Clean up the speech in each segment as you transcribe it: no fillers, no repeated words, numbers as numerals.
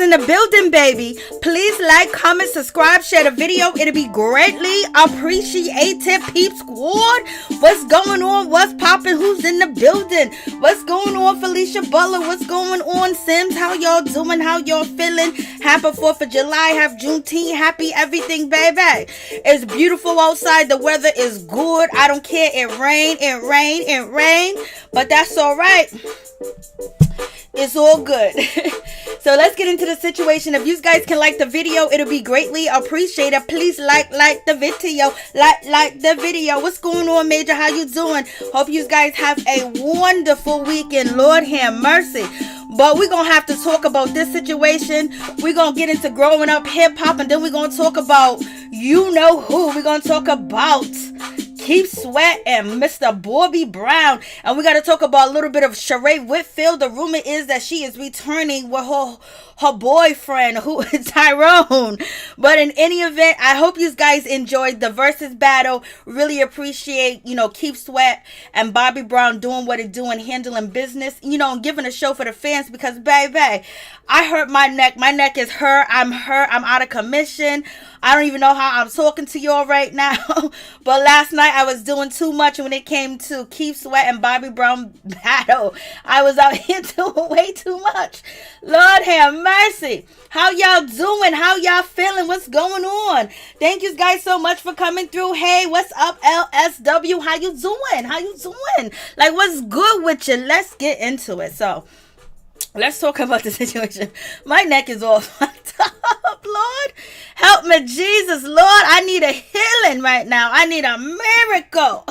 in the building, baby. Please like, comment, subscribe, share the video. It'll be greatly appreciated, Peep Squad. What's going on? What's popping? Who's in the building? What's going on, Felicia Butler? What's going on, Sims? How y'all doing? How y'all feeling? Happy 4th of July. Have Juneteenth. Happy everything, baby. It's beautiful outside. The weather is good. I don't care. It rain. But that's all right. It's all good. So let's get into the situation. If you guys can like the video, it'll be greatly appreciated. Please like the video. Like the video. What's going on, Major? How you doing? Hope you guys have a wonderful weekend. Lord have mercy. But we're going to have to talk about this situation. We're going to get into growing up hip-hop. And then we're going to talk about you know who. We're going to talk about Keith Sweat and Mr. Bobby Brown. And we got to talk about a little bit of Sheree Whitfield. The rumor is that she is returning with her boyfriend, who is Tyrone. But in any event, I hope you guys enjoyed the versus battle. Really appreciate, Keith Sweat and Bobby Brown doing what they're doing, handling business, and giving a show for the fans. Because, baby, I hurt my neck. My neck is hurt. I'm out of commission. I don't even know how I'm talking to y'all right now. But last night I was doing too much when it came to Keith Sweat and Bobby Brown battle. I was out here doing way too much. Lord have mercy. How y'all doing? How y'all feeling? What's going on? Thank you guys so much for coming through. Hey, what's up, LSW? How you doing? Like, what's good with you? Let's get into it. So, let's talk about the situation. My neck is all fucked up, Lord. Help me, Jesus, Lord. I need a healing right now. I need a miracle.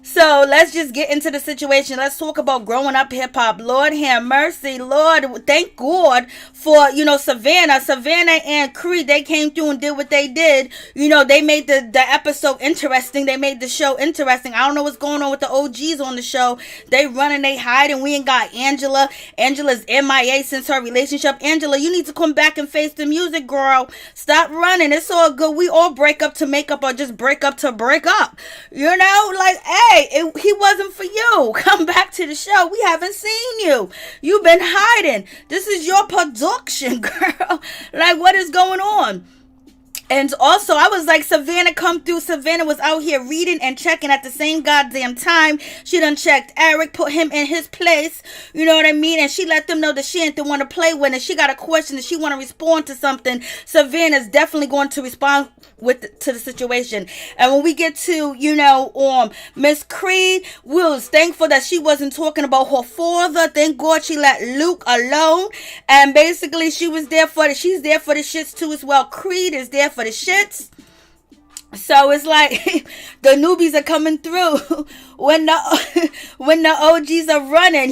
So let's just get into the situation. Let's talk about growing up hip hop. Lord have mercy. Lord, thank God for, Savannah. Savannah and Creed, they came through and did what they did. They made the episode interesting. They made the show interesting. I don't know what's going on with the OGs on the show. They running, they hiding. We ain't got Angela. Angela's MIA since her relationship. Angela, you need to come back and face the music, girl. Stop running. It's all good. We all break up to make up or just break up to break up. Hey, he wasn't for you. Come back to the show. We haven't seen you. You've been hiding. This is your production, girl. Like, what is going on? And also, I was like, Savannah come through. Savannah was out here reading and checking at the same goddamn time. She done checked Eric, put him in his place. You know what I mean? And she let them know that she ain't the one to play with. And she got a question that she want to respond to something. Savannah's definitely going to respond to the situation. And when we get to, Miss Creed, we was thankful that she wasn't talking about her father. Thank God she let Luke alone. And basically, she's there for the shits too as well. Creed is there for the shits. So it's like the newbies are coming through when the OGs are running,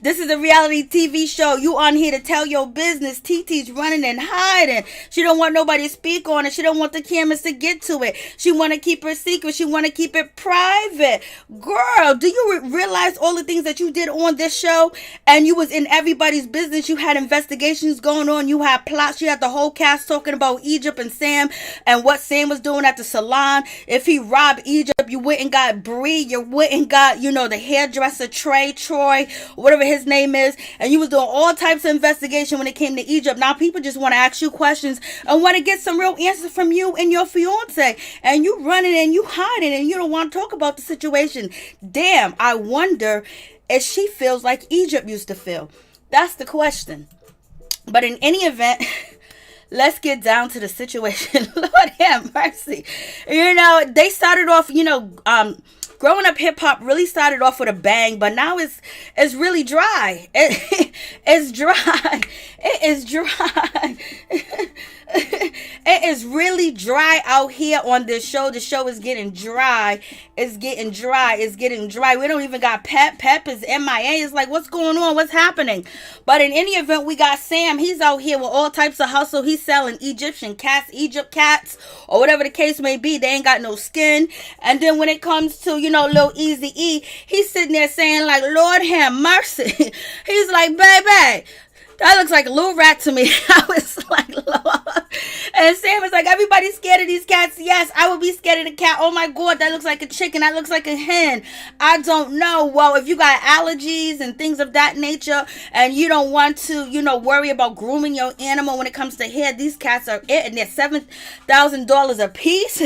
This is a reality TV show. You on here to tell your business. TT's running and hiding. She don't want nobody to speak on it. She don't want the cameras to get to it. She want to keep her secret. She want to keep it private. Girl, do you realize all the things that you did on this show? And you was in everybody's business. You had investigations going on. You had plots. You had the whole cast talking about Egypt and Sam and what Sam was doing at the salon. If he robbed Egypt, you went and got Bree. You went and got, the hairdresser Troy, whatever his name is. And you was doing all types of investigation when it came to Egypt. Now people just want to ask you questions and want to get some real answers from you and your fiance. And you running and you hiding and you don't want to talk about the situation. Damn, I wonder if she feels like Egypt used to feel. That's the question. But in any event, let's get down to the situation. Lord have mercy. They started off, growing up hip hop really started off with a bang, but now it's really dry. It's dry. It is dry. It is really dry out here on this show. The show is getting dry. It's getting dry. We don't even got Pep. Pep is MIA. It's like, what's going on? What's happening? But in any event, we got Sam. He's out here with all types of hustle. He's selling Egypt cats, or whatever the case may be. They ain't got no skin. And then when it comes to, Lil Eazy-E, he's sitting there saying like, Lord have mercy. He's like, baby, That looks like a little rat to me. I was like, Lord. And Sam was like, everybody's scared of these cats. Yes, I would be scared of the cat. Oh my God, that looks like a chicken. That looks like a hen. I don't know. Well, if you got allergies and things of that nature, and you don't want to, worry about grooming your animal when it comes to hair, these cats are it, and they're $7,000 a piece.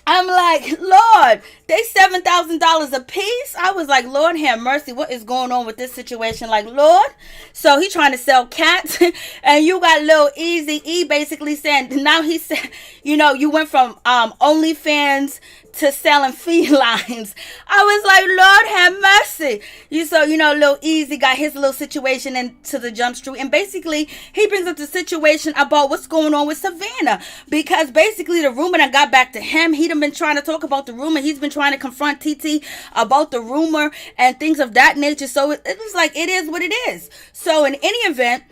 I'm like, Lord, they $7,000 a piece. I was like, Lord have mercy. What is going on with this situation? Like, Lord. So he trying to sell cats. And you got Lil Easy-E basically saying, now he said, you went from OnlyFans to selling felines. I was like, Lord have mercy. Lil Easy got his little situation into the jump street. And basically, he brings up the situation about what's going on with Savannah. Because basically, the rumor that got back to him, he'd been trying to talk about the rumor. He's been trying to confront TT about the rumor and things of that nature. So it was like, it is what it is. So in any event,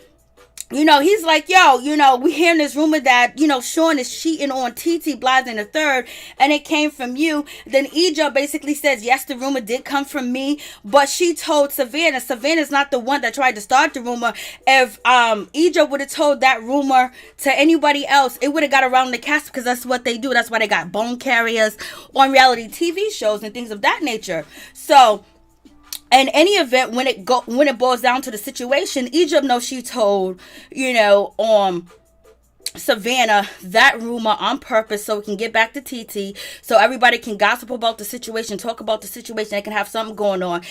he's like, yo, we hearing this rumor that, Sean is cheating on TT Blasing the third, and it came from you. Then Egypt basically says, yes, the rumor did come from me, but she told Savannah. Savannah's not the one that tried to start the rumor. If Egypt would have told that rumor to anybody else, it would have got around the cast, because that's what they do. That's why they got bone carriers on reality TV shows and things of that nature. So in any event, when it boils down to the situation, Egypt knows she told, Savannah that rumor on purpose so we can get back to TT, so everybody can gossip about the situation, talk about the situation, they can have something going on.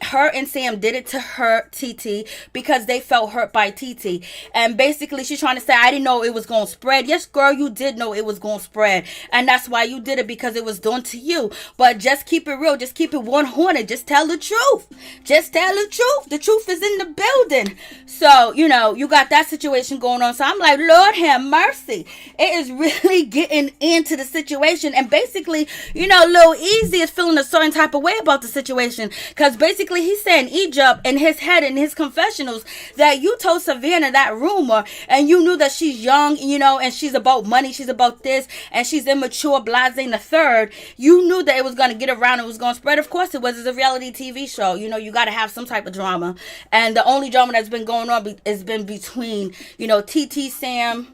Her and Sam did it to hurt TT because they felt hurt by TT, and basically she's trying to say, I didn't know it was going to spread. Yes, girl, you did know it was going to spread, and that's why you did it, because it was done to you. But just keep it real, just keep it 100, just tell the truth, the truth is in the building. So you got that situation going on. So I'm like, Lord have mercy. It is really getting into the situation. And basically, Lil Easy is feeling a certain type of way about the situation, because basically he's saying, Egypt, in his head, in his confessionals, that you told Savannah that rumor, and you knew that she's young, and she's about money, she's about this, and she's immature, blasé the third. You knew that it was going to get around, it was going to spread. Of course it was. It's a reality TV show. You got to have some type of drama, and the only drama that's been going on has been between TT, Sam,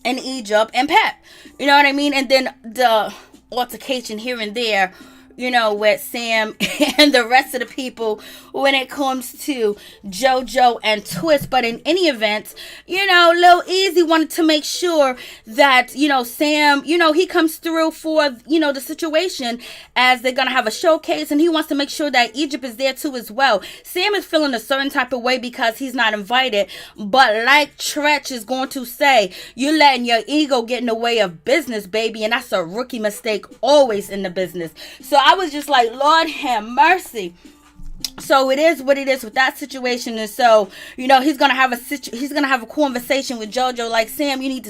and Egypt and Pep. You know what I mean? And then the altercation here and there, with Sam and the rest of the people when it comes to JoJo and Twist. But in any event, Lil Easy wanted to make sure that, Sam, he comes through for, the situation, as they're going to have a showcase, and he wants to make sure that Egypt is there too as well. Sam is feeling a certain type of way because he's not invited, but like Tretch is going to say, you're letting your ego get in the way of business, baby, and that's a rookie mistake always in the business. So I was just like, Lord have mercy. So it is what it is with that situation. And so, he's gonna have a conversation with JoJo. Like, Sam, you need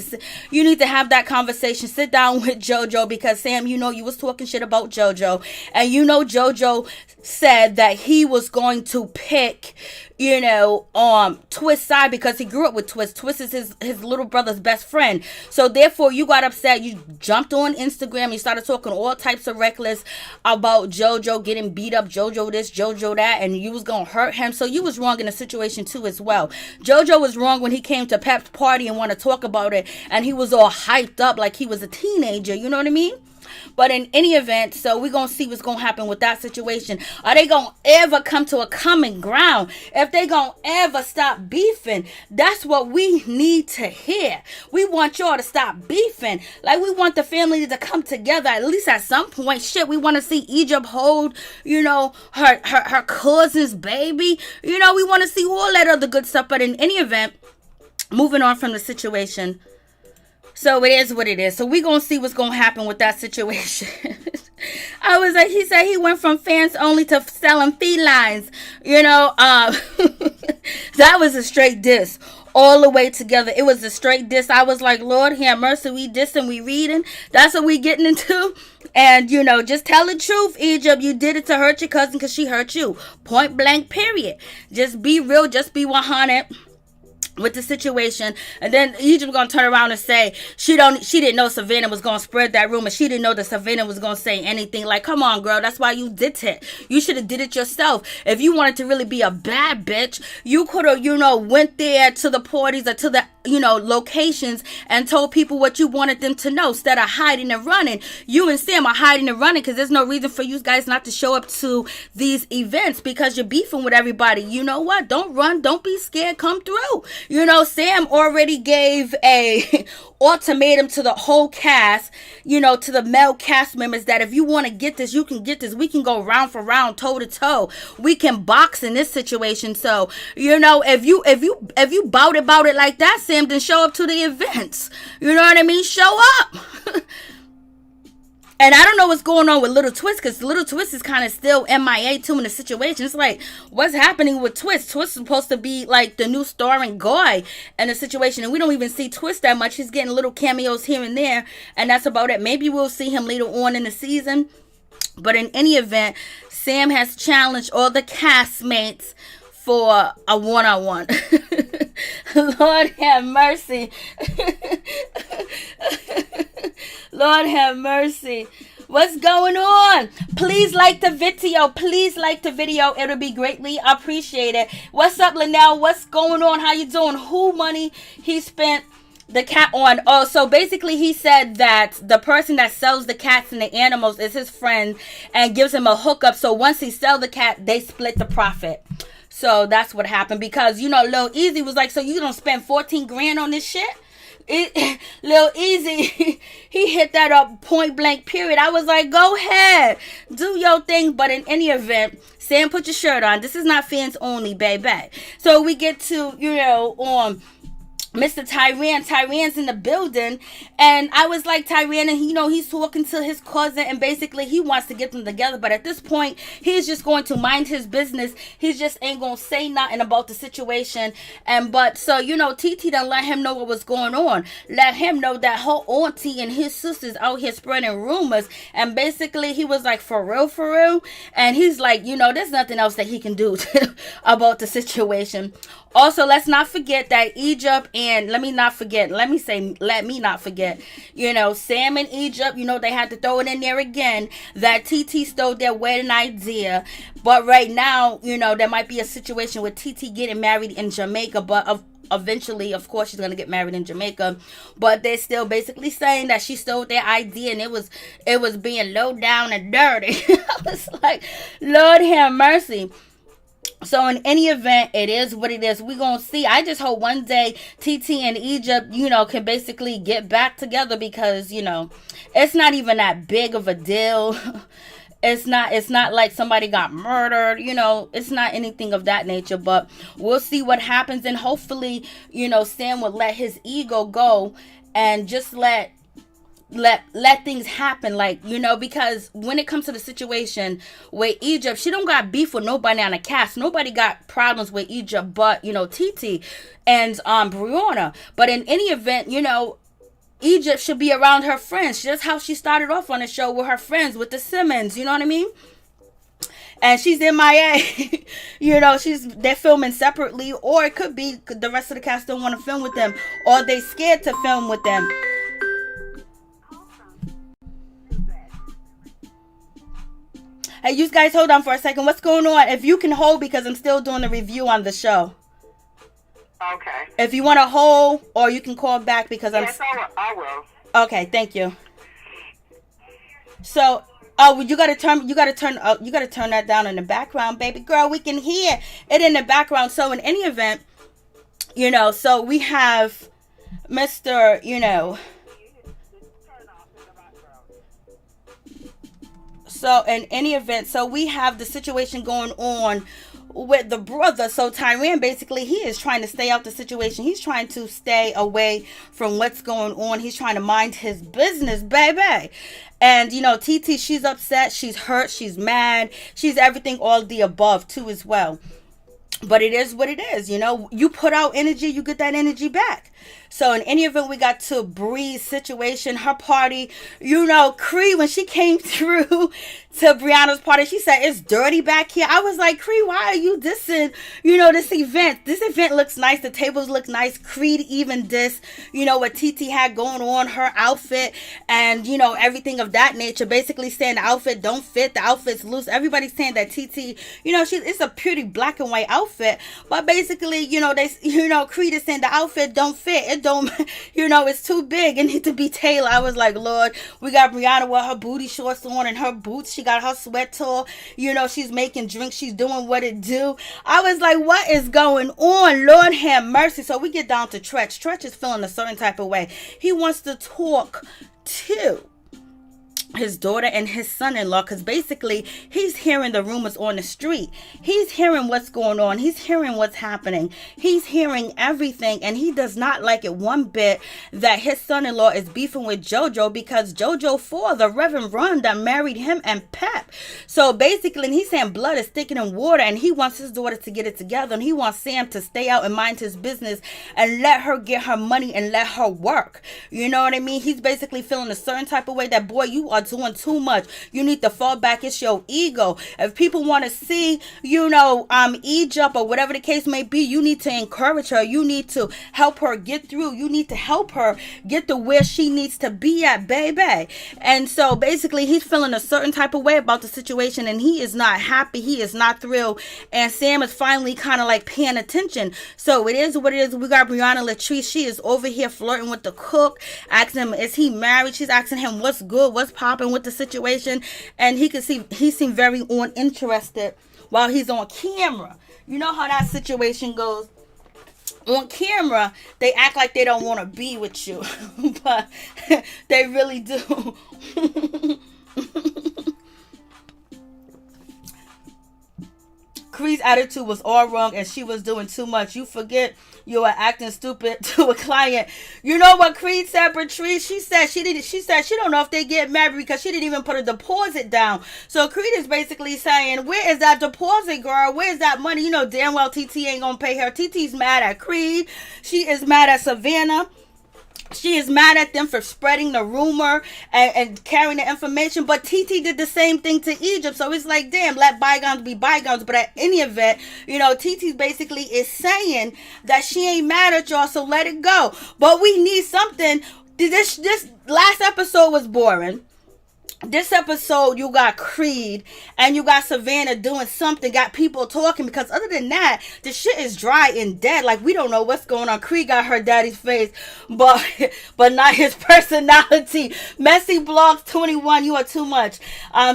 to have that conversation. Sit down with JoJo, because Sam, you was talking shit about JoJo, and JoJo said that he was going to pick Twist's side because he grew up with Twist. Twist is his little brother's best friend. So therefore, you got upset. You jumped on Instagram. You started talking all types of reckless about JoJo getting beat up, JoJo this, JoJo that, and you was gonna hurt him. So you was wrong in the situation too as well. JoJo was wrong when he came to Pep's party and want to talk about it, and he was all hyped up like he was a teenager. You know what I mean? But in any event, so we're going to see what's going to happen with that situation. Are they going to ever come to a common ground? If they going to ever stop beefing, that's what we need to hear. We want y'all to stop beefing. Like, we want the family to come together at least at some point. Shit, we want to see Egypt hold, her cousin's baby. We want to see all that other good stuff. But in any event, moving on from the situation, so it is what it is. So we're going to see what's going to happen with that situation. I was like, he said he went from fans only to selling felines. That was a straight diss all the way together. It was a straight diss. I was like, Lord have mercy, we dissing, we reading. That's what we getting into. And, just tell the truth, Egypt. You did it to hurt your cousin because she hurt you. Point blank, period. Just be real. Just be 100. with the situation. And then Egypt gonna turn around and say she didn't know Savannah was gonna spread that rumor. She didn't know that Savannah was gonna say anything. Like, come on, girl, that's why you did it. You should have did it yourself. If you wanted to really be a bad bitch, you could have, went there to the parties or to the locations and told people what you wanted them to know instead of hiding and running. You and Sam are hiding and running because there's no reason for you guys not to show up to these events because you're beefing with everybody. You know what? Don't run. Don't be scared. Come through. Sam already gave a ultimatum to the whole cast, to the male cast members that if you want to get this, you can get this. We can go round for round, toe to toe. We can box in this situation. So, if you bout it like that, Sam, then show up to the events. You know what I mean? Show up. And I don't know what's going on with Little Twist, because Little Twist is kind of still MIA too in the situation. It's like, what's happening with Twist? Twist is supposed to be like the new starring guy in the situation, and we don't even see Twist that much. He's getting little cameos here and there, and that's about it. Maybe we'll see him later on in the season. But in any event, Sam has challenged all the castmates for a one-on-one. Lord have mercy. Lord have mercy. What's going on? Please like the video. Please like the video. It'll be greatly appreciated. What's up, Linnell? What's going on? How you doing? Who money he spent the cat on? Oh, so basically he said that the person that sells the cats and the animals is his friend and gives him a hookup. So once he sells the cat, they split the profit. So that's what happened because, Lil Easy was like, so you don't spend 14 grand on this shit? Lil Easy, he hit that up point blank period. I was like, go ahead, do your thing. But in any event, Sam, put your shirt on. This is not fans only, baby. So we get to, Mr. Tyran's in the building, and I was like, Tyran, and he's talking to his cousin, and basically he wants to get them together, but at this point, he's just going to mind his business. He just ain't gonna say nothing about the situation, so, TeeTee done let him know what was going on, let him know that her auntie and his sisters out here spreading rumors, and basically he was like, for real, and he's like, there's nothing else that he can do about the situation. Also, let's not forget that Egypt and let me not forget, Sam and Egypt, they had to throw it in there again that TeeTee stole their wedding idea. But right now, there might be a situation with TeeTee getting married in Jamaica, but eventually, of course, she's going to get married in Jamaica. But they're still basically saying that she stole their idea and it was being low down and dirty. I was like, Lord have mercy. So in any event, it is what it is. We're going to see. I just hope one day TeeTee and Egypt, can basically get back together because, it's not even that big of a deal. It's not like somebody got murdered, it's not anything of that nature, but we'll see what happens. And hopefully, Sam will let his ego go and just let things happen, because when it comes to the situation with Egypt, she don't got beef with nobody on the cast. Nobody got problems with Egypt but TeeTee and Brianna. But in any event, Egypt should be around her friends. Just how she started off on the show with her friends, with the Simmons, you know what I mean? And she's MIA. They're filming separately, or it could be the rest of the cast don't want to film with them, or they scared to film with them. Hey, you guys, hold on for a second. What's going on? If you can hold, because I'm still doing the review on the show. Okay. If you want to hold, or you can call back because yes, I will. Okay, thank you. So, you gotta turn that down in the background, baby girl. We can hear it in the background. So, in any event, so we have Mr. So in any event, so we have the situation going on with the brother. So Tyran, basically, he is trying to stay out the situation. He's trying to stay away from what's going on. He's trying to mind his business, baby. And, TeeTee, she's upset. She's hurt. She's mad. She's everything, all the above, too, as well. But it is what it is. You put out energy, you get that energy back. So in any event, we got to Bree's situation, her party. Creed, when she came through to Brianna's party, she said, it's dirty back here. I was like, Creed, why are you dissing, this event? This event looks nice. The tables look nice. Creed even dissed, what TeeTee had going on, her outfit, and, everything of that nature. Basically saying the outfit don't fit, the outfit's loose. Everybody's saying that TeeTee, it's a pretty black and white outfit. But basically, Creed is saying the outfit don't fit. It don't, it's too big. It needs to be tailored. I was like, Lord, we got Brianna with her booty shorts on and her boots. She got her sweat on. She's making drinks. She's doing what it do. I was like, what is going on? Lord have mercy. So we get down to Tretch. Tretch is feeling a certain type of way. He wants to talk to his daughter and his son-in-law, because basically he's hearing the rumors on the street. He's hearing what's going on. He's hearing what's happening. He's hearing everything, and he does not like it one bit that his son-in-law is beefing with JoJo, because JoJo for the Reverend Ron that married him and Pep. So basically, he's saying blood is thicker than water, and he wants his daughter to get it together, and he wants Sam to stay out and mind his business and let her get her money and let her work. You know what I mean? He's basically feeling a certain type of way that, boy, you are doing too much. You need to fall back. It's your ego. If people want to see, Egypt or whatever the case may be, you need to encourage her. You need to help her get through. You need to help her get to where she needs to be at, baby. And so basically he's feeling a certain type of way about the situation, and he is not happy. He is not thrilled. And Sam is finally kind of like paying attention. So it is what it is. We got Brianna Latrice. She is over here flirting with the cook, asking him, is he married? She's asking him what's good, what's popping with the situation, and he could see he seemed very uninterested while he's on camera. You know how that situation goes. On camera, they act like they don't want to be with you, but they really do. Creed's attitude was all wrong, and she was doing too much. You forget you are acting stupid to a client. You know what Creed said, Patrice? She said she don't know if they get married because she didn't even put a deposit down. So Creed is basically saying, where is that deposit, girl? Where's that money? You know damn well TeeTee ain't gonna pay her. TeeTee's mad at Creed. She is mad at Savannah. She is mad at them for spreading the rumor and carrying the information. But TeeTee did the same thing to Egypt. So it's like, damn, let bygones be bygones. But at any event, TeeTee basically is saying that she ain't mad at y'all, so let it go. But we need something. This last episode was boring. This episode, you got Creed and you got Savannah doing something, got people talking, because other than that, the shit is dry and dead. Like, we don't know what's going on. Creed got her daddy's face, but not his personality. Messy Blogs 21, you are too much.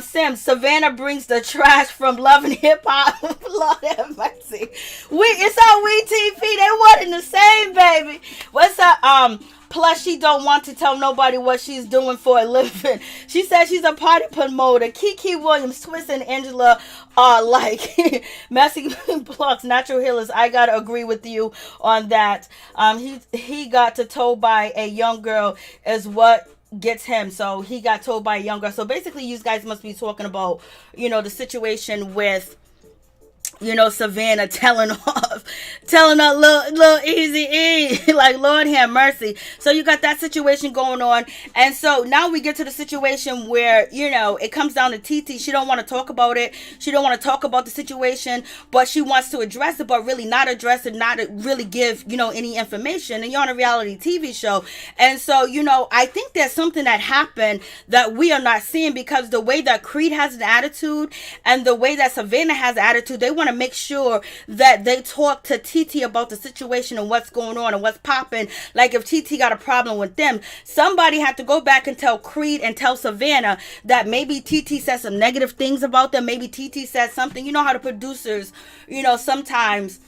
Savannah brings the trash from Love and Hip Hop. Lord have mercy. It's our WeTV. They one in the same, baby. What's up? Plus, she don't want to tell nobody what she's doing for a living. She said she's a party promoter. Kiki Williams, Twist, and Angela are like Messy Blocks, natural healers. I gotta agree with you on that. He got to told by a young girl is what gets him. So he got told by a young girl. So basically, you guys must be talking about, the situation with, Savannah telling her little Easy E, like, Lord have mercy. So you got that situation going on. And so now we get to the situation where, it comes down to TeeTee. She don't want to talk about it. She don't want to talk about the situation, but she wants to address it, but really not address it, not really give, any information. And you're on a reality TV show. And so, I think there's something that happened that we are not seeing, because the way that Creed has an attitude and the way that Savannah has an attitude, they want to make sure that they talk to TeeTee about the situation and what's going on and what's popping. Like, if TeeTee got a problem with them, somebody had to go back and tell Creed and tell Savannah that maybe TeeTee said some negative things about them. Maybe TeeTee said something. You know how the producers, sometimes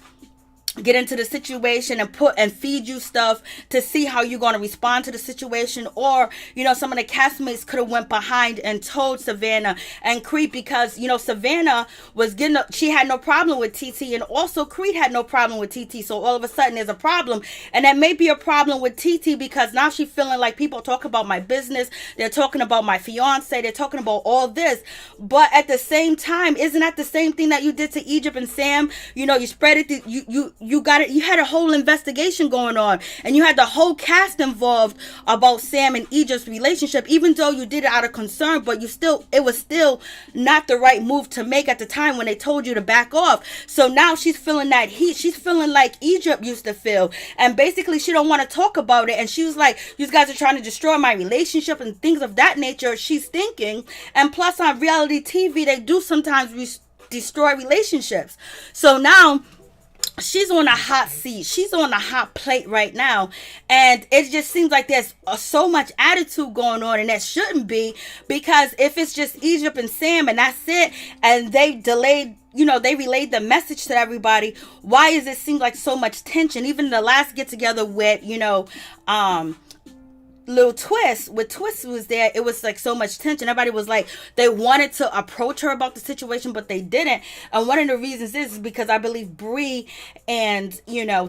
get into the situation and put and feed you stuff to see how you're going to respond to the situation. Or, some of the castmates could have went behind and told Savannah and Creed, because, Savannah was she had no problem with TeeTee, and also Creed had no problem with TeeTee. So all of a sudden there's a problem, and that may be a problem with TeeTee, because now she's feeling like people talk about my business. They're talking about my fiance. They're talking about all this. But at the same time, isn't that the same thing that you did to Egypt and Sam? You spread it, had a whole investigation going on, and you had the whole cast involved about Sam and Egypt's relationship, even though you did it out of concern, but it was still not the right move to make at the time when they told you to back off. So now she's feeling that heat. She's feeling like Egypt used to feel, and basically she don't want to talk about it, and she was like, you guys are trying to destroy my relationship and things of that nature, she's thinking. And plus, on reality TV, they do sometimes destroy relationships. So now she's on a hot seat. She's on a hot plate right now. And it just seems like there's so much attitude going on, and that shouldn't be, because if it's just Egypt and Sam and that's it, and they delayed, they relayed the message to everybody, why does it seem like so much tension? Even the last get together with, Little Twist, with Twist was there, it was like so much tension. Everybody was like, they wanted to approach her about the situation, but they didn't. And one of the reasons is because I believe Bree and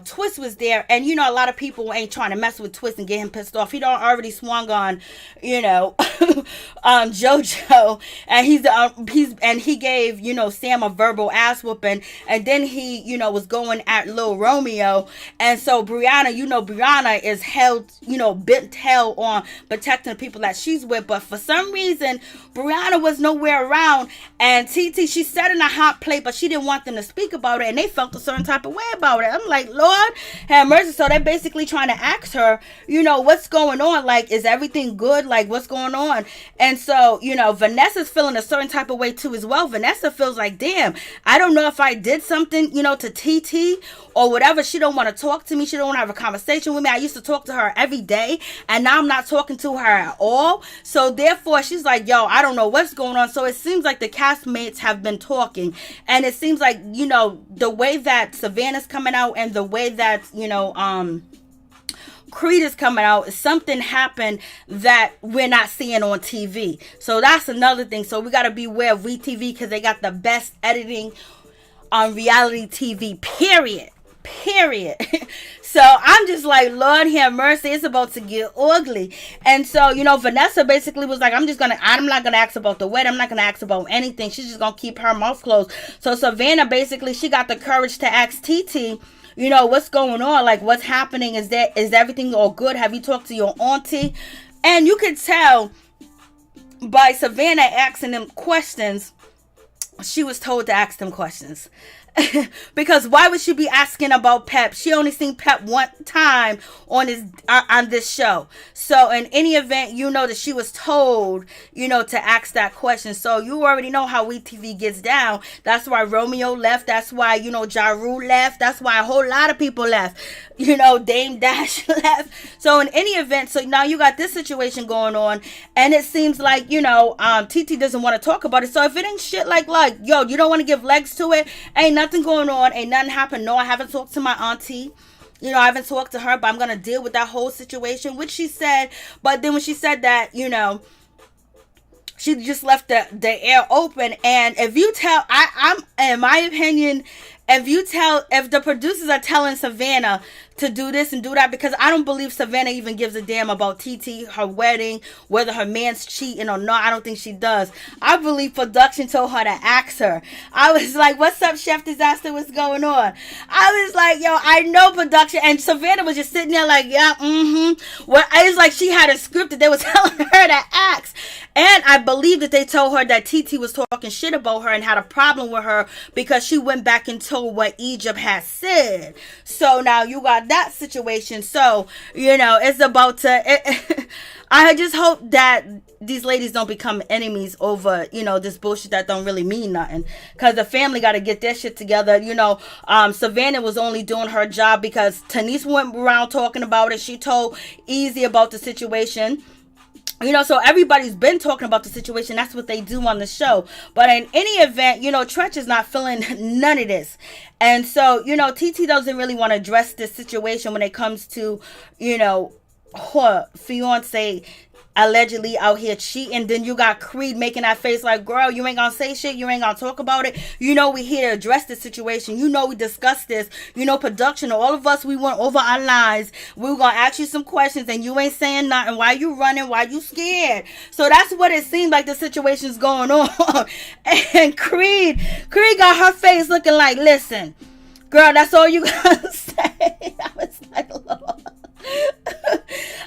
Twist was there, and a lot of people ain't trying to mess with Twist and get him pissed off. He done already swung on JoJo, and he gave Sam a verbal ass whooping, and then he was going at Lil Romeo. And so Brianna is held bent hell on protecting the people that she's with, but for some reason Brianna was nowhere around, and TT, she sat in a hot plate, but she didn't want them to speak about it, and they felt a certain type of way about it. I'm like, Lord have mercy. So they're basically trying to ask her, what's going on, like, is everything good, like, what's going on? And so Vanessa's feeling a certain type of way too as well. Vanessa feels like, damn, I don't know if I did something to TT or whatever. She don't want to talk to me. She don't want to have a conversation with me. I used to talk to her every day, and now I'm not talking to her at all. So therefore she's like, yo, I don't know what's going on. So it seems like the castmates have been talking, and it seems like the way that Savannah's coming out and the way that Creed is coming out, something happened that we're not seeing on TV. So that's another thing. So we got to beware of WeTV, because they got the best editing on reality TV, period. So I'm just like, Lord have mercy, it's about to get ugly. And so Vanessa basically was like, I'm not gonna ask about the wedding, I'm not gonna ask about anything. She's just gonna keep her mouth closed. So Savannah basically, she got the courage to ask TT, what's going on, like, what's happening, is everything all good, have you talked to your auntie? And you could tell by Savannah asking them questions, she was told to ask them questions. Because why would she be asking about Pep? She only seen Pep one time on this show. So in any event, that she was told, to ask that question. So you already know how WeTV gets down. That's why Romeo left. That's why, Ja Rule left. That's why a whole lot of people left. Dame Dash left. So in any event, so now you got this situation going on, and it seems like, TT doesn't want to talk about it. So if it ain't shit like, yo, you don't want to give legs to it, ain't nothing going on, ain't nothing happened. No, I haven't talked to my auntie. I haven't talked to her, but I'm gonna deal with that whole situation, which she said. But then when she said that, she just left the air open. And if you tell, I'm in my opinion, if the producers are telling Savannah to do this and do that, because I don't believe Savannah even gives a damn about TT, her wedding, whether her man's cheating or not. I don't think she does. I believe production told her to ask her. I was like, what's up, Chef Disaster? What's going on? I was like, yo, I know production. And Savannah was just sitting there like, yeah, Well, it was like she had a script that they were telling her to ask. And I believe that they told her that TT was talking shit about her and had a problem with her because she went back and told what Egypt had said. So now you got that situation. So it's about to I just hope that these ladies don't become enemies over this bullshit that don't really mean nothing, because the family got to get their shit together. Savannah was only doing her job because Tanise went around talking about it. She told Easy about the situation. So everybody's been talking about the situation. That's what they do on the show. But in any event, Tretch is not feeling none of this. And so, TT doesn't really want to address this situation when it comes to, her fiance allegedly out here cheating. Then you got Creed making that face like, girl, you ain't gonna say shit, you ain't gonna talk about it. We here to address the situation. We discussed this. Production, all of us, we went over our lines. We were gonna ask you some questions and you ain't saying nothing. Why you running? Why you scared? So that's what it seemed like the situation's going on. And Creed got her face looking like, listen, Girl, that's all you gotta say. I was like, Lord.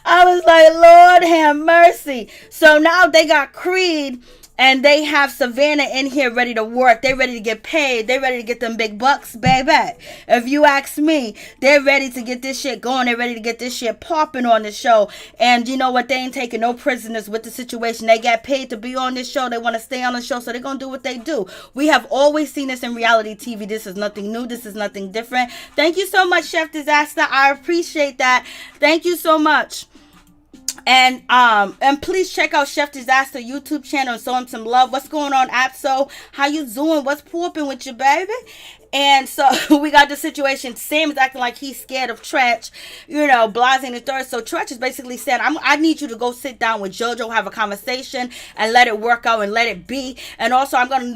I was like, Lord have mercy. So now they got Creed and they have Savannah in here ready to work. They ready to get paid. They ready to get them big bucks, baby. If you ask me, they're ready to get this shit going. They're ready to get this shit popping on the show. And you know what? They ain't taking no prisoners with the situation. They got paid to be on this show. They want to stay on the show, so they're going to do what they do. We have always seen this in reality TV. This is nothing new. This is nothing different. Thank you so much, Chef Disaster. I appreciate that. Thank you so much. And please check out Chef Disaster YouTube channel and show him some love. What's going on, Apso? How you doing? What's popping with you, baby? And so we got the situation. Sam is acting like he's scared of Tretch, you know, blasting the third. So Tretch is basically saying, I need you to go sit down with JoJo, have a conversation, and let it work out and let it be. And also, I'm gonna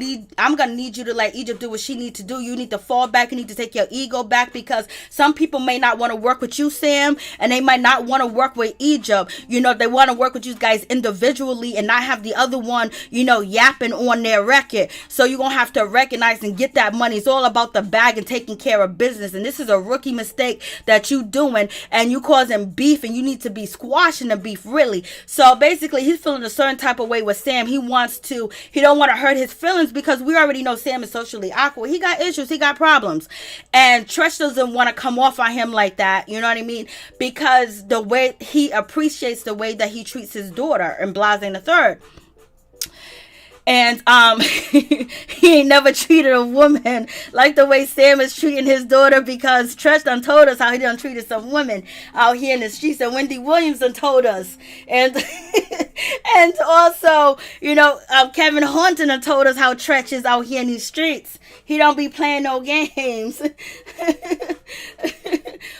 need you to let Egypt do what she needs to do. You need to fall back. You need to take your ego back, because some people may not want to work with you, Sam, and they might not want to work with Egypt. You know, they want to work with you guys individually and not have the other one, you know, yapping on their record. So you're gonna have to recognize and get that money. It's all about the bag and taking care of business, and this is a rookie mistake that you doing, and you causing beef, and you need to be squashing the beef, really. So basically, he's feeling a certain type of way with Sam. He don't want to hurt his feelings, because we already know Sam is socially awkward. He got issues, he got problems, and Tretch doesn't want to come off on him like that, you know what I mean, because the way he appreciates the way that he treats his daughter and Blasing the Third. And he ain't never treated a woman like the way Sam is treating his daughter, because Tretch done told us how he done treated some women out here in the streets, and Wendy Williams done told us. And and also, you know, Kevin Horton done told us how Tretch is out here in these streets. He don't be playing no games.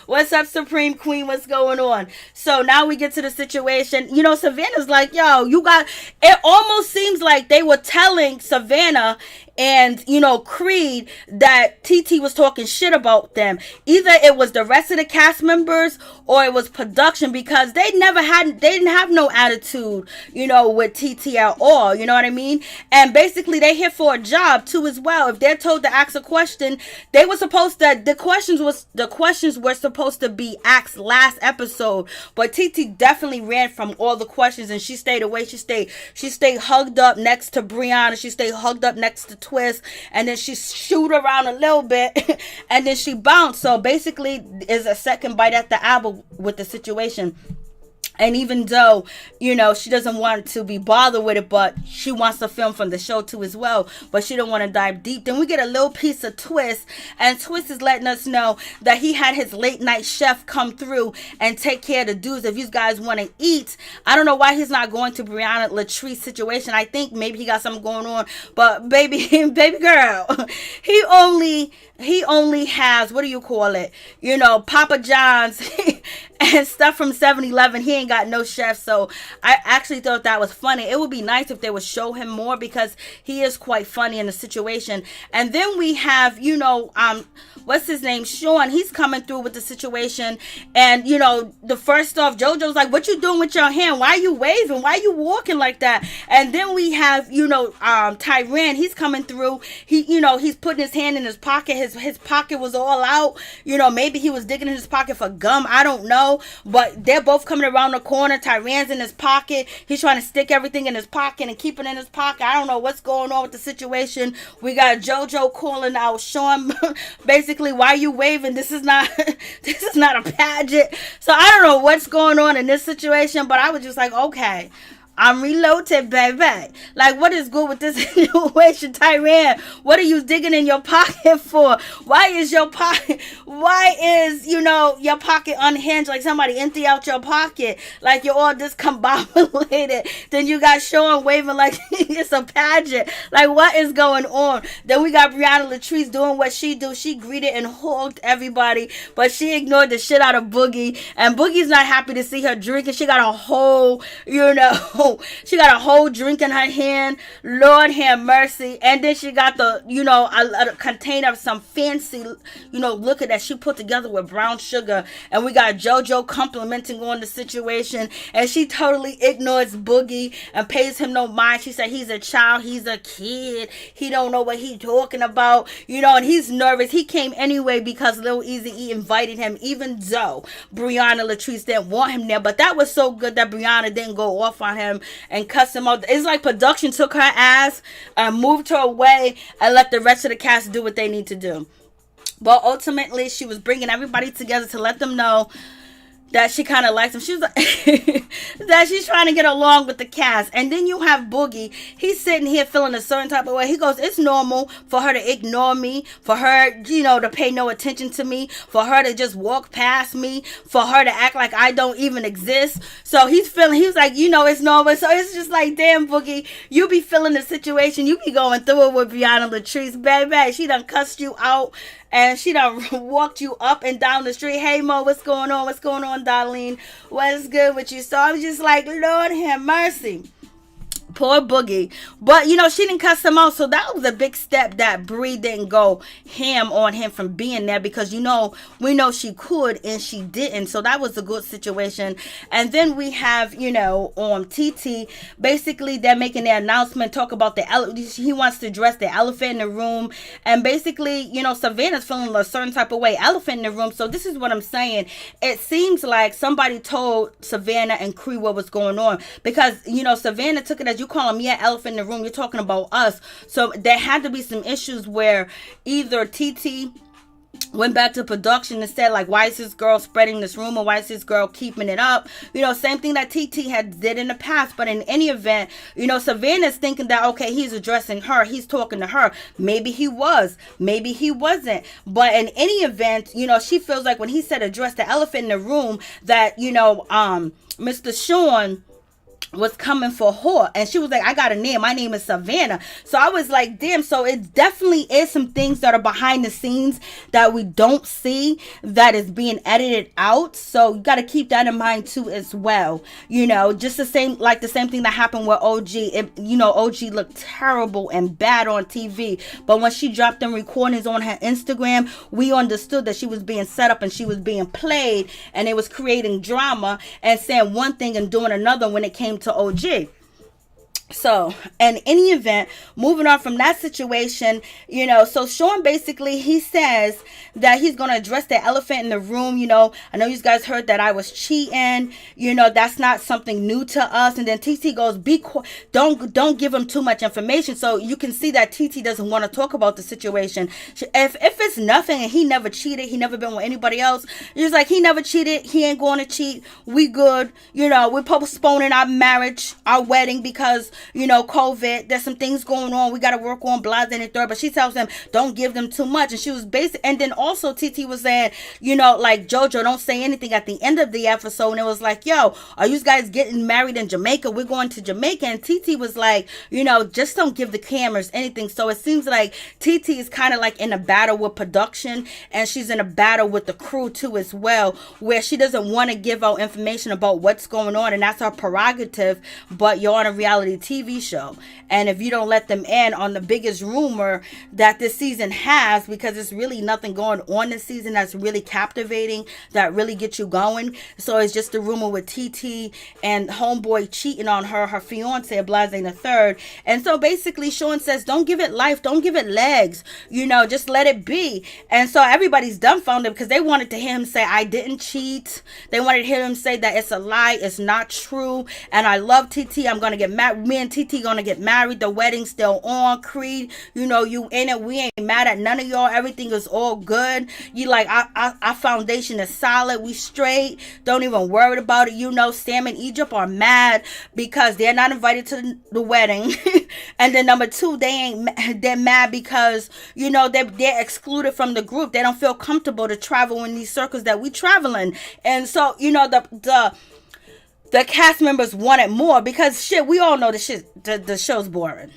What's up, Supreme Queen? What's going on? So now we get to the situation. You know, Savannah's like, yo, it almost seems like they were telling Savannah and, you know, Creed that TeeTee was talking shit about them. Either it was the rest of the cast members or it was production, because they didn't have no attitude, you know, with TeeTee at all. You know what I mean? And basically they here for a job too as well. If they're told to ask a question, the questions were supposed to be asked last episode, but TeeTee definitely ran from all the questions, and she stayed away. She stayed hugged up next to Brianna. She stayed hugged up next to Twist, and then she shoot around a little bit and then she bounced. So basically is a second bite at the apple with the situation. And even though, you know, she doesn't want to be bothered with it, but she wants to film from the show too as well, but she don't want to dive deep. Then we get a little piece of Twist, and Twist is letting us know that he had his late night chef come through and take care of the dudes. If you guys want to eat, I don't know why he's not going to Brianna Latrice's situation. I think maybe he got something going on, but baby girl, he only has, what do you call it, you know, Papa John's and stuff from 7-Eleven. He ain't got no chef. So I actually thought that was funny. It would be nice if they would show him more, because he is quite funny in the situation. And then we have, you know, what's his name, Sean. He's coming through with the situation, and you know, the first off, JoJo's like, what you doing with your hand? Why are you waving? Why are you walking like that? And then we have, you know, Tyran. He's coming through. He's putting his hand in his pocket. His pocket was all out. You know, maybe he was digging in his pocket for gum. I don't know. But they're both coming around the corner. Tyran's in his pocket. He's trying to stick everything in his pocket and keep it in his pocket. I don't know what's going on with the situation. We got JoJo calling out Sean. Basically, why are you waving? This is not a pageant. So I don't know what's going on in this situation, but I was just like, okay, I'm reloaded, baby. Like, what is good with this situation, Tyran? What are you digging in your pocket for? Why is your pocket unhinged? Like somebody empty out your pocket. Like you're all discombobulated. Then you got Sean waving like it's a pageant. Like, what is going on? Then we got Brianna Latrice doing what she do. She greeted and hugged everybody, but she ignored the shit out of Boogie. And Boogie's not happy to see her drinking. She got a whole, a whole drink in her hand. Lord have mercy. And then she got the, a container of some fancy, liquor that she put together with brown sugar. And we got JoJo complimenting on the situation. And she totally ignores Boogie and pays him no mind. She said he's a child. He's a kid. He don't know what he's talking about. And he's nervous. He came anyway because Lil Eazy-E invited him, even though Brianna Latrice didn't want him there. But that was so good that Brianna didn't go off on him and cuss him out. It's like production took her ass and moved her away and let the rest of the cast do what they need to do. But ultimately, she was bringing everybody together to let them know that she kind of likes him. She was like, that she's trying to get along with the cast. And then you have Boogie. He's sitting here feeling a certain type of way. He goes, it's normal for her to ignore me, for her, to pay no attention to me, for her to just walk past me, for her to act like I don't even exist. So he's like, it's normal. So it's just like, damn, Boogie, you be feeling the situation. You be going through it with Brianna Latrice, baby. She done cussed you out. And she done walked you up and down the street. Hey, Mo, what's going on? What's going on, Darlene? What's good with you? So I was just like, Lord have mercy. Poor Boogie. But, she didn't cuss him out. So that was a big step that Brie didn't go ham on him from being there. Because, we know she could and she didn't. So that was a good situation. And then we have, on TT, basically they're making their announcement, talk about he wants to address the elephant in the room. And basically, Savannah's feeling a certain type of way. Elephant in the room. So this is what I'm saying. It seems like somebody told Savannah and Cree what was going on. Because, Savannah took it as, you call me an elephant in the room, you're talking about us. So there had to be some issues where either TT went back to production and said, like, why is this girl spreading this rumor? Why is this girl keeping it up? Same thing that TT had did in the past. But in any event, Savannah's thinking that, okay, he's addressing her. He's talking to her. Maybe he was. Maybe he wasn't. But in any event, she feels like when he said address the elephant in the room, that, Mr. Sean was coming for her, and she was like, I got a name, my name is Savannah. So I was like, damn. So it definitely is some things that are behind the scenes that we don't see, that is being edited out. So you got to keep that in mind too as well. Just the same thing that happened with OG. OG looked terrible and bad on TV, but when she dropped them recordings on her Instagram, we understood that she was being set up and she was being played, and it was creating drama and saying one thing and doing another when it came to OG. So, in any event, moving on from that situation, so Sean basically, he says that he's going to address the elephant in the room. I know you guys heard that I was cheating. That's not something new to us. And then TT goes, don't give him too much information. So you can see that TT doesn't want to talk about the situation. If it's nothing and he never cheated, he never been with anybody else, he's like, he never cheated, he ain't going to cheat, we good. We're postponing our marriage, our wedding, because COVID, there's some things going on, we got to work on blah, and third. But she tells him, don't give them too much. And she was basic. And then also TT was saying, like, JoJo, don't say anything at the end of the episode. And it was like, yo, are you guys getting married in Jamaica? We're going to Jamaica. And TT was like, just don't give the cameras anything. So it seems like TT is kind of like in a battle with production, and she's in a battle with the crew too as well, where she doesn't want to give out information about what's going on, and that's her prerogative. But you're on a reality TV show, and if you don't let them in on the biggest rumor that this season has, because it's really nothing going on this season that's really captivating, that really gets you going. So it's just a rumor with TT and homeboy cheating on her fiance, Blase the third. And so basically Sean says, don't give it life, don't give it legs, just let it be. And so everybody's dumbfounded because they wanted to hear him say, I didn't cheat. They wanted to hear him say that it's a lie, it's not true, and I love TT, I'm gonna get married, me and TT gonna get married, the wedding's still on, Creed, you in it, we ain't mad at none of y'all, everything is all good, you like, our foundation is solid, we straight, don't even worry about it. Sam and Egypt are mad because they're not invited to the wedding. And then number two, they're mad because they're excluded from the group. They don't feel comfortable to travel in these circles that we traveling. And so the cast members wanted more because we all know the show's boring.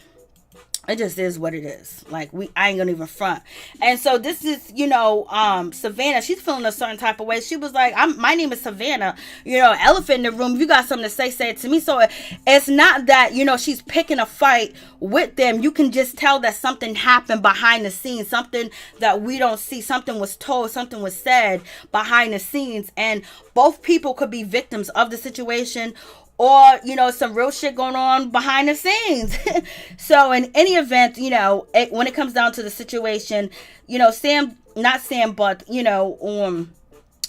It just is what it is. Like, I ain't gonna even front. And so this is, Savannah, she's feeling a certain type of way. She was like, my name is Savannah, elephant in the room. If you got something to say it to me. So it's not that, she's picking a fight with them. You can just tell that something happened behind the scenes, something that we don't see, something was told, something was said behind the scenes. And both people could be victims of the situation, or, some real shit going on behind the scenes. So in any event, when it comes down to the situation,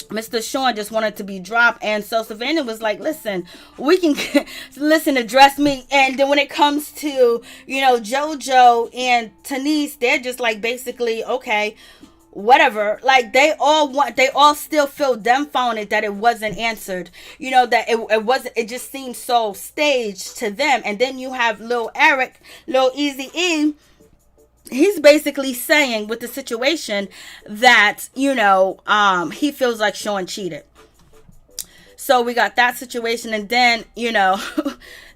Mr. Sean just wanted to be dropped. And so Savannah was like, listen, we can address me. And then when it comes to, JoJo and Tanise, they're just like, basically, okay, whatever. Like, they all still feel dumbfounded that it wasn't answered, that it just seemed so staged to them. And then you have Lil Eazy-E, he's basically saying with the situation that, he feels like Sean cheated. So we got that situation. And then,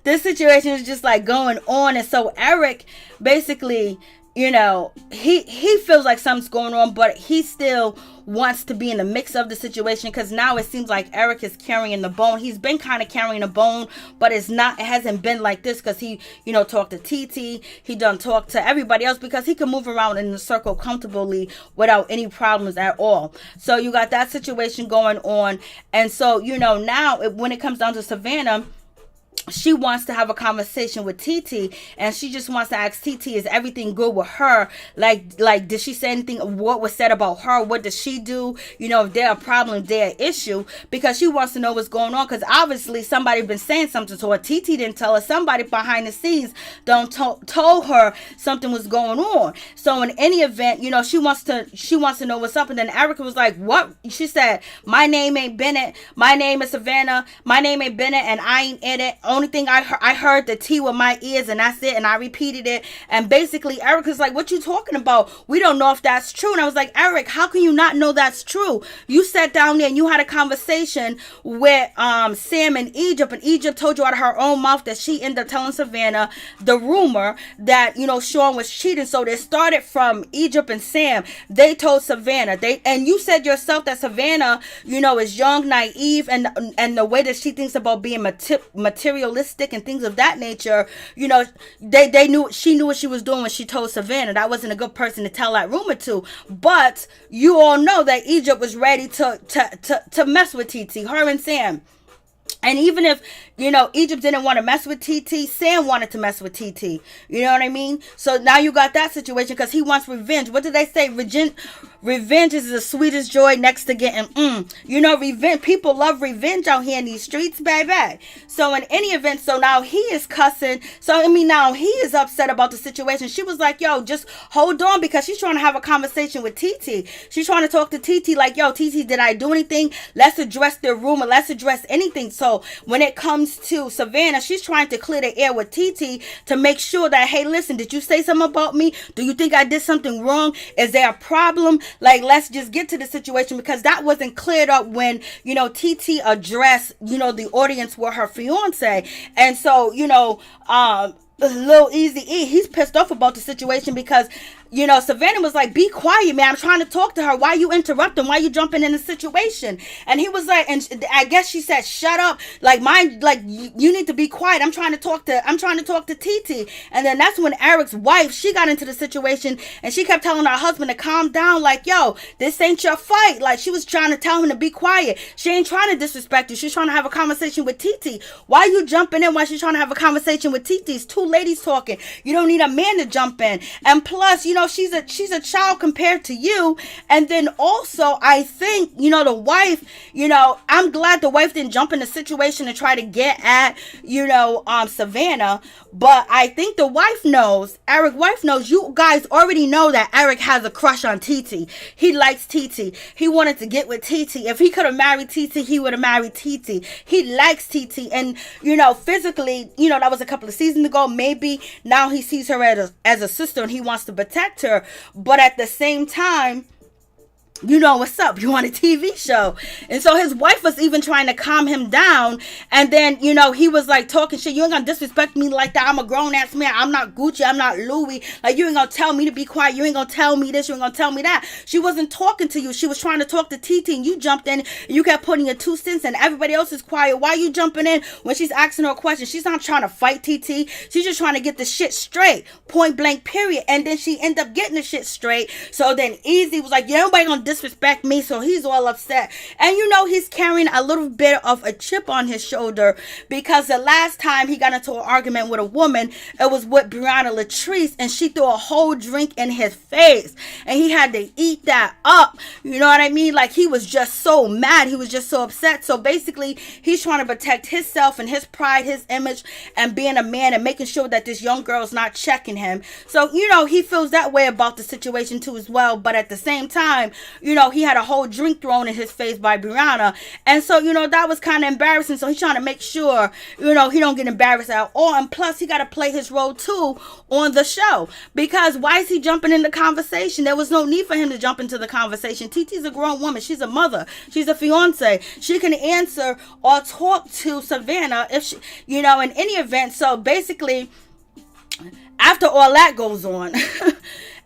this situation is just like going on. And so Eric basically, he feels like something's going on, but he still wants to be in the mix of the situation, because now it seems like Eric is carrying the bone. He's been kind of carrying the bone, but it hasn't been like this, because he, talked to TeeTee, he done talked to everybody else, because he can move around in the circle comfortably without any problems at all. So you got that situation going on. And so, now when it comes down to Savannah, she wants to have a conversation with TeeTee, and she just wants to ask TeeTee, is everything good with her? Like, did she say anything? What was said about her? What does she do? If there a problem, if there an issue, because she wants to know what's going on. Because obviously somebody been saying something to her. TeeTee didn't tell her. Somebody behind the scenes told her something was going on. So in any event, she wants to know what's up. And then Erika was like, what? She said, my name ain't Bennett. My name is Savannah. My name ain't Bennett, and I ain't in it. Only thing I heard the T with my ears, and that's it, and I repeated it. And basically Erika's like, what you talking about? We don't know if that's true. And I was like, Eric, how can you not know that's true? You sat down there and you had a conversation with Sam in Egypt, and Egypt told you out of her own mouth that she ended up telling Savannah the rumor that Sean was cheating. So they started from Egypt and Sam. They told Savannah, and you said yourself that Savannah is young, naive, and the way that she thinks about being materialistic and things of that nature, she knew what she was doing when she told Savannah. That wasn't a good person to tell that rumor to. But you all know that Egypt was ready to mess with TeeTee, her and Sam. And even if, Egypt didn't want to mess with TeeTee, Sam wanted to mess with TeeTee. You know what I mean? So now you got that situation, because he wants revenge. What did they say? Revenge is the sweetest joy next to getting, revenge. People love revenge out here in these streets, baby. So in any event, so now he is cussing. So, now he is upset about the situation. She was like, yo, just hold on, because she's trying to have a conversation with TeeTee. She's trying to talk to TeeTee like, yo, TeeTee, did I do anything? Let's address the rumor. Let's address anything. So when it comes to Savannah, she's trying to clear the air with TeeTee to make sure that, hey, listen, did you say something about me? Do you think I did something wrong? Is there a problem? Like, let's just get to the situation, because that wasn't cleared up when, TeeTee addressed, the audience with her fiance. And so, Lil Eazy-E, he's pissed off about the situation, because Savannah was like, be quiet, man. I'm trying to talk to her. Why you interrupting? Why you jumping in the situation? And he was like, and I guess she said, shut up. You need to be quiet. I'm trying to talk to TeeTee. And then that's when Eric's wife, she got into the situation, and she kept telling her husband to calm down. Like, yo, this ain't your fight. Like, she was trying to tell him to be quiet. She ain't trying to disrespect you. She's trying to have a conversation with TeeTee. Why you jumping in while she's trying to have a conversation with TeeTee? It's two ladies talking. You don't need a man to jump in. And plus, she's a child compared to you. And then also, I think, the wife, I'm glad the wife didn't jump in the situation and try to get at, Savannah. But I think the wife knows, Eric's wife knows, you guys already know that Eric has a crush on TeeTee. He likes TeeTee. He wanted to get with TeeTee. If he could have married TeeTee, he would have married TeeTee. He likes TeeTee. And, physically, that was a couple of seasons ago. Maybe now he sees her as a sister and he wants to protect her. But at the same time, you know what's up, you want a TV show. And so his wife was even trying to calm him down, and then, you know, he was like talking shit. You ain't gonna disrespect me like that. I'm a grown-ass man. I'm not Gucci. I'm not Louis. Like, you ain't gonna tell me to be quiet. You ain't gonna tell me this. You ain't gonna tell me that. She wasn't talking to you. She was trying to talk to TeeTee, and you jumped in. You kept putting your 2 cents, and everybody else is quiet. Why you jumping in when she's asking her a question? She's not trying to fight TeeTee. She's just trying to get the shit straight. Point blank, period. And then she ended up getting the shit straight. So then Easy was like, yeah, nobody gonna disrespect me. So he's all upset. And you know, he's carrying a little bit of a chip on his shoulder, because the last time he got into an argument with a woman, it was with Brianna Latrice, and she threw a whole drink in his face, and he had to eat that up. You know what I mean? Like, he was just so mad. He was just so upset. So basically, he's trying to protect himself and his pride, his image, and being a man, and making sure that this young girl's not checking him. So, you know, he feels that way about the situation too as well. But at the same time, you know, he had a whole drink thrown in his face by Brianna. And so, you know, that was kind of embarrassing. So he's trying to make sure, you know, he don't get embarrassed at all. And plus, he got to play his role too on the show. Because why is he jumping in the conversation? There was no need for him to jump into the conversation. TeeTee's a grown woman. She's a mother. She's a fiance. She can answer or talk to Savannah if she, you know, in any event. So basically, after all that goes on,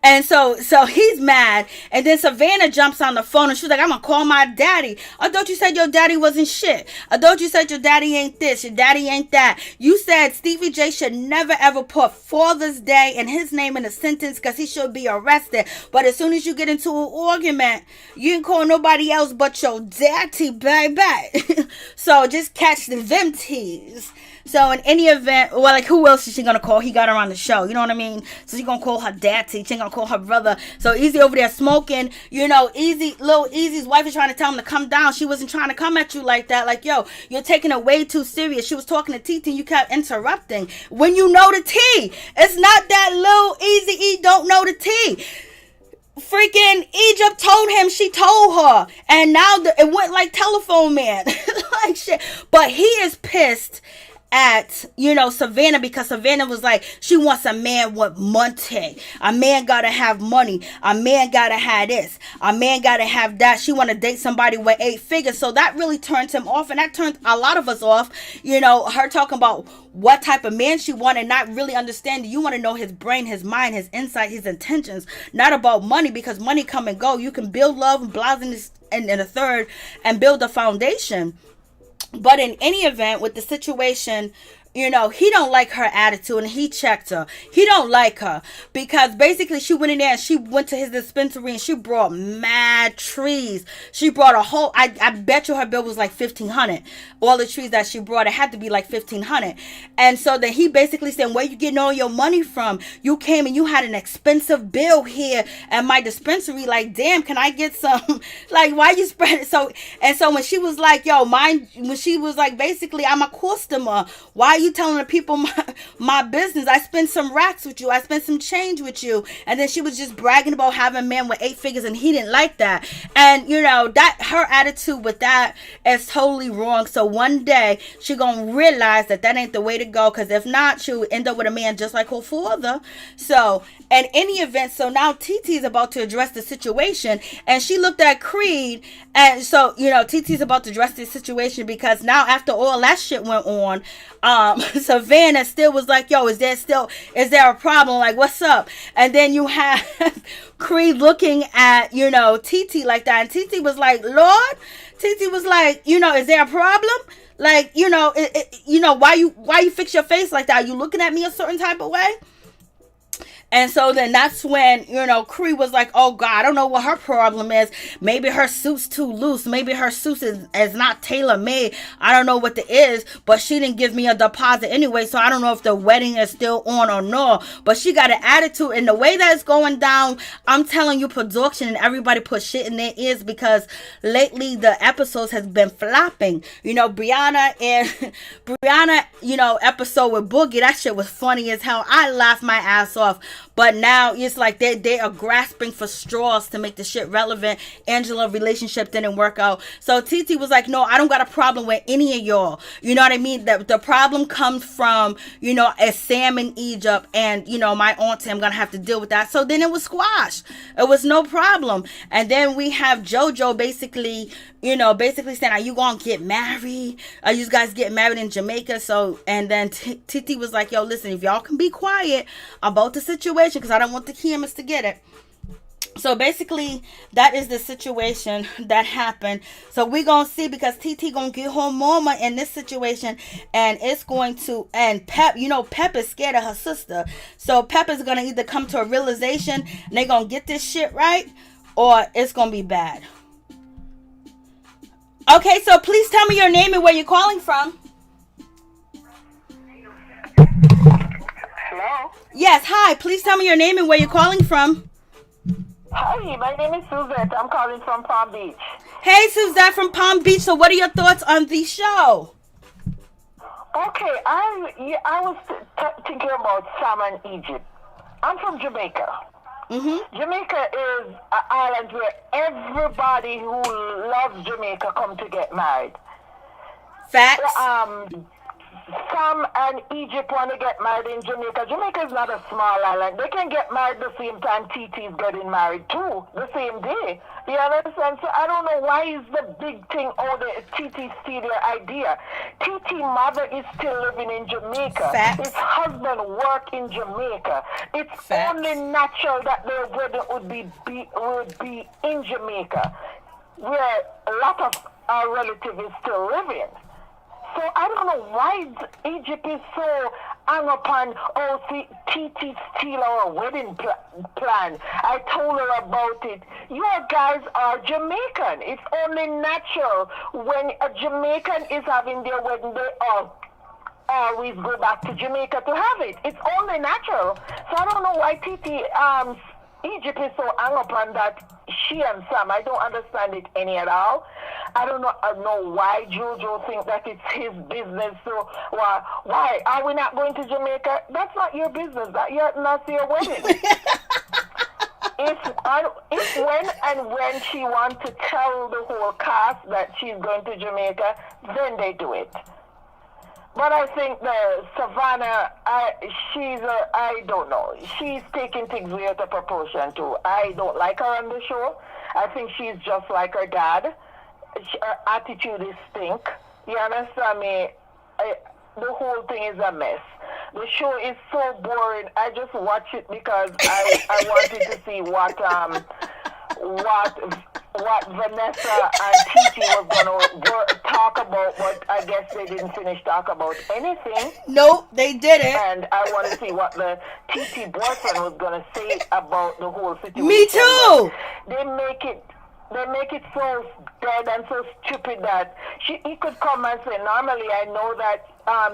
and so he's mad, and then Savannah jumps on the phone, and she's like, I'm gonna call my daddy. I thought you said your daddy wasn't shit. I thought you said your daddy ain't this, your daddy ain't that. You said Stevie J should never ever put Father's Day and his name in a sentence because he should be arrested. But as soon as you get into an argument, you ain't call nobody else but your daddy, baby. So just catch them teas. So in any event, well, like, who else is she gonna call? He got her on the show, you know what I mean? So she gonna call her daddy, she ain't gonna call her brother. So Easy over there smoking, you know, Lil Easy's wife is trying to tell him to come down. She wasn't trying to come at you like that. Like, yo, you're taking it way too serious. She was talking to TeeTee, and you kept interrupting. When you know the tea, it's not that Lil Easy E don't know the tea. Freaking Egypt told him, she told her, and now it went like telephone man. Like shit. But he is pissed at, you know, Savannah, because Savannah was like, she wants a man with money. A man gotta have money. A man gotta have this. A man gotta have that. She want to date somebody with 8 figures. So that really turned him off, and that turned a lot of us off. You know, her talking about what type of man she wanted, not really understanding. You want to know his brain, his mind, his insight, his intentions, not about money, because money come and go. You can build love and blah and a third and build a foundation. But in any event, with the situation, you know, he don't like her attitude, and he checked her. He don't like her because basically she went in there and she went to his dispensary and she brought mad trees. She brought a whole, I bet you her bill was like $1,500. All the trees that she brought, it had to be like $1,500. And so then he basically said, where you getting all your money from? You came and you had an expensive bill here at my dispensary. Like, damn, can I get some? Like, why you spread it? So when she was like, yo, when she was like, basically, I'm a customer. Why you telling the people my business? I spent some racks with you. I spent some change with you. And then she was just bragging about having a man with 8 figures, and he didn't like that. And you know, that her attitude with that is totally wrong. So one day she gonna realize that ain't the way to go, because if not, she'll end up with a man just like her father. So in any event, so now TeeTee is about to address the situation, and she looked at Creed, and so, you know, TeeTee's about to address the situation, because now after all that shit went on, Savannah still was like, yo, is there a problem? Like, what's up? And then you have Creed looking at, you know, TeeTee like that, and TeeTee was like, Lord, TeeTee was like, you know, is there a problem? Like, you know, you know, why you fix your face like that? Are you looking at me a certain type of way? And so then that's when, you know, Creed was like, oh God, I don't know what her problem is. Maybe her suit's too loose. Maybe her suit is not tailor-made. I don't know what it is, but she didn't give me a deposit anyway, so I don't know if the wedding is still on or no. But she got an attitude, and the way that it's going down, I'm telling you, production and everybody put shit in their ears, because lately the episodes has been flopping. You know, Brianna, you know, episode with Boogie, that shit was funny as hell. I laughed my ass off. but now it's like they are grasping for straws to make the shit relevant. Angela's relationship didn't work out, so TeeTee was like, no, I don't got a problem with any of y'all. You know what I mean? The problem comes from, you know, as Sam in Egypt, and, you know, my auntie, I'm gonna have to deal with that. So then it was squashed. It was no problem. And then we have JoJo basically saying, are you gonna get married? Are you guys getting married in Jamaica? So, and then TeeTee was like, yo, listen, if y'all can be quiet about the situation, because I don't want the cameras to get it. So basically, that is the situation that happened. So we're going to see, because TeeTee going to get her mama in this situation, and it's going to, and Pep, you know, Pep is scared of her sister. So Pep is going to either come to a realization and they're going to get this shit right, or it's going to be bad. Okay, so please tell me your name and where you're calling from. Hello? Yes, hi. Please tell me your name and where you're calling from. Hi, my name is Suzette. I'm calling from Palm Beach. Hey, Suzette from Palm Beach. So what are your thoughts on the show? Okay, I was thinking about Sam and Egypt. I'm from Jamaica. Mm-hmm. Jamaica is an island where everybody who loves Jamaica come to get married. Facts. Sam and Egypt want to get married in Jamaica. Jamaica is not a small island. They can get married the same time TeeTee is getting married too, the same day. You understand? So I don't know why is the big thing, oh, the TeeTee steal their idea. TeeTee mother is still living in Jamaica. Facts. His husband work in Jamaica. It's Facts. only natural that their wedding would be in Jamaica, where a lot of our relatives is still living. So I don't know why Egypt is so hung upon, oh, see, TeeTee steal our wedding plan. I told her about it. Your guys are Jamaican. It's only natural when a Jamaican is having their wedding, they all always go back to Jamaica to have it. It's only natural. So I don't know why TeeTee, Egypt is so hung upon that she and Sam. I don't understand it any at all. I don't know why JoJo think that it's his business. So why are we not going to Jamaica? That's not your business. That's your wedding. If when she wants to tell the whole cast that she's going to Jamaica, then they do it. But I think the Savannah, I don't know. She's taking things way out of proportion too. I don't like her on the show. I think she's just like her dad. Her attitude is stink. You understand me? The whole thing is a mess. The show is so boring. I just watch it because I wanted to see what Vanessa and TeeTee was going to talk about, but I guess they didn't finish talk about anything. Nope, they didn't. And I want to see what the TeeTee boyfriend was going to say about the whole situation. Me too. They make it so dead and so stupid that he could come and say, normally I know that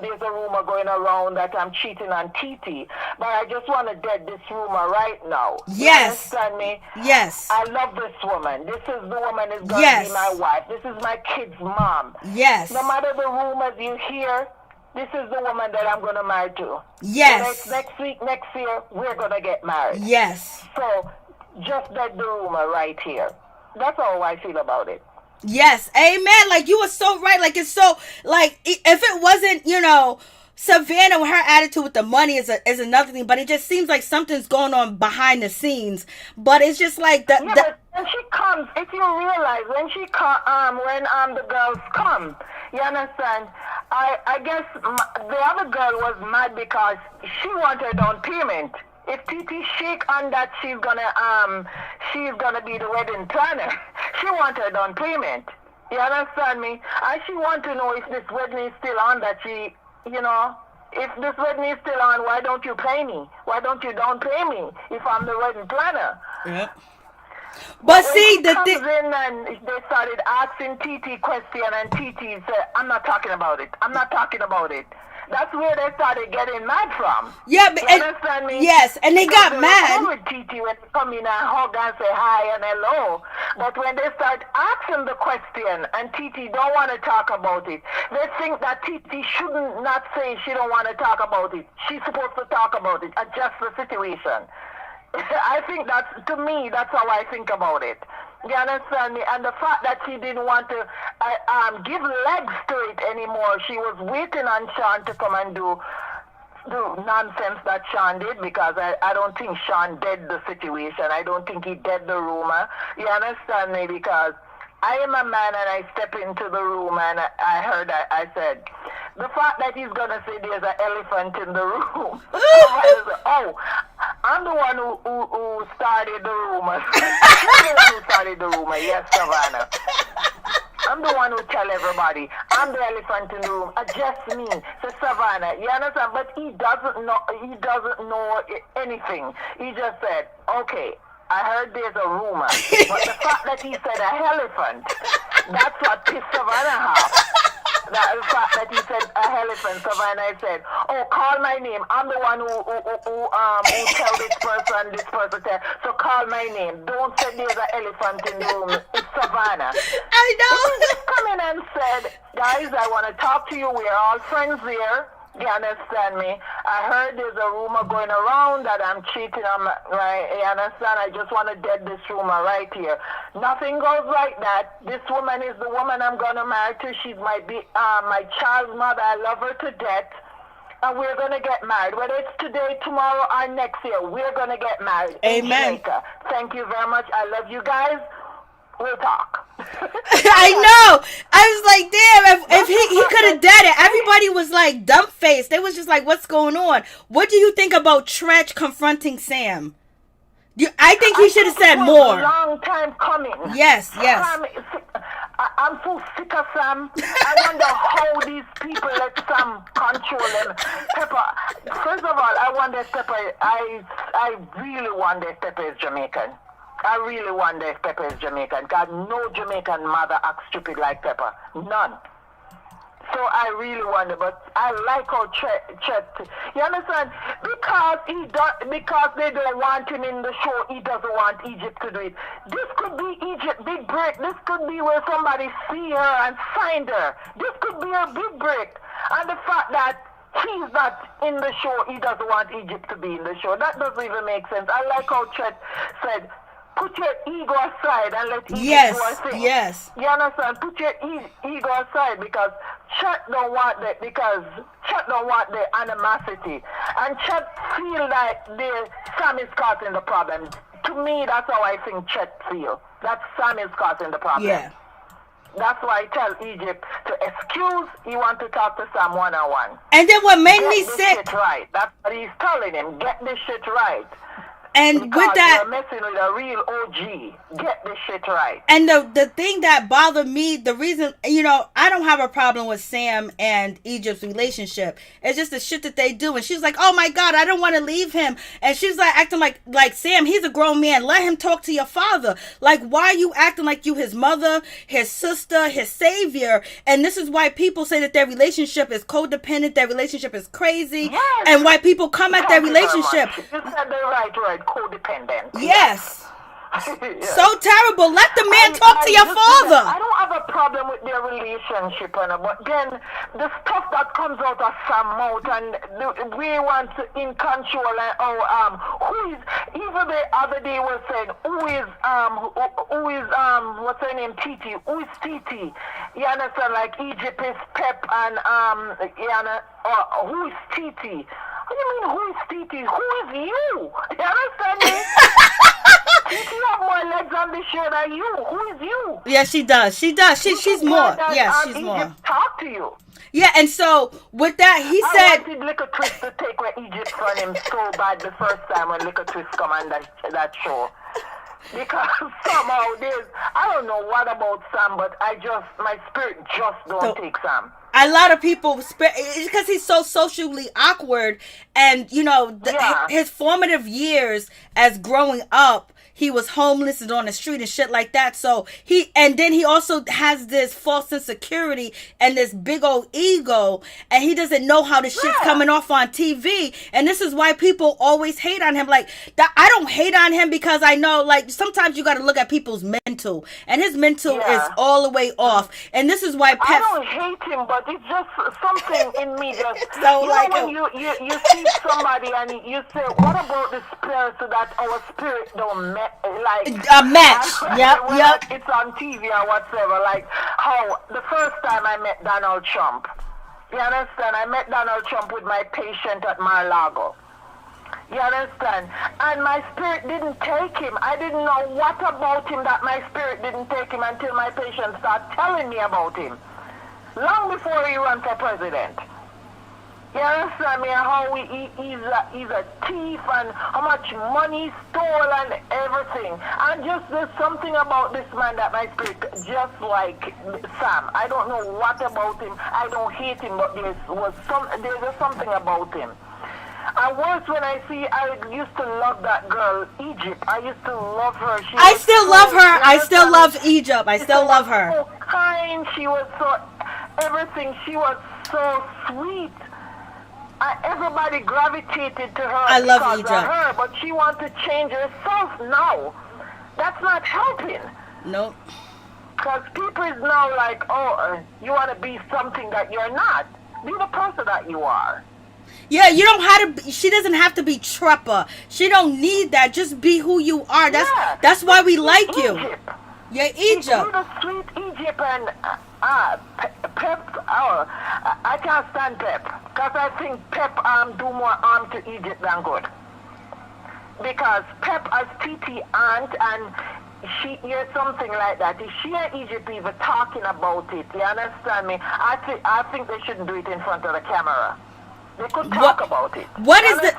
there's a rumor going around that I'm cheating on TeeTee, but I just want to dead this rumor right now. Yes. You understand me? Yes. I love this woman. This is the woman who's going to be my wife. This is my kid's mom. Yes. No matter the rumors you hear, this is the woman that I'm going to marry to. Yes. So next week, next year, we're going to get married. Yes. So just dead the rumor right here. That's all I feel about it. Yes, amen. Like, you were so right. Like, it's so, like, if it wasn't, you know, Savannah with her attitude with the money is another thing, but it just seems like something's going on behind the scenes. But it's just like but when she comes, if you realize when she when the girls come, you understand? I guess the other girl was mad because she wanted down payment. If TeeTee shake on that, she's gonna be the wedding planner. She want her down payment. You understand me? And she want to know if this wedding is still on. That she, you know, if this wedding is still on, why don't you pay me? Why don't you down pay me if I'm the wedding planner? Yep. But see, the thing in and they started asking TeeTee question, and TeeTee said, "I'm not talking about it. I'm not talking about it." That's where they started getting mad from. Yeah, but you understand me? Yes, and they got mad. With TeeTee when they come in and hug and say hi and hello. But when they start asking the question and TeeTee don't want to talk about it, they think that TeeTee shouldn't not say she don't want to talk about it. She's supposed to talk about it, adjust the situation. I think to me, that's how I think about it. You understand me? And the fact that she didn't want to give legs to it anymore, she was waiting on Sean to come and do nonsense that Sean did, because I don't think Sean did the situation. I don't think he did the rumor. You understand me? Because I am a man and I step into the room and I heard that I said, the fact that he's going to say there's an elephant in the room. Oh, I'm the one who started the rumor. I'm the one who started the rumor. Yes, Savannah. I'm the one who tell everybody. I'm the elephant in the room. Just me. So Savannah, you understand? But he doesn't know anything. He just said, okay, I heard there's a rumor. But the fact that he said an elephant, that's what pissed Savannah off. The fact that he said a elephant, Savannah said, oh, call my name. I'm the one who tell this person tell. So call my name. Don't say there's an elephant in the room. It's Savannah. I know. If he just come in and said, guys, I want to talk to you. We're all friends here. You understand me? I heard there's a rumor going around that I'm cheating on my, right? You understand? I just want to dead this rumor right here. Nothing goes like that. This woman is the woman I'm going to marry to. She's my child's mother. I love her to death. And we're going to get married. Whether it's today, tomorrow, or next year, we're going to get married. Amen. Thank you very much. I love you guys. We'll talk. I know. I was like, damn, if he could have done it. Everybody was like dumb-faced. They was just like, what's going on? What do you think about Tretch confronting Sam? I think he should have said more. A long time coming. Yes. I'm so sick of Sam. I wonder how these people let Sam control them. Pepper, first of all, I wonder if Pepper, I really wonder if Pepper is Jamaican. I really wonder if Pepper is Jamaican. God, no Jamaican mother acts stupid like Pepper. None. So I really wonder, but I like how Chet. You understand? Because they don't want him in the show, he doesn't want Egypt to do it. This could be Egypt big break. This could be where somebody see her and find her. This could be a big break. And the fact that he's not in the show, he doesn't want Egypt to be in the show. That doesn't even make sense. I like how Chet said, put your ego aside and let Egypt do her thing. Yes. You understand? Put your ego aside, because Chet don't want the animosity. And Chet feel like Sam is causing the problem. To me, that's how I think Chet feel. That Sam is causing the problem. Yeah. That's why I tell Egypt to excuse. He want to talk to Sam one-on-one. And then what made me sick. Get this shit right. That's what he's telling him. Get this shit right. And because with that, you're messing with a real OG. Get this shit right. And the thing that bothered me, the reason, I don't have a problem with Sam and Egypt's relationship. It's just the shit that they do. And she's like, oh my God, I don't want to leave him. And she's like acting like Sam, he's a grown man. Let him talk to your father. Like, why are you acting like you his mother, his sister, his savior? And this is why people say that their relationship is codependent, their relationship is crazy, yes. And why people come at their relationship. You said the right word. Codependent. Yes. Yes. So terrible. Let the man talk to your father. I don't have a problem with their relationship, but then the stuff that comes out of Sam's mouth, and we want to in control, and who is, even the other day was saying, who is what's her name, TeeTee? Who is TeeTee? You understand? Like Egypt is Pep, and who is TeeTee? What do you mean, who is TeeTee? Who is you? You understand me? TeeTee have more legs on the show than you. Who is you? Yeah, she does. She's more. Yes, she's more. Egypt talk to you. Yeah, and so with that, he said, I wanted Liquor Twist to take where Egypt from him so bad the first time when Liquor Twist come on that show. Because somehow I don't know what about Sam, but my spirit just don't take Sam. A lot of people, because he's so socially awkward, and his formative years as growing up, he was homeless and on the street and shit like that. So then he also has this false insecurity and this big old ego, and he doesn't know how the shit's coming off on TV. And this is why people always hate on him. Like that, I don't hate on him because I know, like, sometimes you got to look at people's mental, and his mental is all the way off. And this is why I don't hate him, but it's just something in me that so, you like, know, when you see somebody and you say, what about the spirit, so that our spirit don't match? Yep. It's on TV or whatever. Like how the first time I met Donald Trump, you understand? I met Donald Trump with my patient at Mar-a-Lago. You understand? And my spirit didn't take him. I didn't know what about him that my spirit didn't take him until my patient started telling me about him. Long before he ran for president. You understand me? How he's a thief and how much money he stole and everything. And just there's something about this man that my spirit, just like Sam. I don't know what about him. I don't hate him, but there's just something about him. And worse, when I used to love that girl, Egypt. I used to love her. I still love her. I still love Egypt. I still love her. So kind. She was so everything. She was so sweet. Everybody gravitated to her. I love because Egypt. Of her, but she wants to change herself now. That's not helping. Nope. Because people is now like, you want to be something that you're not. Be the person that you are. Yeah, you don't have to. She doesn't have to be Treppa. She don't need that. Just be who you are. That's why we like you. Yeah, Egypt. The sweet Egypt and Pep. I can't stand Pep because I think Pep do more harm to Egypt than good. Because Pep as TeeTee aunt and she hears something like that. If she and Egypt even talking about it, you understand me? I think they shouldn't do it in front of the camera. They could talk about it. What is the?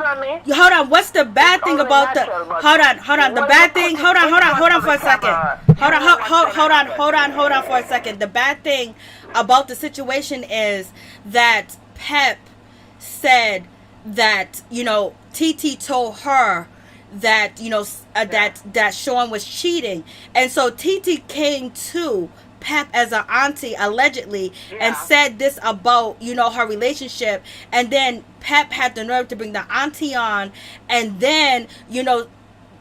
Hold on. What's the bad thing about the? Hold on. The bad thing. Hold on for a second. Hold on for a second. The bad thing about the situation is that Pep said that, you know, TeeTee told her that, you know, that Sean was cheating, and so TeeTee came to Pep as an auntie allegedly and said this about, you know, her relationship, and then Pep had the nerve to bring the auntie on and then, you know,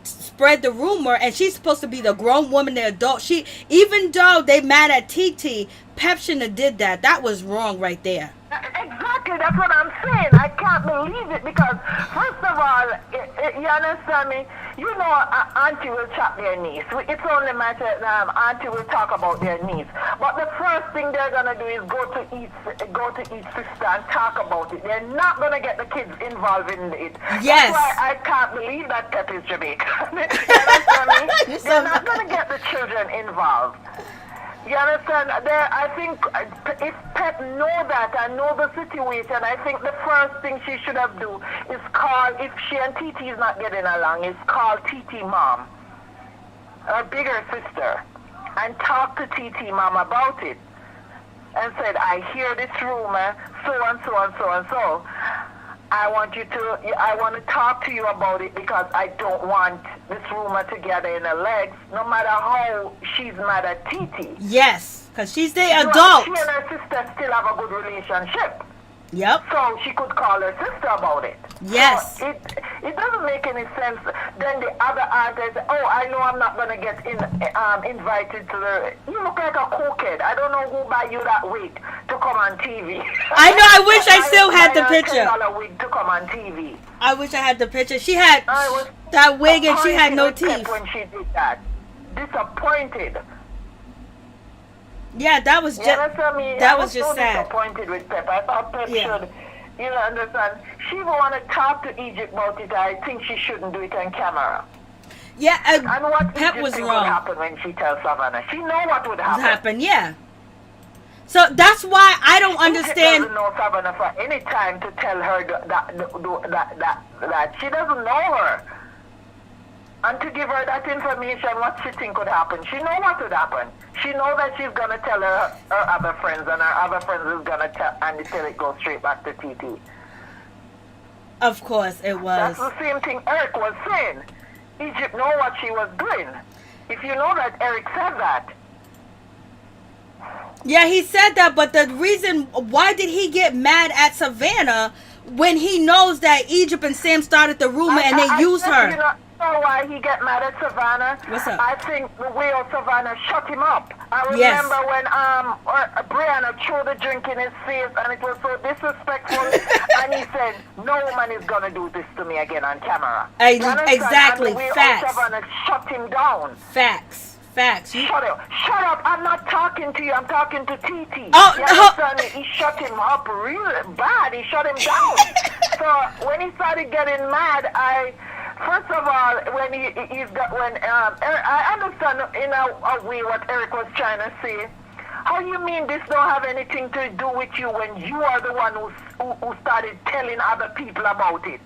spread the rumor, and she's supposed to be the grown woman, the adult. She, even though they mad at TeeTee, Pep shouldn't have did that. That was wrong right there. Exactly, that's what I'm saying. I can't believe it because, first of all, you understand me? You know, auntie will chop their knees. It's only a matter that auntie will talk about their knees. But the first thing they're going to do is go to each sister and talk about it. They're not going to get the kids involved in it. Yes. That's why I can't believe that Pep is Jamaican. You understand me? They're not going to get the children involved. You understand? I think if Pep know that and know the situation, I think the first thing she should have do is call, if she and TeeTee is not getting along, is call TeeTee mom, her bigger sister, and talk to TeeTee mom about it. And said, I hear this rumor, so and so and so and so. I want to talk to you about it because I don't want this rumor to get in her legs, no matter how she's mad at TeeTee. Yes, because she's the adult. She and her sister still have a good relationship. Yep. So she could call her sister about it. Yes. So it doesn't make any sense. Then the other artists, I know I'm not going to get invited to the... You look like a cokehead. I don't know who buy you that wig to come on TV. I know. I wish I still had the picture. $10 wig to come on TV. I wish I had the picture. She had that wig and she had no teeth. When she did that. Disappointed. Yeah, that was just that was just sad. Disappointed with Pep. I thought Pep should, you know, understand. She will want to talk to Egypt about it. I think she shouldn't do it on camera. Yeah, and what Pep Egypt was think wrong. Would happen when she tells Savannah? She know what would happen. Yeah. So that's why I don't understand. She doesn't know Savannah for any time to tell her that she doesn't know her. And to give her that information, what she think could happen. She know what would happen. She know that she's going to tell her other friends, and her other friends is going to tell, and until it goes straight back to TeeTee. Of course, it was. That's the same thing Eric was saying. Egypt know what she was doing. If you know that Eric said that. Yeah, he said that, but the reason, why did he get mad at Savannah when he knows that Egypt and Sam started the rumor and they used her? You know why he get mad at Savannah? What's up? I think the way of Savannah shut him up. I remember when Brianna threw the drink in his face and it was so disrespectful and he said, no woman is going to do this to me again on camera. Exactly. And the way Facts. of Savannah shut him down. Facts. Shut up. Shut up. I'm not talking to you. I'm talking to TeeTee. Oh, you understand? He shut him up really bad. He shut him down. So when he started getting mad, first of all, when I understand in a way what Eric was trying to say. How you mean this don't have anything to do with you when you are the one who started telling other people about it?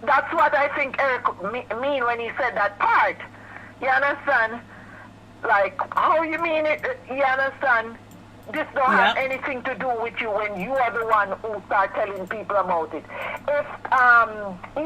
That's what I think Eric mean when he said that part. You understand? Like, how you mean it? You understand? This don't have anything to do with you when you are the one who start telling people about it. If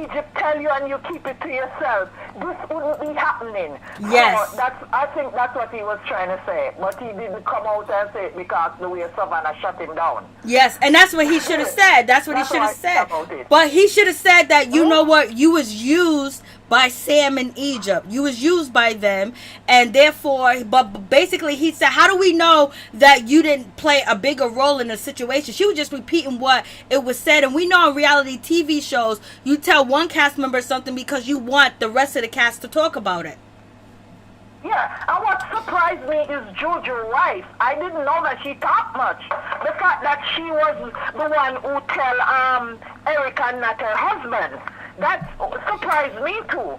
Egypt tell you and you keep it to yourself, this wouldn't be happening. Yes. So I think that's what he was trying to say. But he didn't come out and say it because the way Savannah shut him down. Yes, and that's what he should have said. That's what he should have said. But he should have said that, you know what, you was used by Sam in Egypt. You was used by them, and therefore, but basically he said, how do we know that you didn't play a bigger role in the situation? She was just repeating what it was said, and we know in reality TV shows, you tell one cast member something because you want the rest of the cast to talk about it. Yeah, and what surprised me is JoJo's wife. I didn't know that she talked much. The fact that she was the one who tell Erika not her husband. That surprised me too.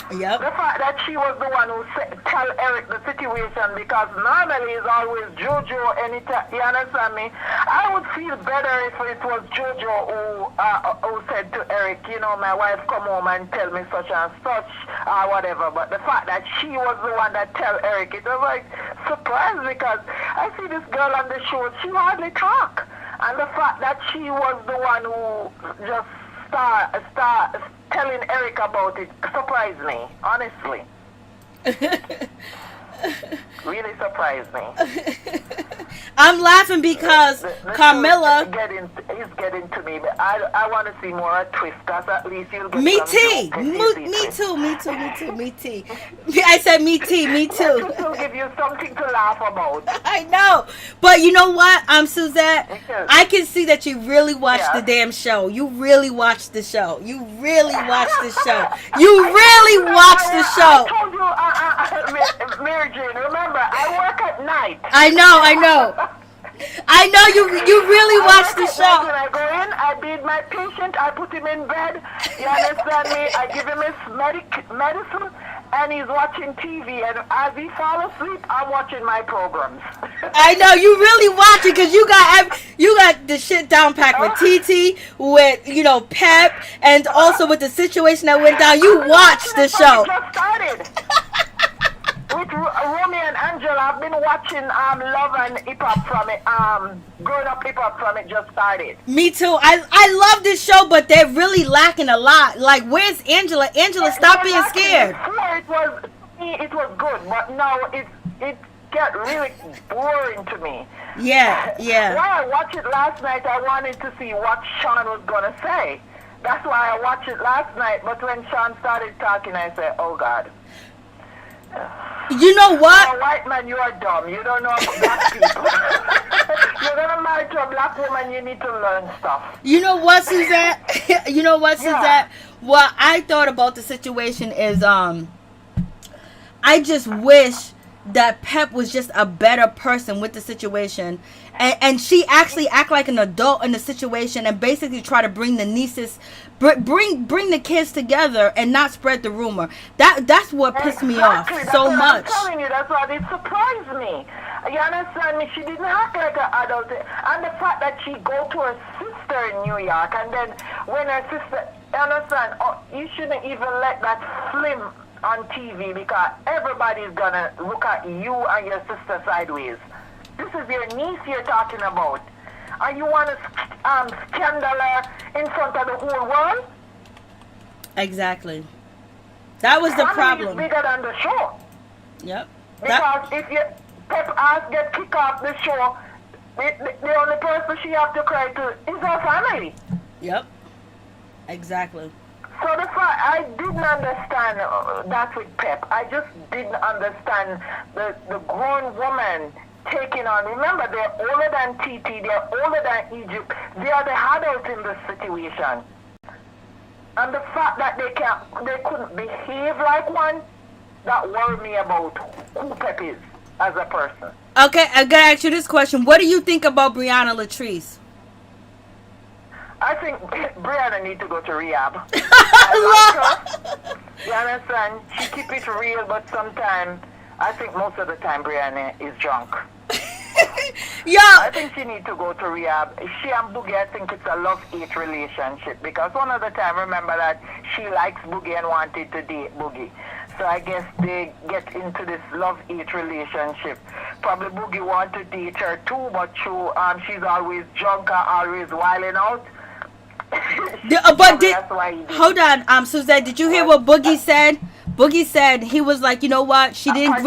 Yep. The fact that she was the one who tell Eric the situation, because normally it's always JoJo anytime, you understand me? I would feel better if it was JoJo who said to Eric, you know, my wife come home and tell me such and such or whatever. But the fact that she was the one that tell Eric, it was like surprised, because I see this girl on the show, she hardly talk. And the fact that she was the one who just start telling Erika about it surprised me, honestly. Really surprised me. I'm laughing because Carmilla is getting to me, but I want to see more twist, because at least you'll get me some too. Me too. I said me too. It'll give you something to laugh about. I know. But you know what, Suzette? I can see that you really watched the damn show. You really watched the show. You really watched the show. I told you, Mary Jane, remember, I work at night. I know you really watched the show. When I go in, I bathe my patient, I put him in bed, you understand me, I give him his medicine, and he's watching TV, and as he falls asleep, I'm watching my programs. I know, you really watch it, because you got the shit down packed with TeeTee, with, you know, Pep, and also with the situation that went down. You watched the show. It just started. With Romy and Angela, I've been watching Love and Hip Hop from it. Growing Up Hip Hop from it just started. Me too. I love this show, but they're really lacking a lot. Like, where's Angela? Angela, stop being scared. Before it was good, but now it got really boring to me. Yeah. When I watched it last night, I wanted to see what Sean was gonna say. That's why I watched it last night. But when Sean started talking, I said, "Oh God." You know what? You're a white man, you are dumb. You don't know about black people. You're gonna marry to a black woman, you need to learn stuff. You know what, Suzette? Suzette? What I thought about the situation is, I just wish that Pep was just a better person with the situation, and she actually act like an adult in the situation, and basically try to bring the nieces, bring the kids together, and not spread the rumor. That's what pissed me off so much. I'm telling you, that's what it surprised me. You understand me? She didn't act like an adult, and the fact that she go to her sister in New York, and then when her sister, you understand? Oh, you shouldn't even let that film on TV, because everybody's gonna look at you and your sister sideways. This is your niece you're talking about, and you want to scandal her in front of the whole world? Exactly. That was the problem. Family is bigger than the show. Yep. Because if you Pep ass get kicked off the show, the only person she have to cry to is her family. Yep. Exactly. So the fact I didn't understand that with Pep. I just didn't understand the grown woman taking on. Remember, they're older than TeeTee. They're older than Egypt. They are the adults in this situation. And the fact that they couldn't behave like one, that worried me about who Pep is as a person. Okay, I gotta ask you this question. What do you think about Brianna Latrice? I think Brianna needs to go to rehab. I like her. You understand? She keep it real, but sometimes, I think most of the time Brianna is drunk. Yeah. I think she needs to go to rehab. She and Boogie, I think it's a love-hate relationship. Because one of the time, remember that she likes Boogie and wanted to date Boogie. So I guess they get into this love-hate relationship. Probably Boogie want to date her too, but she's always drunk and always wilding out. Hold on, Suzette, did you hear what Boogie said? Boogie said he was like, you know what? She didn't.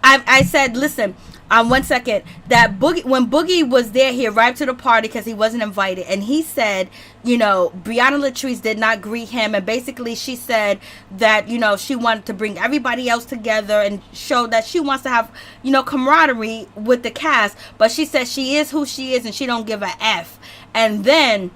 I said, listen. 1 second. That Boogie, when Boogie was there, he arrived to the party because he wasn't invited, and he said, you know, Brianna Latrice did not greet him, and basically she said that, you know, she wanted to bring everybody else together and show that she wants to have, you know, camaraderie with the cast, but she said she is who she is and she don't give a F. And then,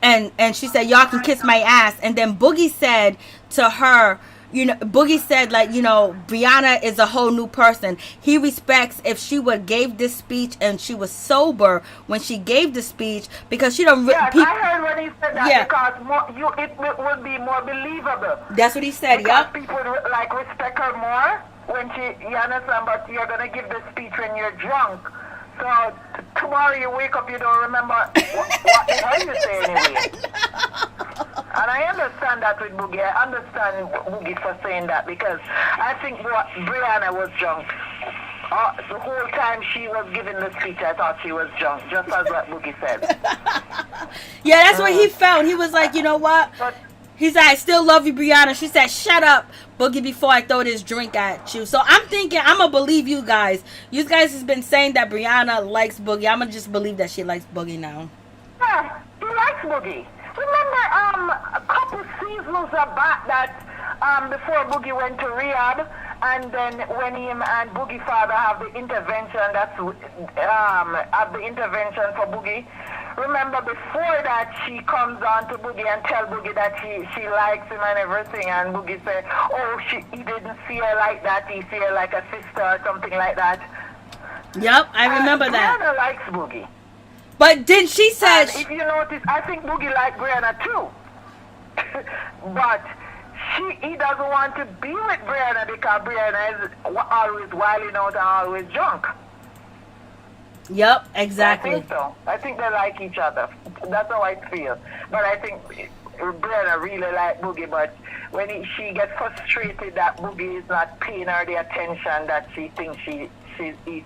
and she said, y'all can kiss my ass. And then Boogie said to her, you know, Boogie said, like, you know, Brianna is a whole new person. He respects if she would gave this speech and she was sober when she gave the speech, because she don't. Yes, I heard when he said that, because it would be more believable. That's what he said. Because people would like respect her more when you understand. But you're gonna give the speech when you're drunk. So tomorrow you wake up, you don't remember what the hell you say anyway. And I understand that with Boogie. I understand Boogie for saying that, because I think Brianna was drunk. The whole time she was giving the speech, I thought she was drunk, just as what Boogie said. Yeah, that's what he felt. He was like, you know what? He said, I still love you, Brianna. She said, shut up, Boogie, before I throw this drink at you. So I'm thinking, I'm going to believe you guys. You guys has been saying that Brianna likes Boogie. I'm going to just believe that she likes Boogie now. Yeah, she likes Boogie. Remember a couple seasons back that before Boogie went to rehab, and then when him and Boogie father have the intervention, have the intervention for Boogie. Remember before that she comes on to Boogie and tell Boogie that she likes him and everything, and Boogie said, oh, he didn't see her like that, he see her like a sister or something like that. Yep, I remember that. Brianna likes Boogie. But then she said... And if you notice, I think Boogie likes Brianna too. But he doesn't want to be with Brianna because Brianna is always wilding out and always drunk. Yep, exactly. I think so. I think they like each other. That's how I feel. But I think Brianna really likes Boogie, but when she gets frustrated that Boogie is not paying her the attention that she thinks he's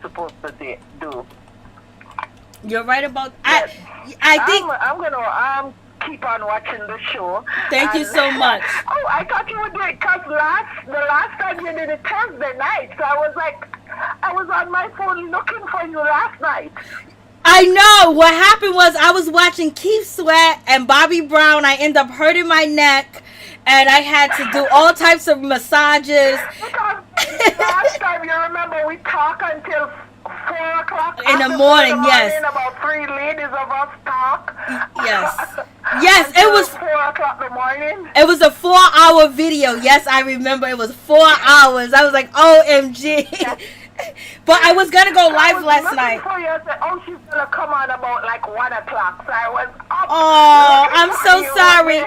supposed to do. You're right about. Yes. I think I'm gonna keep on watching the show. Thank you so much. Oh, I thought you would do it because the last time you did it Thursday night, so I was on my phone looking for you last night. I know. What happened was I was watching Keith Sweat and Bobby Brown. I ended up hurting my neck, and I had to do all types of massages. Because last time, you remember, we talked until 4 o'clock in the morning. Yes. About 3 ladies of us talk. Yes. Yes, it was 4 o'clock in the morning. It was a 4-hour video. Yes, I remember. It was 4 hours. I was like, OMG. Yes. But I was gonna go live last night. For you. I said, oh, she's gonna come on about like 1 o'clock. So I was up. Oh, I'm so sorry.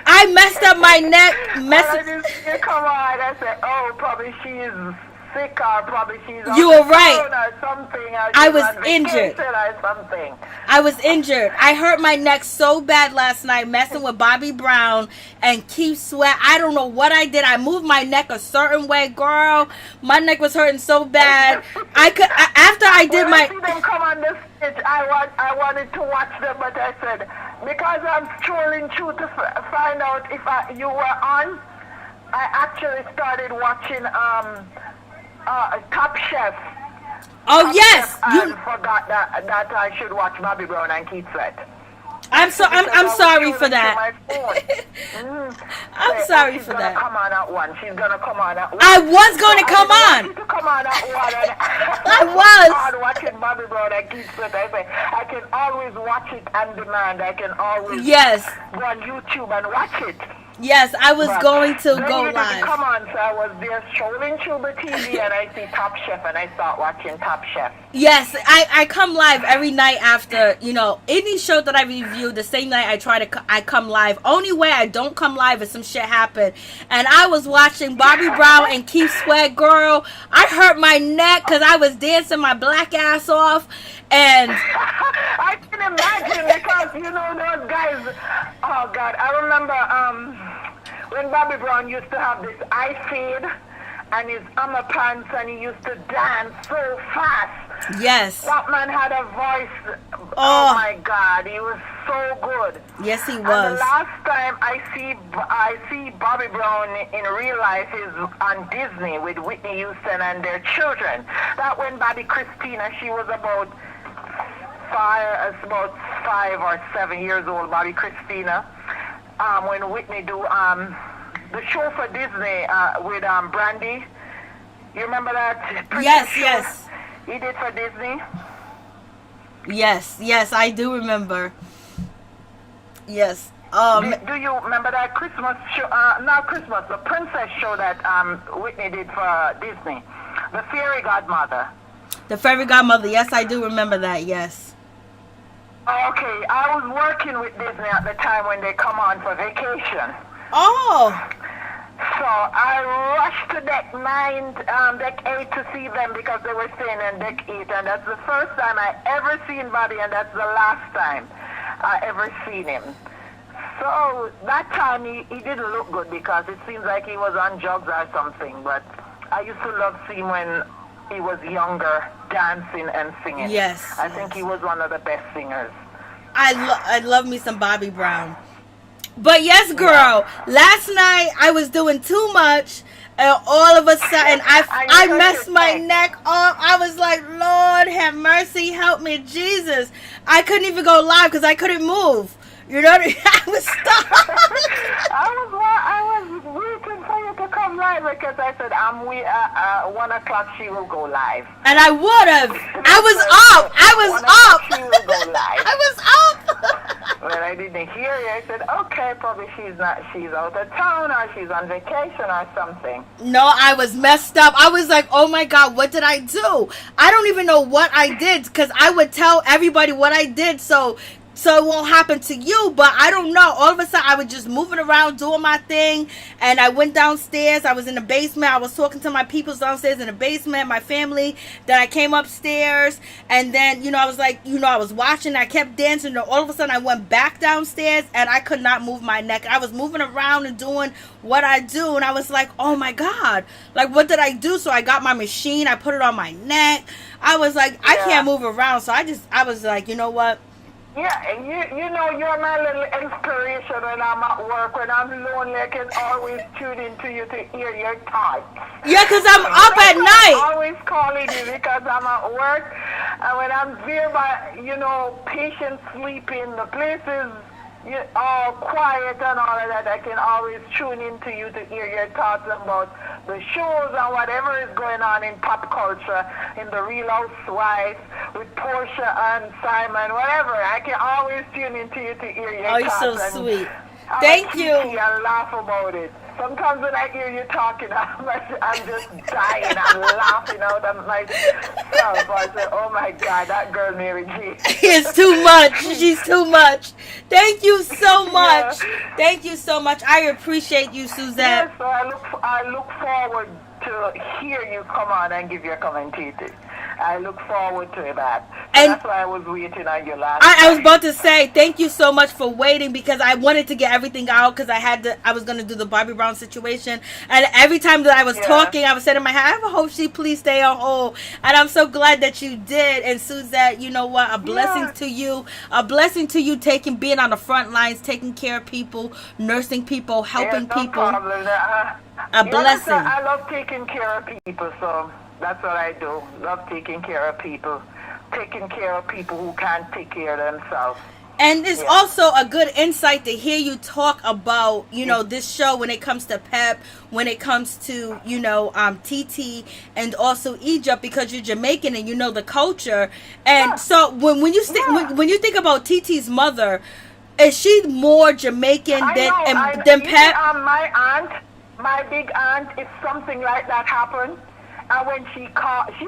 I messed up my neck. You come on. I said, oh, probably she's sick or probably she's on you were the right. phone or something. Or I was injured. Or something. I was injured. I hurt my neck so bad last night messing with Bobby Brown and Keith Sweat. I don't know what I did. I moved my neck a certain way, girl. My neck was hurting so bad. After I did when I see them come on this stage, I wanted to watch them, but I said, because I'm strolling through to find out if you were on. I actually started watching Top Chef. Oh yes, I forgot that I should watch Bobby Brown and Keith Sweat. I'm sorry for that. I'm sorry for that. She's gonna come on at 1. She's gonna come on at 1. I was gonna come on. To come on at 1. I was watching Bobby Brown and Keith Sweat. I say I can always watch it on demand. I can always go on YouTube and watch it. Yes, I was going to go live. Come on, so I was there strolling through the TV and I see Top Chef and I start watching Top Chef. Yes, I come live every night after, any show that I review, the same night I come live. Only way I don't come live is some shit happened. And I was watching Bobby Brown and Keith Sweat, girl. I hurt my neck because I was dancing my black ass off. And I can imagine because, those guys, oh God, I remember when Bobby Brown used to have this eye fade and his pants and he used to dance so fast. Yes. That man had a voice. Oh my God, he was so good. Yes, he was. And the last time I see Bobby Brown in real life is on Disney with Whitney Houston and their children. That when Bobby Christina, she was about 5 or 7 years old, Bobby Christina. When Whitney do the show for Disney with Brandy. You remember that? Yes. He did for Disney. Yes, I do remember. Yes. Do you remember that Christmas show? Not Christmas, the princess show that Whitney did for Disney, the Fairy Godmother. The Fairy Godmother. Yes, I do remember that. Yes. Okay, I was working with Disney at the time when they come on for vacation. Oh. So I rushed to deck 8 to see them because they were staying in deck 8, and that's the first time I ever seen Bobby, and that's the last time I ever seen him. So that time he didn't look good because it seems like he was on drugs or something, but I used to love seeing when he was younger, dancing and singing. Yes. I think he was one of the best singers. I love me some Bobby Brown. But yes, girl, last night I was doing too much, and all of a sudden I messed my neck up. I was like, Lord have mercy, help me, Jesus. I couldn't even go live because I couldn't move. I was stuck. I was waiting for you to come live because I said, 1 o'clock she will go live. And I would have. I was up. She will go live. I was up. When I didn't hear you, I said, okay, probably she's out of town or she's on vacation or something. No, I was messed up. I was like, oh my God, what did I do? I don't even know what I did because I would tell everybody what I did so it won't happen to you, but I don't know. All of a sudden, I was just moving around, doing my thing, and I went downstairs. I was in the basement. I was talking to my people downstairs in the basement, my family. Then I came upstairs, and then, I was like, I was watching. I kept dancing, and all of a sudden, I went back downstairs, and I could not move my neck. I was moving around and doing what I do, and I was like, oh my God, like, what did I do? So I got my machine. I put it on my neck. I was like, I can't move around, so I was like, you know what? Yeah, you're my little inspiration when I'm at work. When I'm lonely, I can always tune into you to hear your thoughts. Yeah, because I'm up at night. I'm always calling you because I'm at work. And when I'm there by, patients sleeping, the place is all quiet and all of that, I can always tune into you to hear your thoughts about the shows and whatever is going on in pop culture, in the Real Housewives, with Porsha and Simon, whatever. I can always tune into you to hear your thoughts. Oh, you're so sweet. Thank you. I laugh about it. Sometimes when I hear you talking, I'm just dying. I'm laughing out of myself. I say, oh my God, that girl Mary G. It's too much. She's too much. Thank you so much. Yeah. Thank you so much. I appreciate you, Suzette. Yes, so I look forward to hear you come on and give your comment, TeeTee. I look forward to that. And that's why I was waiting on you last I was time. about to say thank you so much for waiting, because I wanted to get everything out, because I was going to do the Bobby Brown situation, and every time that I was talking, I was saying in my head, I hope she please stay on hold, and I'm so glad that you did. And Suzette, you know what, a blessing to you, being on the front lines, taking care of people, nursing people, helping people. A blessing. I love taking care of people, so that's what I do. Love taking care of people. Taking care of people who can't take care of themselves. And it's also a good insight to hear you talk about, you know, this show when it comes to Pep, when it comes to, you know, TeeTee, and also Egypt, because you're Jamaican and you know the culture. And so when you think about TeeTee's mother, is she more Jamaican than Pep? My big aunt, if something like that happened, and when she's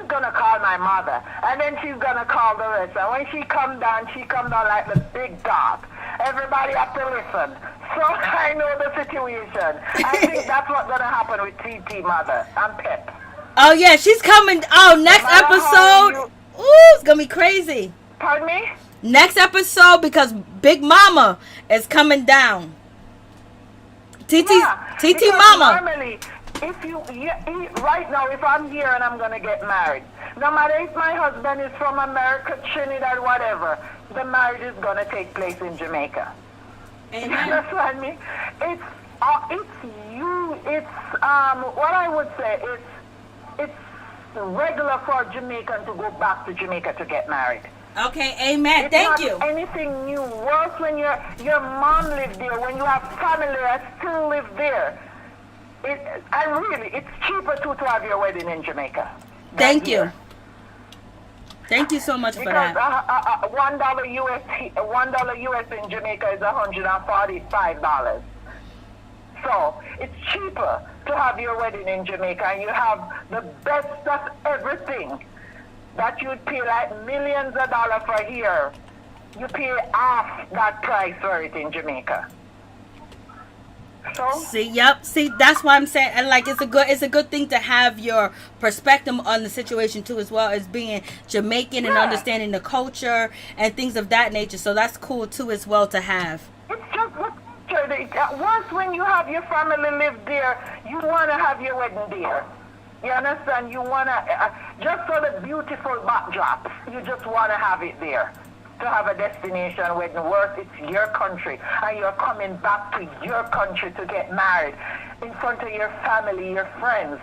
gonna call my mother, and then she's gonna call the rest. And when she come down like the big dog. Everybody have to listen. So I know the situation. I think that's what's gonna happen with TeeTee mother and Pep. Oh yeah, she's coming. Oh, next episode. Ooh, it's gonna be crazy. Pardon me? Next episode, because Big Mama is coming down. TeeTee mama. Normally, right now, if I'm here and I'm gonna get married, no matter if my husband is from America, Trinidad, whatever, the marriage is gonna take place in Jamaica. Amen. You understand me? It's what I would say. It's regular for Jamaican to go back to Jamaica to get married. Okay, amen. Thank you. Anything new. Worse when your mom lived there, when you have family that still live there. It's cheaper to have your wedding in Jamaica. Thank you. Thank you so much for that. $1 US in Jamaica is $145. So it's cheaper to have your wedding in Jamaica, and you have the best of everything that you'd pay like millions of dollars for here. You pay half that price for it in Jamaica. So? See, that's why I'm saying, and like, it's a good thing to have your perspective on the situation too, as well as being Jamaican and understanding the culture and things of that nature. So that's cool too, as well, to have. It's just once when you have your family live there, you want to have your wedding there. You understand? You want to just for the beautiful backdrops. You just want to have it there. To have a destination wedding worth, it's your country, and you're coming back to your country to get married in front of your family, your friends.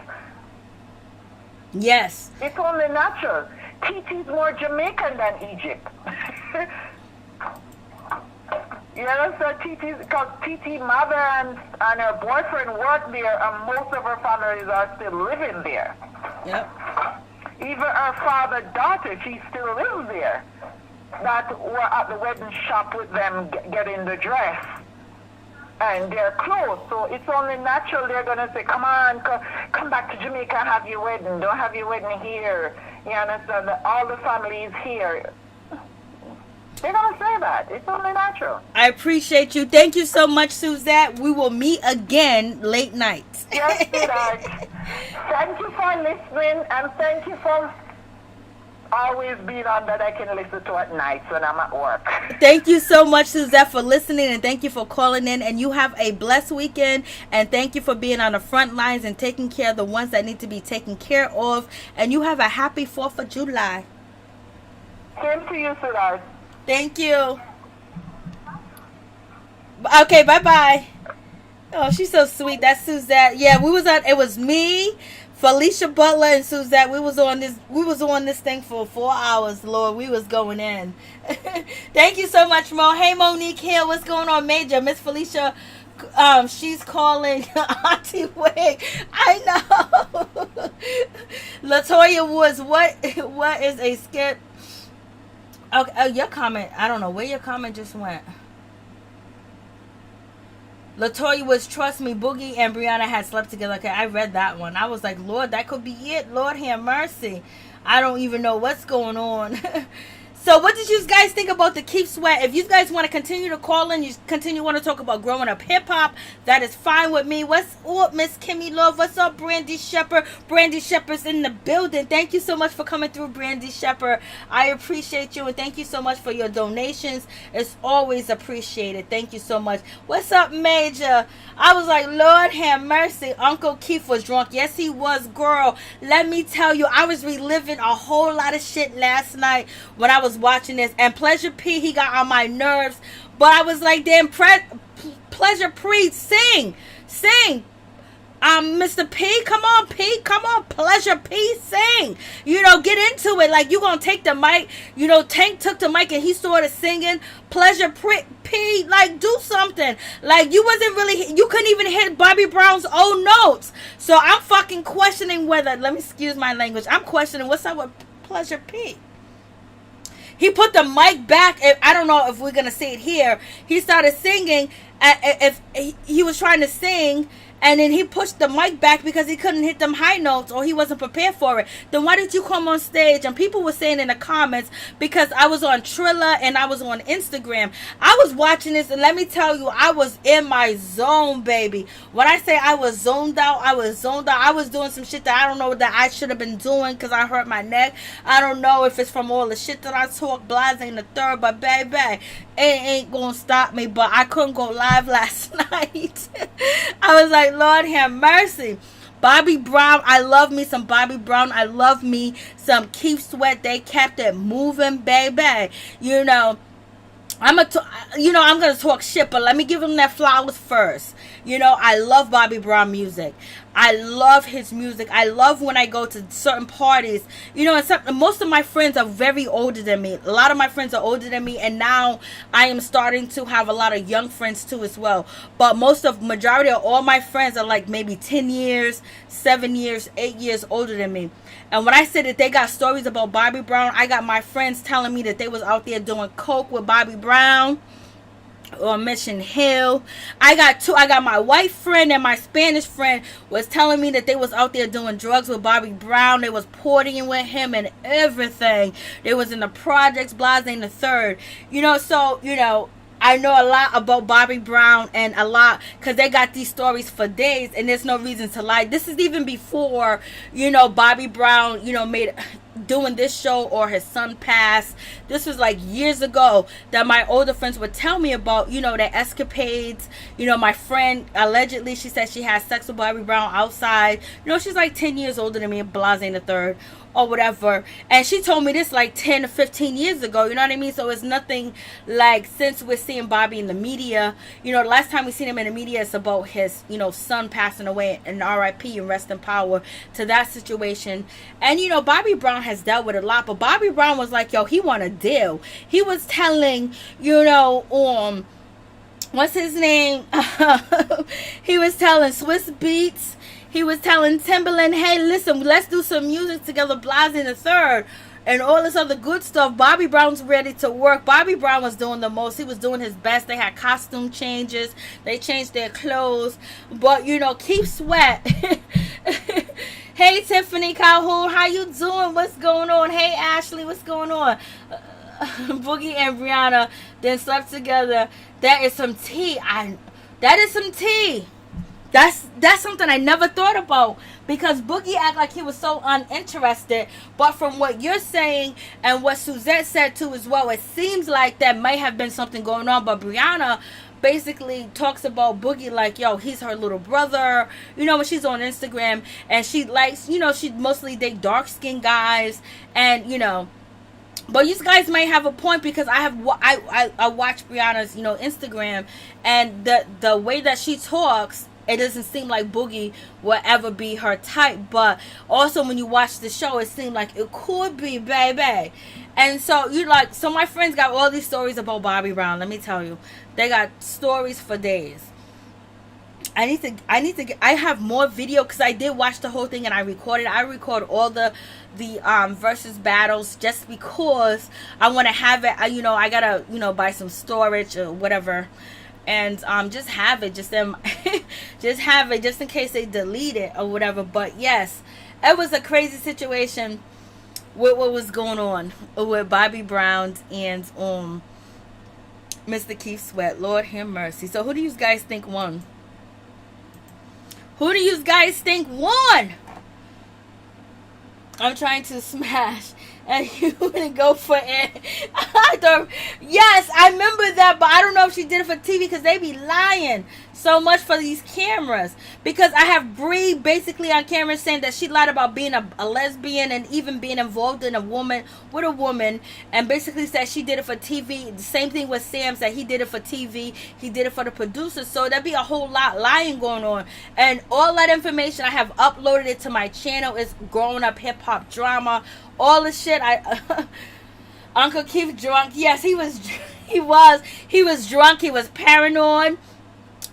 Yes. It's only natural. TeeTee's more Jamaican than Egypt. You know, so because TeeTee mother and her boyfriend work there, and most of her families are still living there. Yep. Even her father-daughter, she still lives there. That were at the wedding shop with them getting the dress and their clothes. So it's only natural they're going to say, come on, come back to Jamaica and have your wedding. Don't have your wedding here. You understand? All the family is here. They're going to say that. It's only natural. I appreciate you. Thank you so much, Suzette. We will meet again late night. Yes, sweetheart. Thank you for listening, and thank you for always being on that I can listen to at night when I'm at work. Thank you so much, Suzette, for listening, and thank you for calling in. And you have a blessed weekend, and thank you for being on the front lines and taking care of the ones that need to be taken care of. And you have a happy 4th of July. Same to you, sweetheart. Thank you. Okay, bye-bye. Oh, she's so sweet. That's Suzette. Yeah, it was me, Felicia Butler, and Suzette. We was on this thing for 4 hours, Lord. We was going in. Thank you so much, Mo. Hey, Monique here. What's going on, Major? Miss Felicia, she's calling Auntie Wig. I know. Latoya Woods, what is a skip? Okay, your comment. I don't know where your comment just went. Latoya was, trust me, Boogie and Brianna had slept together. Okay, I read that one. I was like, Lord, that could be it. Lord, have mercy. I don't even know what's going on. So what did you guys think about the Keep Sweat? If you guys want to continue to call in, you continue want to talk about growing up hip hop, that is fine with me. What's up, Miss Kimmy Love? What's up, Brandy Shepherd? Brandy Shepherd's in the building. Thank you so much for coming through, Brandy Shepherd. I appreciate you, and thank you so much for your donations. It's always appreciated. Thank you so much. What's up, Major? I was like, Lord have mercy. Uncle Keith was drunk. Yes, he was, girl. Let me tell you, I was reliving a whole lot of shit last night when I was watching this, and Pleasure P, he got on my nerves, but I was like, damn, Pleasure P, sing, Mr. P, come on, Pleasure P, sing, you know, get into it, like, you gonna take the mic, you know, Tank took the mic and he started singing, Pleasure P, like, do something, like, you couldn't even hit Bobby Brown's own notes, so I'm fucking questioning whether, let me excuse my language, I'm questioning what's up with Pleasure P. He put the mic back. I don't know if we're going to see it here. He started singing. If he was trying to sing, and then he pushed the mic back because he couldn't hit them high notes or he wasn't prepared for it. Then why did you come on stage? And people were saying in the comments, because I was on Triller and I was on Instagram. I was watching this, and let me tell you, I was in my zone, baby. When I say I was zoned out, I was zoned out. I was doing some shit that I don't know that I should have been doing because I hurt my neck. I don't know if it's from all the shit that I talk, blase and the third, but baby, it ain't gonna stop me. But I couldn't go live last night. I was like, Lord have mercy. Bobby Brown, I love me some Bobby Brown. I love me some Keep Sweat. They kept it moving, baby. You know, I'm gonna talk shit, but let me give him that flowers first. You know, I love Bobby Brown music. I love his music. I love when I go to certain parties. You know, and most of my friends are very older than me. A lot of my friends are older than me, and now I am starting to have a lot of young friends too as well. But majority of all my friends are like maybe 10 years, 7 years, 8 years older than me. And when I said that they got stories about Bobby Brown, I got my friends telling me that they was out there doing coke with Bobby Brown or Mission Hill. I got my white friend and my Spanish friend was telling me that they was out there doing drugs with Bobby Brown. They was partying with him and everything. They was in the projects, blase and the third. You know, so, you know, I know a lot about Bobby Brown, and a lot because they got these stories for days, and there's no reason to lie. This is even before, you know, Bobby Brown, you know, doing this show or his son passed. This was like years ago that my older friends would tell me about, you know, their escapades. You know, my friend, allegedly, she said she had sex with Bobby Brown outside. You know, she's like 10 years older than me, blase the third or whatever, and she told me this like 10 or 15 years ago, you know what I mean? So it's nothing like, since we're seeing Bobby in the media, you know, the last time we seen him in the media is about his, you know, son passing away, and RIP and rest in power to that situation. And you know, Bobby Brown has dealt with a lot, but Bobby Brown was like, yo, he want a deal. He was telling, you know, what's his name? He was telling Swiss Beats. He was telling Timberland, hey, listen, let's do some music together, blase in the third, and all this other good stuff. Bobby Brown's ready to work. Bobby Brown was doing the most. He was doing his best. They had costume changes. They changed their clothes. But, you know, Keep Sweat. Hey, Tiffany Calhoun, how you doing? What's going on? Hey, Ashley, what's going on? Boogie and Brianna then slept together. That is some tea. That is some tea. That's something I never thought about, because Boogie act like he was so uninterested. But from what you're saying and what Suzette said too as well, it seems like that might have been something going on. But Brianna basically talks about Boogie like, yo, he's her little brother. You know, when she's on Instagram, and she likes, you know, she mostly date dark-skinned guys, and you know. But you guys might have a point, because I watch Brianna's, you know, Instagram, and the way that she talks, it doesn't seem like Boogie will ever be her type. But also when you watch the show, it seemed like it could be, baby. And so so my friends got all these stories about Bobby Brown. Let me tell you, they got stories for days. I have more video, because I did watch the whole thing and I record all the versus battles, just because I want to have it. You know, I gotta, you know, buy some storage or whatever, and just have it, just have it, just in case they delete it or whatever. But yes, it was a crazy situation. what was going on with Bobby Brown and Mr. Keith Sweat. Lord have mercy. So who do you guys think won? Who do you guys think won? I'm trying to smash, and you wouldn't go for it. Yes, I remember that, but I don't know if she did it for TV, because they be lying so much for these cameras. Because I have Bree basically on camera saying that she lied about being a lesbian and even being involved in a woman, and basically said she did it for TV. The same thing with Sam, said he did it for TV, he did it for the producers. So there'd be a whole lot lying going on, and all that information I have uploaded it to my channel. It's growing up hip hop drama, all the shit. Uncle Keith drunk. Yes, he was drunk. He was paranoid.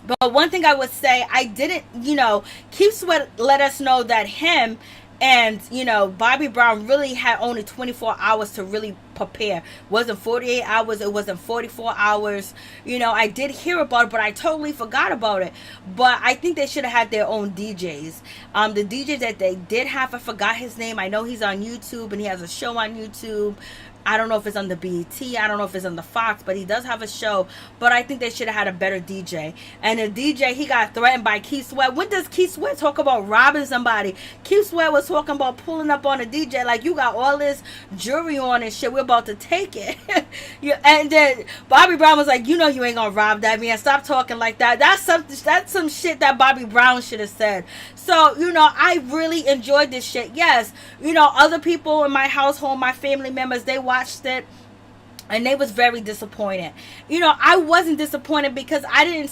But one thing I would say, I didn't, Keith Sweat let us know that him and, Bobby Brown really had only 24 hours to really prepare. It wasn't 48 hours. It wasn't 44 hours. I did hear about it, but I totally forgot about it. But I think they should have had their own DJs. The DJ that they did have, I forgot his name. I know he's on YouTube and he has a show on YouTube. I don't know if it's on the BET. I don't know if it's on the Fox, but he does have a show. But I think they should have had a better DJ. And the DJ, he got threatened by Keith Sweat. When does Keith Sweat talk about robbing somebody? Keith Sweat was talking about pulling up on a DJ like, you got all this jewelry on and shit. We're about to take it. And then Bobby Brown was like, you ain't gonna rob that man. Stop talking like that. That's some shit that Bobby Brown should have said. So, I really enjoyed this shit. Yes, other people in my household, my family members, they watched it and they was very disappointed. I wasn't disappointed because I didn't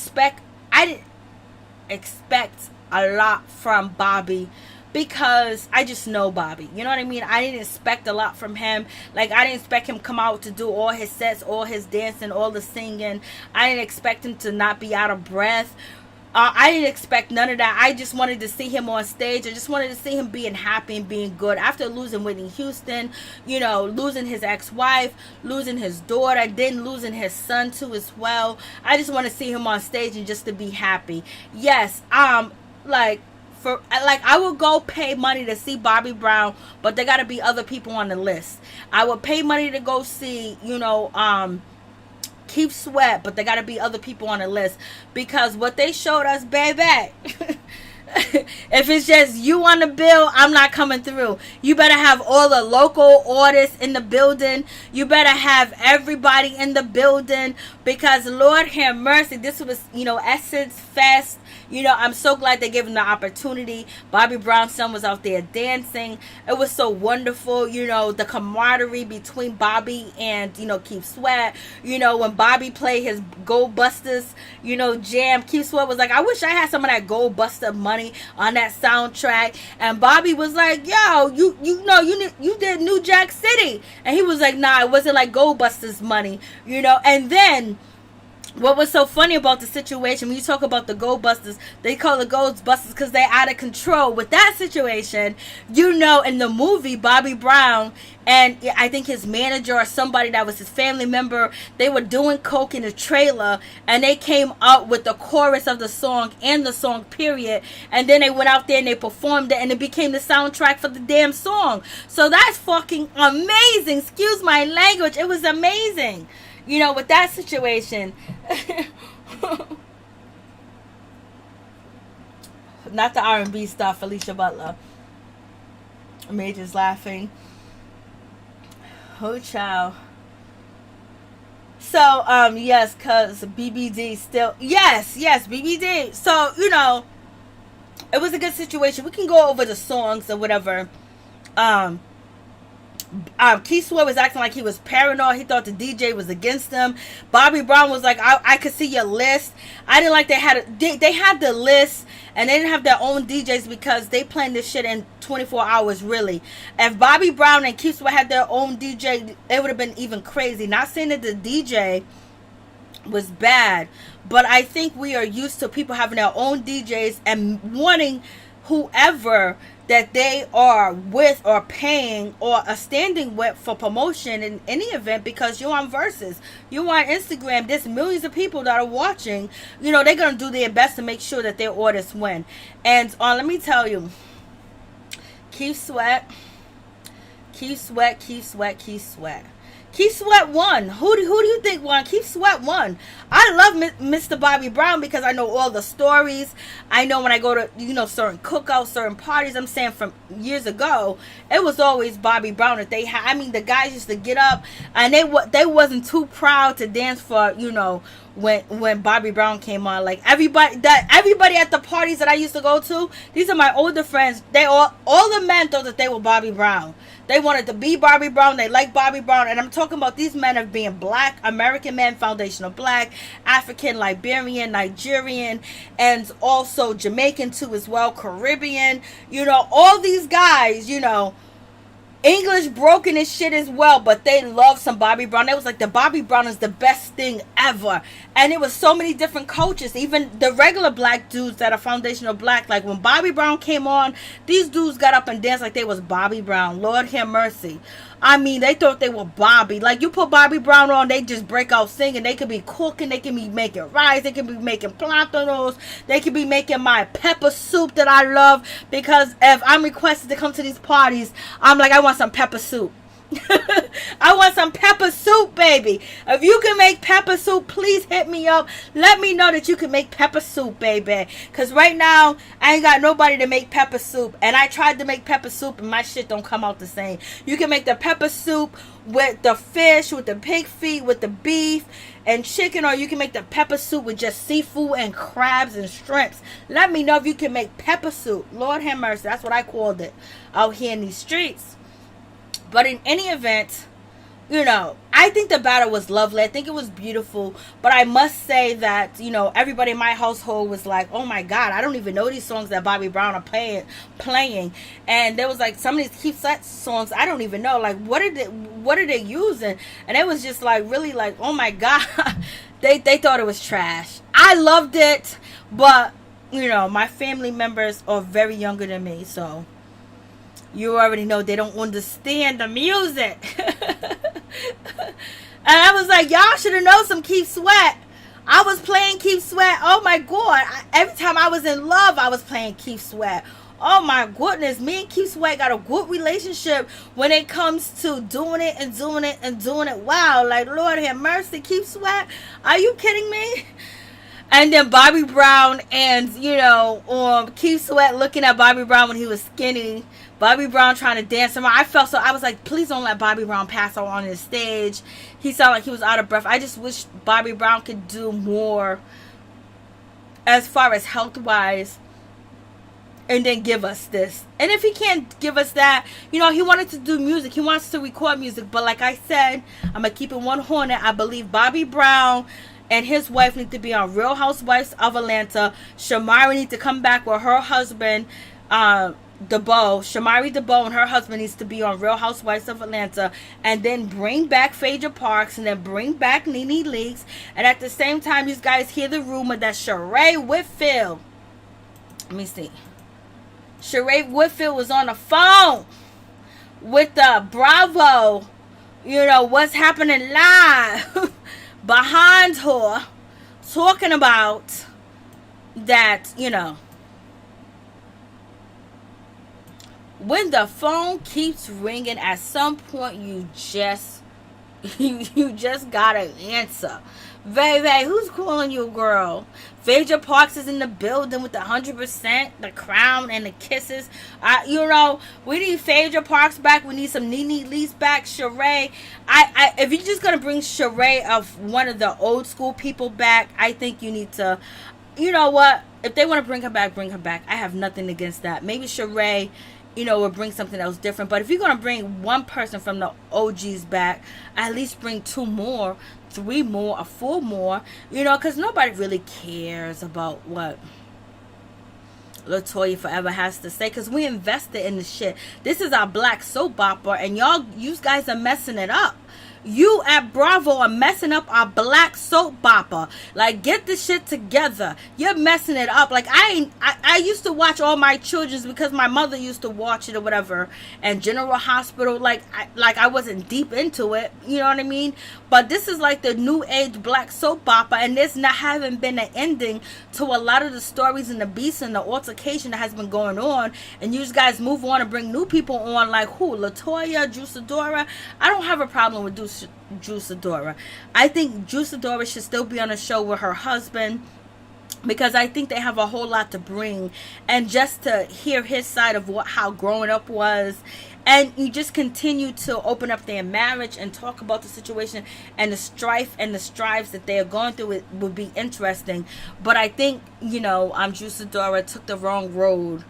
expect a lot from Bobby, because I just know Bobby. You know what I mean? I didn't expect a lot from him. Like, I didn't expect him to come out to do all his sets, all his dancing, all the singing. I didn't expect him to not be out of breath. I didn't expect none of that. I just wanted to see him on stage. I just wanted to see him being happy and being good. After losing Whitney Houston, losing his ex-wife, losing his daughter, then losing his son too as well. I just want to see him on stage and just to be happy. Yes, I would go pay money to see Bobby Brown, but there got to be other people on the list. I would pay money to go see, Keith Sweat, but there got to be other people on the list, because what they showed us, baby, if it's just you on the bill, I'm not coming through. You better have all the local artists in the building. You better have everybody in the building, because Lord have mercy, this was, Essence Fest. I'm so glad they gave him the opportunity. Bobby Brown's son was out there dancing. It was so wonderful, the camaraderie between Bobby and, Keith Sweat. When Bobby played his Gold Busters, jam, Keith Sweat was like, I wish I had some of that Gold Buster money on that soundtrack. And Bobby was like, yo, you did New Jack City. And he was like, nah, it wasn't like Gold Busters money, and then what was so funny about the situation, when you talk about the Gold Busters, they call it Gold Busters because they're out of control. With that situation, in the movie, Bobby Brown and I think his manager or somebody that was his family member, they were doing coke in a trailer, and they came up with the chorus of the song and the song period, and then they went out there and they performed it, and it became the soundtrack for the damn song. So that's fucking amazing. Excuse my language. It was amazing. With that situation. Not the R&B stuff, Felicia Butler. Major's laughing. Oh, child. So, yes, because BBD still... Yes, BBD. So, it was a good situation. We can go over the songs or whatever. Keith Sweat was acting like he was paranoid. He thought the DJ was against him. Bobby Brown was like, I could see your list. I didn't like they had the list, and they didn't have their own DJs because they planned this shit in 24 hours, really. If Bobby Brown and Keith Sweat had their own DJ, it would have been even crazy. Not saying that the DJ was bad, but I think we are used to people having their own DJs and wanting whoever that they are with or paying or are standing with for promotion in any event, because you're on Versus, you're on Instagram, there's millions of people that are watching. They're going to do their best to make sure that their artists win. And let me tell you, Keith Sweat Keith Sweat, Keith Sweat, Keith Sweat. Keith Sweat won. Who do you think won? Keith Sweat won. I love Mr. Bobby Brown because I know all the stories. I know when I go to, certain cookouts, certain parties, I'm saying from years ago, it was always Bobby Brown that they had. I mean, the guys used to get up and they wasn't too proud to dance for, when Bobby Brown came on. Like everybody at the parties that I used to go to, these are my older friends. They all the men thought that they were Bobby Brown. They wanted to be Bobby Brown. They like Bobby Brown. And I'm talking about these men of being black, American men, foundational black, African, Liberian, Nigerian, and also Jamaican too as well, Caribbean. All these guys, English broken as shit as well, but they love some Bobby Brown. It was like the Bobby Brown is the best thing ever. And it was so many different cultures, even the regular black dudes that are foundational black. Like when Bobby Brown came on, these dudes got up and danced like they was Bobby Brown. Lord have mercy. I mean, they thought they were Bobby. Like, you put Bobby Brown on, they just break out singing. They could be cooking. They can be making rice. They can be making plantanos. They could be making my pepper soup that I love. Because if I'm requested to come to these parties, I'm like, I want some pepper soup. I want some pepper soup, baby. If you can make pepper soup, please hit me up. Let me know that you can make pepper soup, baby. Because right now, I ain't got nobody to make pepper soup. And I tried to make pepper soup and my shit don't come out the same. You can make the pepper soup with the fish, with the pig feet, with the beef and chicken. Or you can make the pepper soup with just seafood and crabs and shrimps. Let me know if you can make pepper soup. Lord have mercy. That's what I called it out here in these streets. But in any event, I think the battle was lovely. I think it was beautiful. But I must say that, everybody in my household was like, oh my God, I don't even know these songs that Bobby Brown are playing. And there was like some of these Keith Sweat songs, I don't even know. Like, what are they using? And it was just like, really like, oh my God. They thought it was trash. I loved it. But, my family members are very younger than me. So you already know they don't understand the music. And I was like, y'all should have known some Keith Sweat. I was playing Keith Sweat. Oh my God. Every time I was in love, I was playing Keith Sweat. Oh my goodness. Me and Keith Sweat got a good relationship when it comes to doing it and doing it and doing it. Wow. Like, Lord have mercy. Keith Sweat. Are you kidding me? And then Bobby Brown and, Keith Sweat looking at Bobby Brown when he was skinny. Bobby Brown trying to dance around. I was like, please don't let Bobby Brown pass out on his stage. He sounded like he was out of breath. I just wish Bobby Brown could do more as far as health-wise and then give us this. And if he can't give us that, he wanted to do music. He wants to record music. But like I said, I'm going to keep it 100. I believe Bobby Brown and his wife need to be on Real Housewives of Atlanta. Shamari need to come back with her husband, Shamari DeBow and her husband needs to be on Real Housewives of Atlanta, and then bring back Phaedra Parks, and then bring back NeNe Leakes. And at the same time, these guys hear the rumor that Sheree Whitfield, let me see, Sheree Whitfield was on the phone with the Bravo, what's happening live behind her, talking about that, when the phone keeps ringing, at some point you just gotta answer. Baby, who's calling you, girl? Phaedra Parks is in the building with the 100%, the crown, and the kisses. We need Phaedra Parks back. We need some NeNe Leakes back. Sheree. If you're just gonna bring Sheree of one of the old school people back, I think you need to. You know what? If they want to bring her back, bring her back. I have nothing against that. Maybe Sheree, or bring something else different. But if you're going to bring one person from the OGs back, at least bring 2 more, 3 more, or 4 more, because nobody really cares about what LaToya Forever has to say, because we invested in the shit. This is our black soap opera, and you guys are messing it up. You at Bravo are messing up our black soap opera. Like, get this shit together. You're messing it up. Like, I used to watch all my children's because my mother used to watch it or whatever. And General Hospital, like I wasn't deep into it. You know what I mean? But this is like the new age black soap opera, and there's not haven't been an ending to a lot of the stories and the beats and the altercation that has been going on. And you guys move on and bring new people on, like who? LaToya, Juice-Adora. I don't have a problem with Juice-Adora. I think Juice-Adora should still be on a show with her husband, because I think they have a whole lot to bring, and just to hear his side of how growing up was, and you just continue to open up their marriage and talk about the situation and the strife and the strives that they are going through. It would be interesting. But I think, Juice-Adora took the wrong road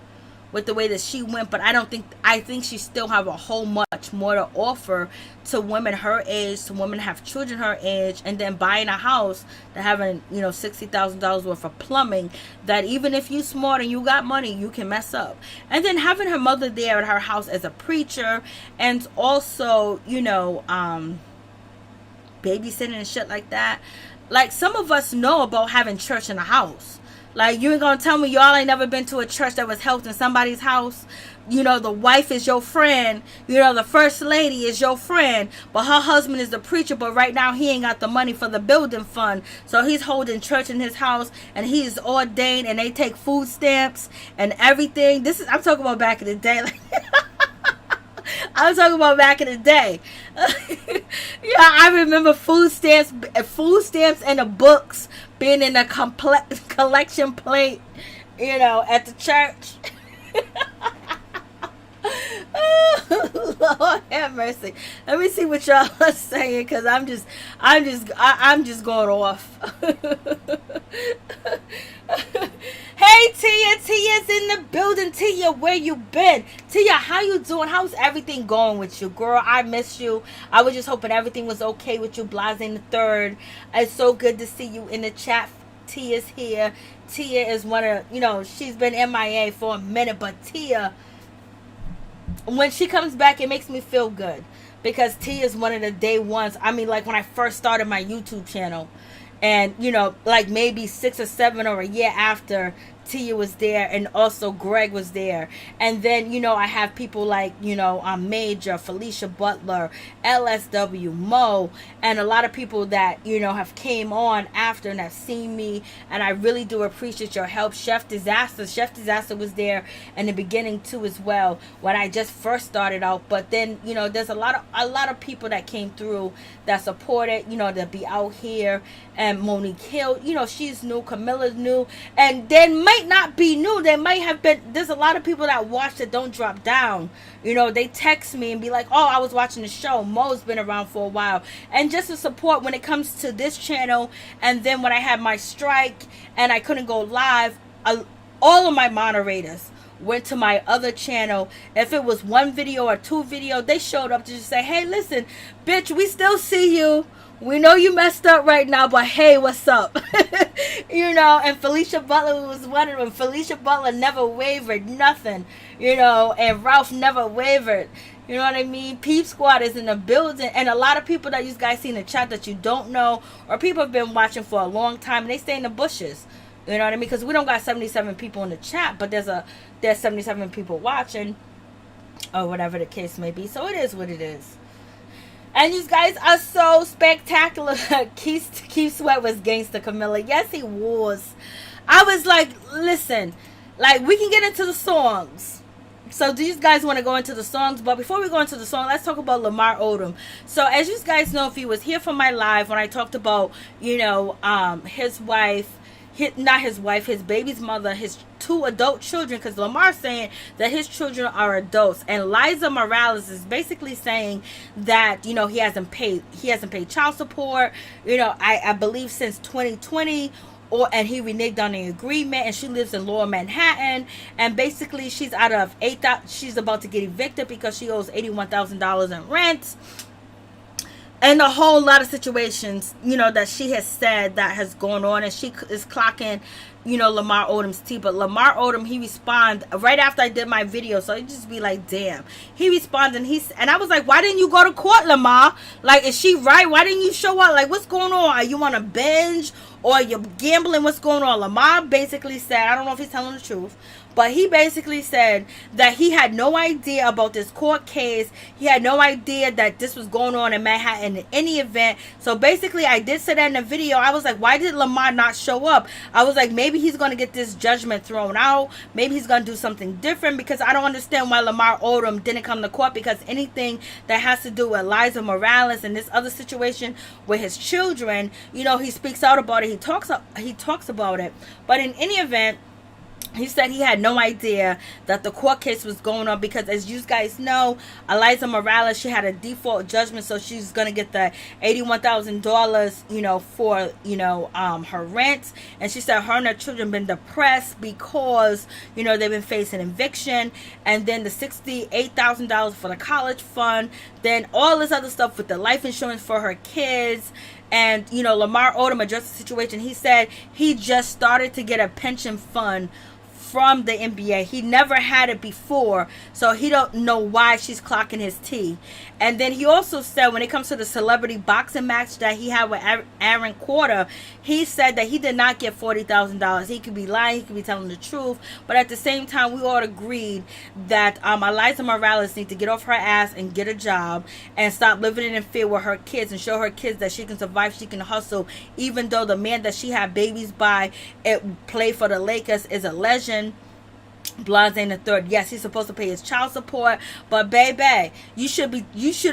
with the way that she went, but I think she still have a whole much more to offer to women her age, to women have children her age, and then buying a house, to having $60,000 worth of plumbing, that even if you smart and you got money, you can mess up. And then having her mother there at her house as a preacher, and also babysitting and shit like that. Like, some of us know about having church in the house. Like, you ain't gonna tell me y'all ain't never been to a church that was held in somebody's house. The wife is your friend. The first lady is your friend. But her husband is the preacher. But right now he ain't got the money for the building fund. So he's holding church in his house. And he's ordained. And they take food stamps and everything. I'm talking about back in the day. I was talking about back in the day. I remember food stamps and the books being in a collection plate, at the church. Oh, Lord have mercy. Let me see what y'all are saying, because I'm just going off. Hey Tia's in the building. Tia, where you been? Tia, how you doing? How's everything going with you, girl? I miss you. I was just hoping everything was okay with you. Blase the third. It's so good to see you in the chat. Tia's here. Tia is one of, she's been MIA for a minute, but Tia, when she comes back, it makes me feel good, because Tia is one of the day ones. I mean, like when I first started my YouTube channel, and like maybe 6 or 7 or a year after, Tia was there, and also Greg was there. And then I have people like Major, Felicia Butler, LSW, Mo, and a lot of people that have came on after and have seen me, and I really do appreciate your help. Chef Disaster was there in the beginning too as well, when I just first started out. But then there's a lot of people that came through that supported, that be out here. And Monique Hill, she's new. Camilla's new, and then might not be new. They might have been. There's a lot of people that watch that don't drop down. They text me and be like, "Oh, I was watching the show. Mo's been around for a while," and just to support when it comes to this channel. And then when I had my strike and I couldn't go live, all of my moderators went to my other channel. If it was 1 video or 2 video, they showed up to just say, "Hey, listen, bitch, we still see you. We know you messed up right now, but hey, what's up?" And Felicia Butler was one of them. Felicia Butler never wavered, nothing, and Ralph never wavered. You know what I mean? Peep Squad is in the building, and a lot of people that you guys see in the chat that you don't know, or people have been watching for a long time, and they stay in the bushes. You know what I mean? Because we don't got 77 people in the chat, but there's 77 people watching, or whatever the case may be. So it is what it is. And you guys are so spectacular. Keith Sweat was gangster, Camilla. Yes, he was. I was like, listen, like, we can get into the songs. So do you guys want to go into the songs? But before we go into the song, let's talk about Lamar Odom. So as you guys know, if you was here for my live when I talked about, his wife, his baby's mother, his 2 adult children, because Lamar's saying that his children are adults, and Liza Morales is basically saying that he hasn't paid child support, I believe since 2020, and he reneged on the agreement, and she lives in Lower Manhattan, and basically she's she's about to get evicted because she owes $81,000 in rent. and a whole lot of situations, you know, that she has said that has gone on, and she is clocking, you know, Lamar Odom's tea. But Lamar Odom, he responded right after I did my video, so it just be like, damn. He responded, and I was like, why didn't you go to court, Lamar? Like, is she right? Why didn't you show up? Like, what's going on? Are you on a binge, or you're gambling? What's going on? Lamar basically said, I don't know if he's telling the truth, but he basically said that he had no idea about this court case. He had no idea that this was going on in Manhattan in any event. So basically, I did say that in the video. I was like, why did Lamar not show up? I was like, maybe he's going to get this judgment thrown out. Maybe he's going to do something different, because I don't understand why Lamar Odom didn't come to court, because anything that has to do with Liza Morales and this other situation with his children, you know, he speaks out about it. He talks about it. But in any event, he said he had no idea that the court case was going on, because as you guys know, Liza Morales, she had a default judgment, so she's going to get the $81,000, you know, for, you know, her rent. And she said her and her children been depressed because, you know, they've been facing eviction, and then the $68,000 for the college fund, then all this other stuff with the life insurance for her kids. And, you know, Lamar Odom addressed the situation. He said he just started to get a pension fund from the NBA. He never had it before, so he don't know why she's clocking his tea. And then he also said, when it comes to the celebrity boxing match that he had with Aaron Quarter, he said that he did not get $40,000. He could be lying, he could be telling the truth, but at the same time, we all agreed that Liza Morales needs to get off her ass and get a job and stop living in fear with her kids, and show her kids that she can survive, she can hustle, even though the man that she had babies by, it played for the Lakers, is a legend. Blonde the third, yes, he's supposed to pay his child support, but baby, you should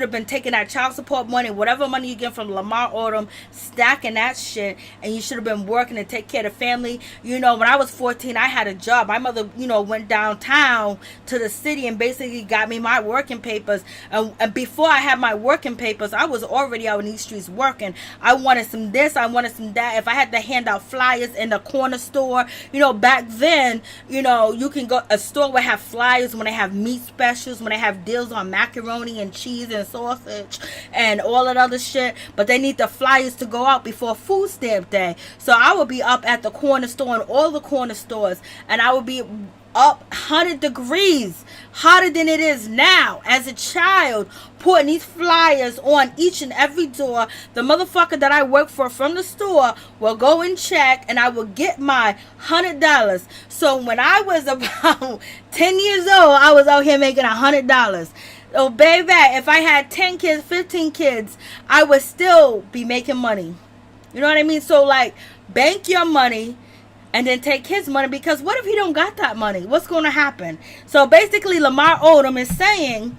have been taking that child support money, whatever money you get from Lamar Odom, stacking that shit, and you should have been working to take care of the family. You know, when I was 14, I had a job. My mother, you know, went downtown to the city and basically got me my working papers, and before I had my working papers, I was already out in these streets working. I wanted some this, I wanted some that. If I had to hand out flyers in the corner store, you know, back then, you know, you can go, a store would have flyers when they have meat specials, when they have deals on macaroni and cheese and sausage and all that other shit, but they need the flyers to go out before food stamp day. So I would be up at the corner store and all the corner stores, and I would be up 100 degrees hotter than it is now as a child, putting these flyers on each and every door. The motherfucker that I work for from the store will go and check, and I will get my $100. So when I was about 10 years old, I was out here making $100. Oh baby, if I had 10 kids, 15 kids, I would still be making money. You know what I mean? So like, bank your money and then take his money, because what if he don't got that money? What's going to happen? So basically, Lamar Odom is saying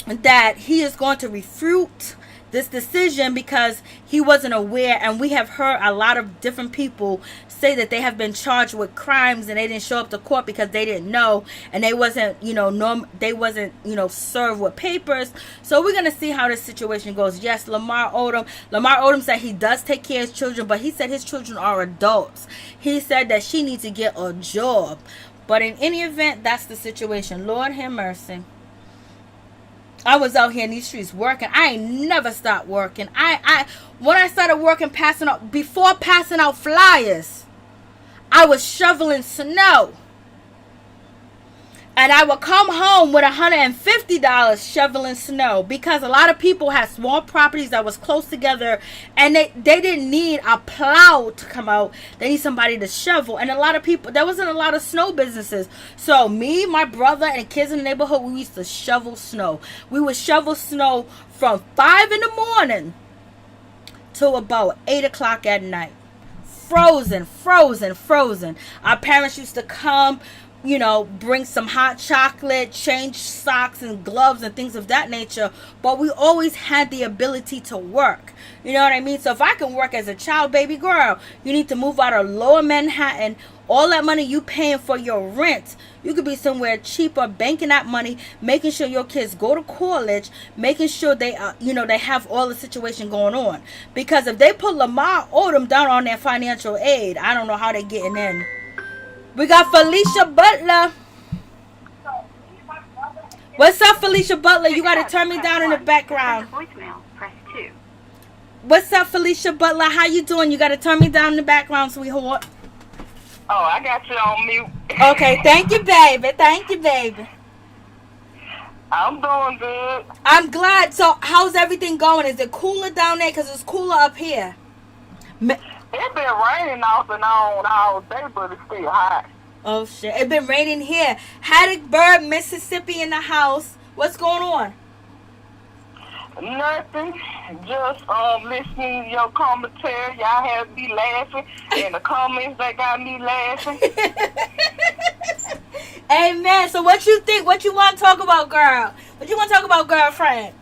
that he is going to refute this decision because he wasn't aware, and we have heard a lot of different people say that they have been charged with crimes and they didn't show up to court because they didn't know, and they wasn't, you know, served with papers. So we're gonna see how this situation goes. Yes, Lamar Odom said he does take care of his children, but he said his children are adults. He said that she needs to get a job. But in any event, that's the situation. Lord have mercy. I was out here in these streets working. I ain't never stopped working. When I started working, before passing out flyers, I was shoveling snow. And I would come home with $150 shoveling snow, because a lot of people had small properties that was close together, and they didn't need a plow to come out. They need somebody to shovel. And a lot of people, there wasn't a lot of snow businesses. So me, my brother, and kids in the neighborhood, we used to shovel snow. We would shovel snow from 5 in the morning till about 8 o'clock at night. Frozen. Our parents used to come, you know, bring some hot chocolate, change socks and gloves and things of that nature. But we always had the ability to work. You know what I mean? So if I can work as a child, baby girl, you need to move out of lower Manhattan. All that money you paying for your rent, you could be somewhere cheaper, banking that money, making sure your kids go to college, making sure they they have all the situation going on. Because if they put Lamar Odom down on their financial aid, I don't know how they're getting in. We got Felicia Butler. What's up, Felicia Butler? You got to turn me down in the background. Voicemail, press 2. What's up, Felicia Butler? How you doing? You got to turn me down in the background, sweetheart. Oh, I got you on mute. Okay, thank you, baby. Thank you, baby. I'm doing good. I'm glad. So, how's everything going? Is it cooler down there? Because it's cooler up here. It's been raining off and on all day, but it's still hot. Oh, shit. It's been raining here. Hattiesburg, Mississippi in the house. What's going on? Nothing. Just listening to your commentary. Y'all have me laughing. And the comments that got me laughing. Amen. So what you think? What you want to talk about, girl? What you want to talk about, girlfriend?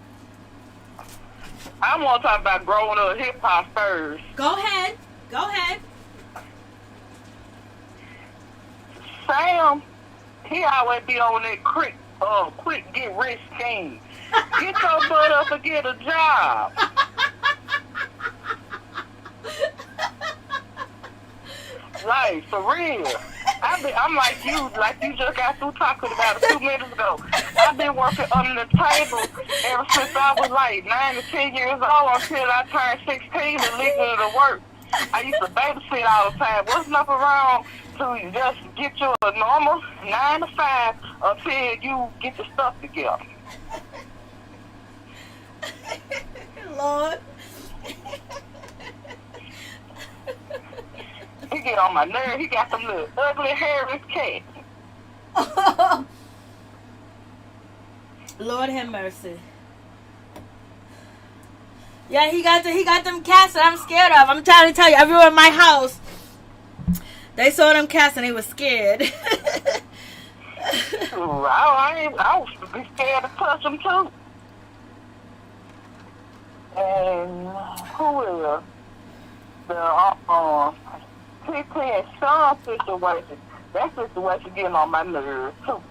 I want to talk about growing up hip-hop first. Go ahead. Go ahead. Sam, he always be on that quick get rich scheme. Get your butt up and get a job. Like, for real. I'm like you just got through talking about it 2 minutes ago. I've been working under the table ever since I was like 9 to 10 years old until I turned 16 and legally to work. I used to babysit all the time. What's nothing wrong to just get you a normal 9 to 5 until you get your stuff together. Lord. He get on my nerve. He got some little ugly hairless cats. Lord have mercy. Yeah, he got them cats that I'm scared of. I'm trying to tell you, everyone in my house, they saw them cats and they were scared. I was be scared to touch them too. And who is the TeeTee and Sean situation? That situation getting on my nerves too.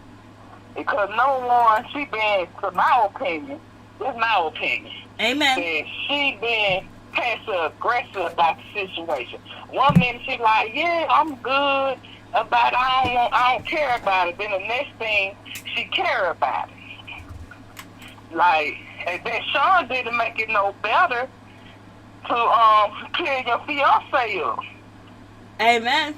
Because number one, she been, to my opinion, this is my opinion. Amen. That she been passive aggressive about the situation. 1 minute she like, yeah, I'm good about it. I don't care about it. Then the next thing, she care about it. Like, and then Sean didn't make it no better to clear your fiance up. Amen.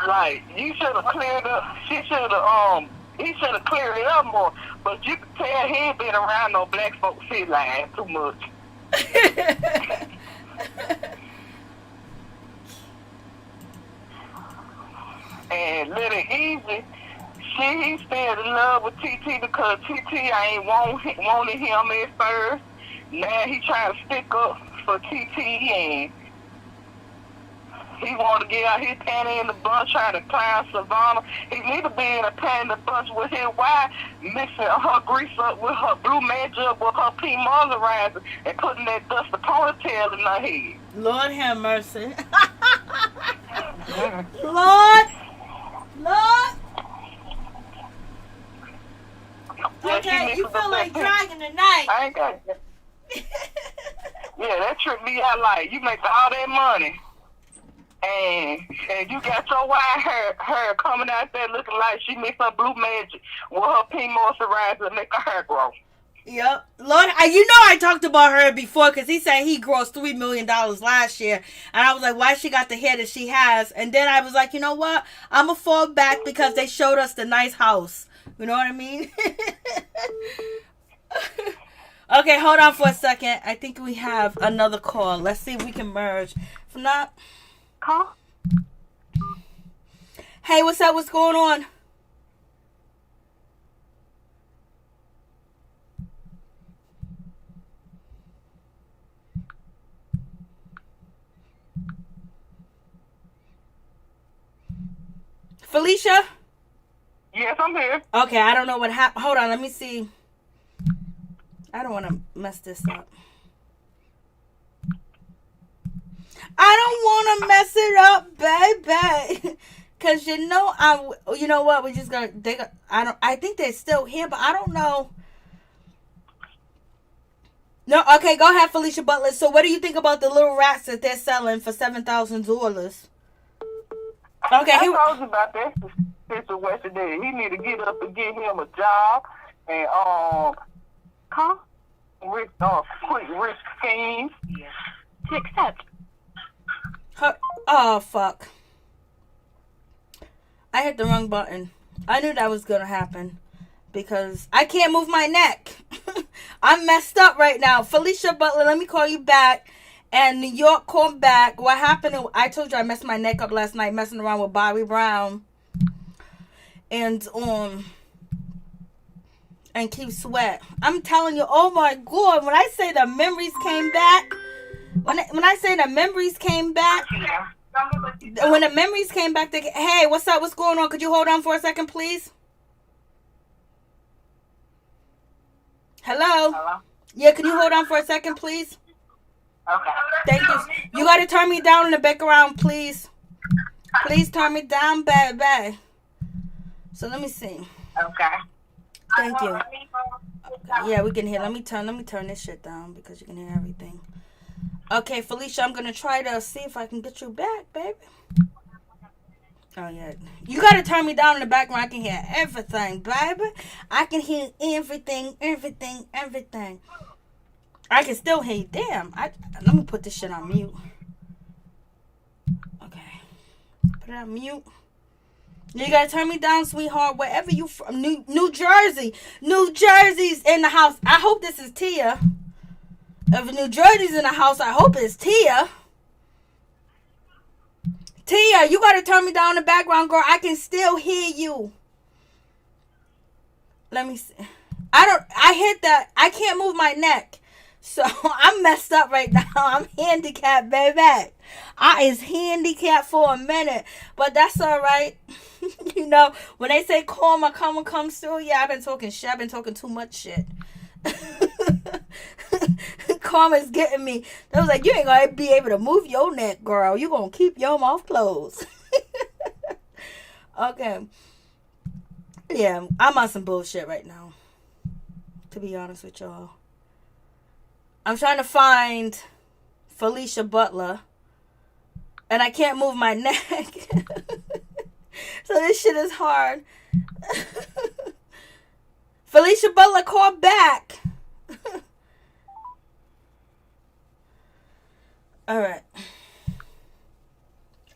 Like, you should have cleared up. He should have cleared it up more. But you could tell he ain't been around no black folks shit line too much. And Little Easy, he still in love with TeeTee because TeeTee ain't wanted him at first. Now he trying to stick up for TeeTee and he want to get out his panty in the bunch trying to climb Savannah. He need to be in a panty in the bunch with his wife, mixing her grease up with her blue magic up with her pink moisturizer and putting that dusty ponytail in her head. Lord have mercy. Lord. Okay, you feel like dragging tonight. I ain't got it. Yeah, that tripped me out. Like, you make all that money and you got your white hair coming out there looking like she mixed her blue magic with her pink moisturizer and make her hair grow. Yep. Lord, you know I talked about her before because he said he grossed $3 million last year. And I was like, why she got the hair that she has? And then I was like, you know what? I'm going to fall back because they showed us the nice house. You know what I mean? Okay, hold on for a second. I think we have another call. Let's see if we can merge. If not... Call? Hey, what's up? What's going on? Felicia? Yes, I'm here. Okay, I don't know what happened. Hold on, let me see. I don't want to mess this up. I don't want to mess it up, baby. Cause you know what? We're just gonna. I think they're still here, but I don't know. No, okay, go ahead, Felicia Butler. So, what do you think about the little rats that they're selling for $7,000? Okay, I told you about that situation there. He need to get up and get him a job and quick risk schemes. Yeah. To accept. Oh, fuck. I hit the wrong button. I knew that was going to happen. Because I can't move my neck. I'm messed up right now. Felicia Butler, let me call you back. And New York called back. What happened? I told you I messed my neck up last night messing around with Bobby Brown. And Keith Sweat. I'm telling you, oh my God, when I say the memories came back, when I say the memories came back, when the memories came back, hey, what's up? What's going on? Could you hold on for a second, please? Hello? Yeah, can you hold on for a second, please? Okay. Thank you. You got to turn me down in the background, please. Please turn me down, baby. So let me see. Okay. Thank you. Okay. Yeah, we can hear. Let me turn this shit down because you can hear everything. Okay, Felicia, I'm gonna try to see if I can get you back, baby. Oh yeah. You gotta turn me down in the background. I can hear everything, baby. I can hear everything. I can still hear you. Damn. Let me put this shit on mute. Okay. Put it on mute. You gotta turn me down, sweetheart. Wherever you from, New Jersey. New Jersey's in the house. I hope this is Tia. If New Jersey's in the house, I hope it's Tia. Tia, you gotta turn me down in the background, girl. I can still hear you. Let me see. I can't move my neck. So I'm messed up right now. I'm handicapped, baby. I is handicapped for a minute. But that's all right. You know, when they say karma comes through, yeah, I've been talking shit. I've been talking too much shit. Karma's getting me. They was like, you ain't gonna be able to move your neck, girl. You gonna keep your mouth closed. Okay. Yeah, I'm on some bullshit right now, to be honest with y'all. I'm trying to find Felicia Butler, and I can't move my neck. So this shit is hard. Felicia Butler, call back. All right.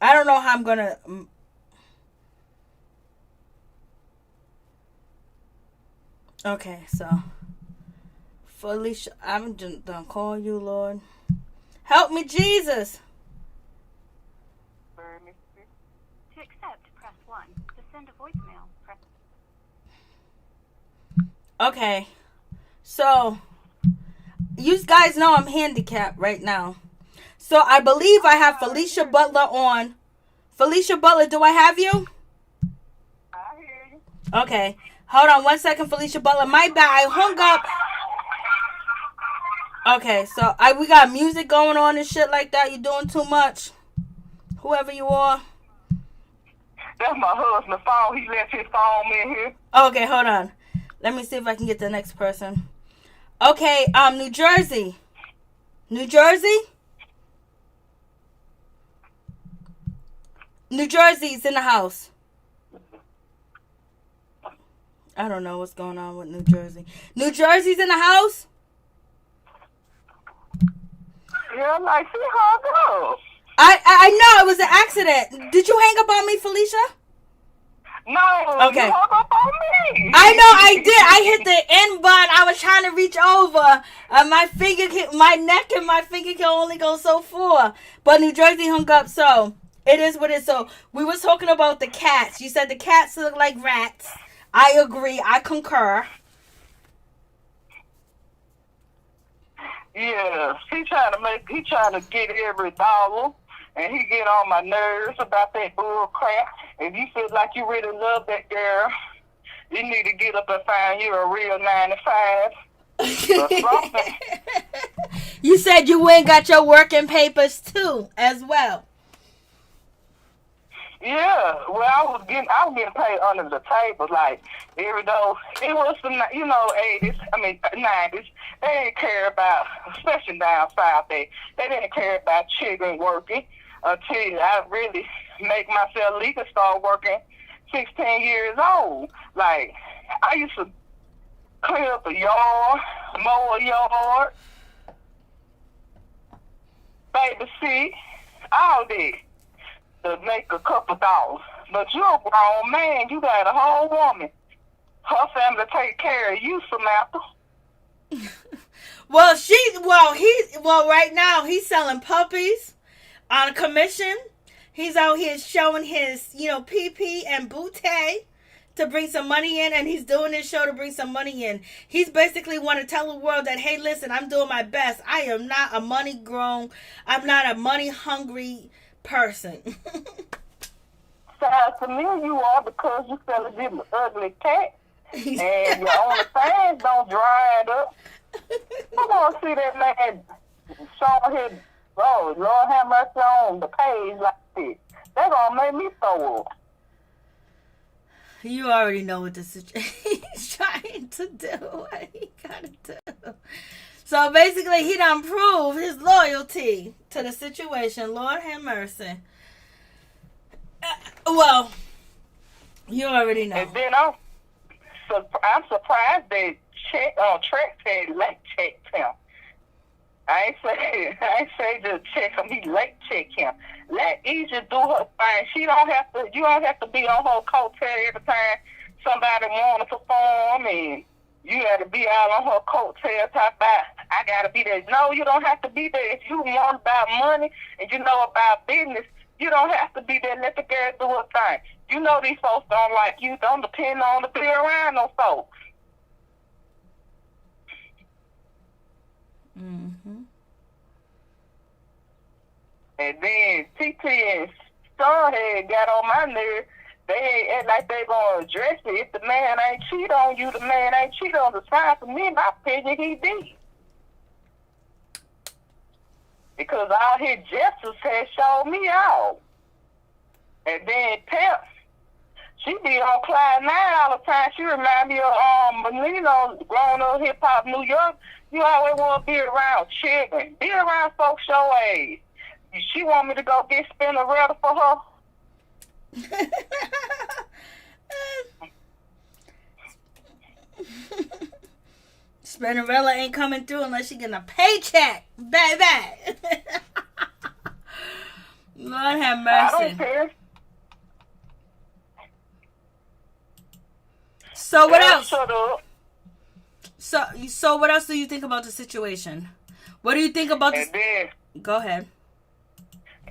I don't know how I'm gonna. Okay, so Felicia, I'm just gonna call you, Lord. Help me, Jesus. To accept, press 1. To send a voicemail, press. Okay, so you guys know I'm handicapped right now. So I believe I have Felicia Butler on. Felicia Butler, do I have you? I hear you. Okay, hold on 1 second, Felicia Butler. My bad, I hung up. Okay, so we got music going on and shit like that. You doing too much. Whoever you are. That's my husband's phone. He left his phone in here. Okay, hold on. Let me see if I can get the next person. Okay, New Jersey. New Jersey? New Jersey's in the house. I don't know what's going on with New Jersey. New Jersey's in the house? Yeah, like she hung up. I know, it was an accident. Did you hang up on me, Felicia? No, okay. You hung up on me. I know, I did. I hit the end button. I was trying to reach over. My neck and my finger can only go so far. But New Jersey hung up, so it is what it is. So we were talking about the cats. You said the cats look like rats. I agree. I concur. Yeah, he trying to get every dollar, and he get on my nerves about that bull crap. If you feel like you really love that girl, you need to get up and find you a real 95 or something. You said you went and got your working papers too, as well. Yeah, well, I was getting paid under the table, like, every though it was the, 80s, 90s, they didn't care about, especially down south, they didn't care about children working until I really make myself legal start working 16 years old. Like, I used to clear up the yard, mow a yard, babysit, all that to make a couple dollars. But you're a grown man. You got a whole woman. Her family take care of you, Samantha. Well, right now he's selling puppies on commission. He's out here showing his, pee and booty to bring some money in, and he's doing this show to bring some money in. He's basically want to tell the world that, hey, listen, I'm doing my best. I am not a I'm not a money-hungry person. Sounds to me you are, because you fell a little ugly cat, and your only fans don't dry it up. I want to see that man showing his, oh, Lord have mercy on the page like this. That's going to make me throw up. You already know what this is he's trying to do. What he got to do. So basically, he done proved his loyalty to the situation. Lord have mercy. Well, you already know. And then I'm surprised that Trek said late checked him. I ain't say just check him. He late checked him. Let Egypt do her thing. You don't have to be on her coattail every time somebody want to perform, and you got to be out on her coattail talk about, I got to be there. No, you don't have to be there. If you want about money and you know about business, you don't have to be there. Let the girl do her thing. You know these folks don't like you. Don't depend on to be around those folks. Mm-hmm. And then TT and Starhead got on my nerve. They act like they gonna address it. If the man ain't cheat on you, the man ain't cheat on the sign. For me, in my opinion, he did. Because all his gestures had showed me out. And then Pep, she be on Clyde 9 all the time. She remind me of Melina growing up hip hop New York. You always want to be around children. Be around folks your age. She want me to go get Spinnerella for her. Spinnerella ain't coming through unless she getting a paycheck. Baby. Lord have mercy. I don't care. So what else? Shut up. So what else do you think about the situation? What do you think about this? Go ahead.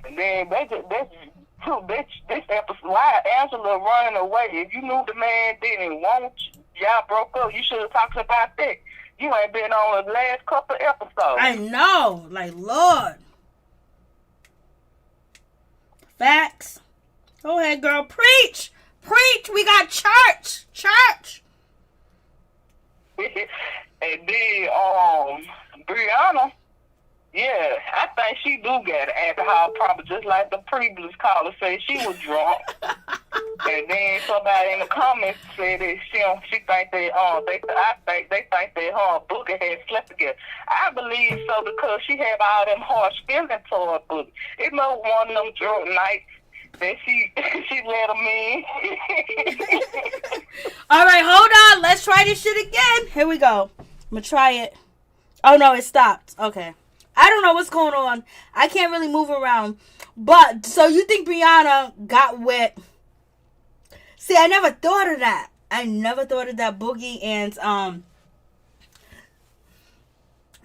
And then this episode, why Angela running away? If you knew the man didn't want you, y'all broke up, you should have talked about that. You ain't been on the last couple episodes. I know. Like, Lord. Facts. Go ahead, girl. Preach. Preach. We got church. Church. And then, Brianna, yeah, I think she do get alcohol problem, just like the previous caller said she was drunk. And then somebody in the comments said that she think that they think that her and Boogie had slept together. I believe so, because she had all them harsh feelings toward Boogie. It was one of them drunk nights that she let him in. All right, hold on. Let's try this shit again. Here we go. I'm gonna try it. Oh no, it stopped. Okay. I don't know what's going on. I can't really move around. But, so you think Brianna got wet? See, I never thought of that. I never thought of that. Boogie and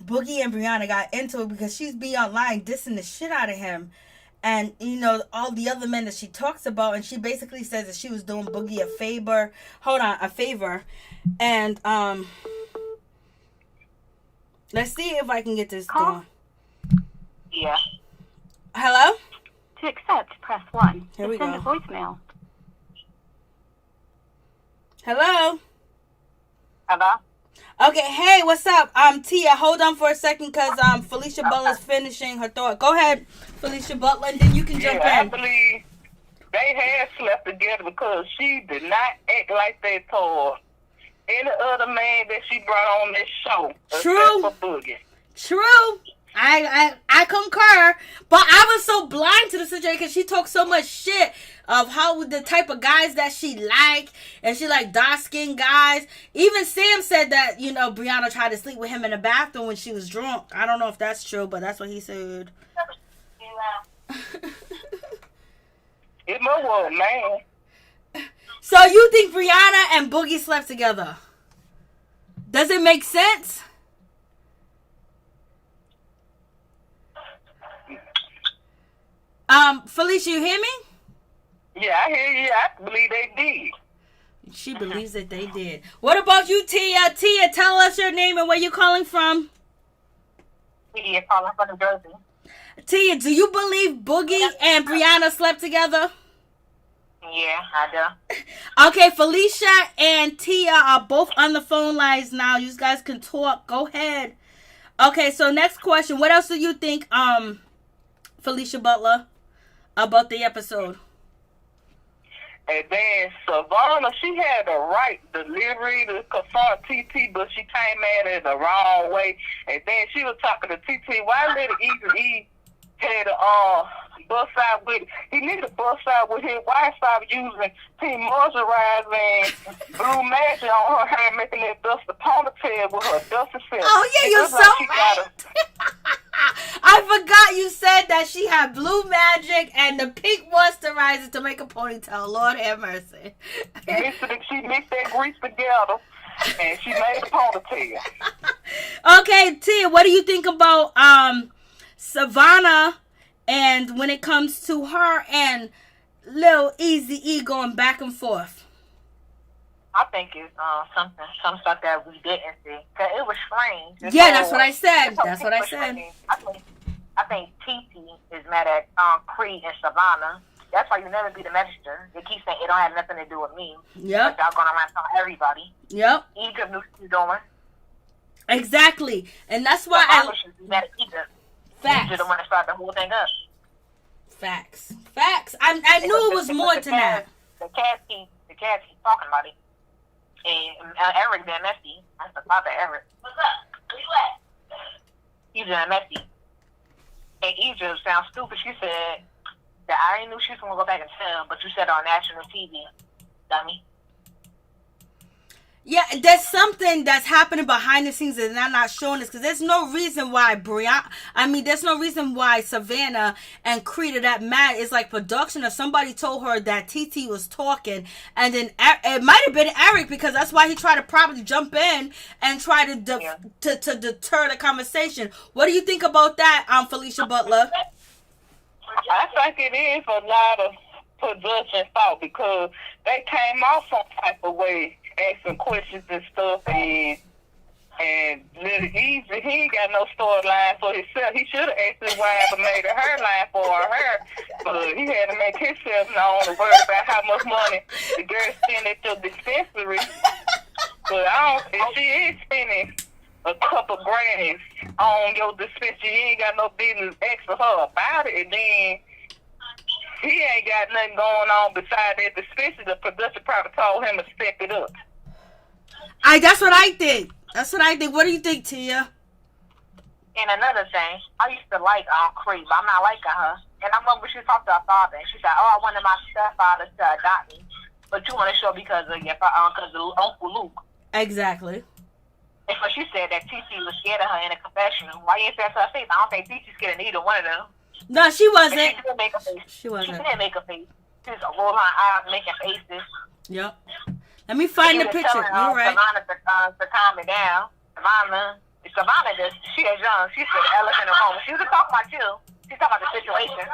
Brianna got into it because she's be online dissing the shit out of him. And, all the other men that she talks about. And she basically says that she was doing Boogie a favor. A favor. And, let's see if I can get this going. Yeah. Hello? To accept, press 1. Here we Send go. a voicemail. Hello? Hello? Okay, hey, what's up? Tia, hold on for a second, because Felicia Butler's finishing her thought. Go ahead, Felicia Butler, and then you can jump in. I believe they had slept together, because she did not act like that toward any other man that she brought on this show. True. Except for Boogie. True. I concur, but I was so blind to the situation because she talked so much shit of how the type of guys that she like, and she like dark-skinned guys. Even Sam said that, you know, Brianna tried to sleep with him in the bathroom when she was drunk. I don't know if that's true, but that's what he said. It was, man. So you think Brianna and Boogie slept together? Does it make sense? Felicia, you hear me? Yeah, I hear you. I believe they did. She believes that they did. What about you, Tia? Tia, tell us your name and where you calling from. Tia calling from New Jersey. Tia, do you believe Boogie and Brianna slept together? Yeah, I do. Okay, Felicia and Tia are both on the phone lines now. You guys can talk. Go ahead. Okay, so next question. What else do you think, Felicia Butler, about the episode? And then Savannah, she had the right delivery to confront TT, but she came at it the wrong way. And then she was talking to TT. Why let E had to bust out with it? He needed to bust out with his wife. Stop using Team Moisturizer and Blue Magic on her hair, making that dust a ponytail with her dusty self. Oh yeah, you're so right. I forgot you said that she had Blue Magic and the pink moisturizer to make a ponytail. Lord have mercy. She mixed that grease together and she made a ponytail. Okay, Tia, what do you think about Savannah, and when it comes to her and Lil Eazy-E going back and forth? I think it's some stuff that we didn't see. Cause it was strange. Yeah, that's what I said. That's what I said. I think TT is mad at Creed and Savannah. That's why you never be the messenger. They keep saying it don't have nothing to do with me. Yep. But y'all going around telling everybody. Yep. Egypt knew what she was doing. Exactly. And that's why I should be mad at Egypt. Facts. Egypt the one that started the whole thing up. Facts. I knew it was more to that. The cats keep talking about it. And Eric been messy. That's the father, Eric. What's up? Where you at? He's been messy. And Egypt sounds stupid. She said that I already knew she was going to go back and tell, but you said it on national TV, dummy. Yeah, there's something that's happening behind the scenes and I'm not showing this, because there's no reason why there's no reason why Savannah and Creed are that mad. It's like production, or somebody told her that TT was talking, and then it might have been Eric, because that's why he tried to probably jump in and try to deter the conversation. What do you think about that, Felicia Butler? I think it is a lot of production fault, because they came off some type of way, asking questions and stuff, and Lil Easy, he ain't got no storyline for himself. He should have asked his wife and made her line for her, but he had to make himself known and worry about how much money the girl spent at your dispensary. But if she is spending a couple grannies on your dispensary, you ain't got no business asking her about it, and then he ain't got nothing going on besides that dispensary. The producer probably told him to step it up. That's what I think. What do you think, Tia? And another thing, I used to like Creed, but I'm not liking her. And I remember she talked to her father, and she said, "Oh, I wanted my stepfather to adopt me, but you want to show because of Uncle Luke." Exactly. And so she said that TT was scared of her in a confessional. Why you say that to her face? I don't think TT's scared of neither one of them. No, she wasn't. She didn't make a face. She wasn't. She didn't make a face. She was rolling her eyes, making faces. Yep. Let me find the picture. You're right. Savannah to calm it down. Savannah, she is young. She's the elephant in the room. She was talking about you. She's talking about the situation.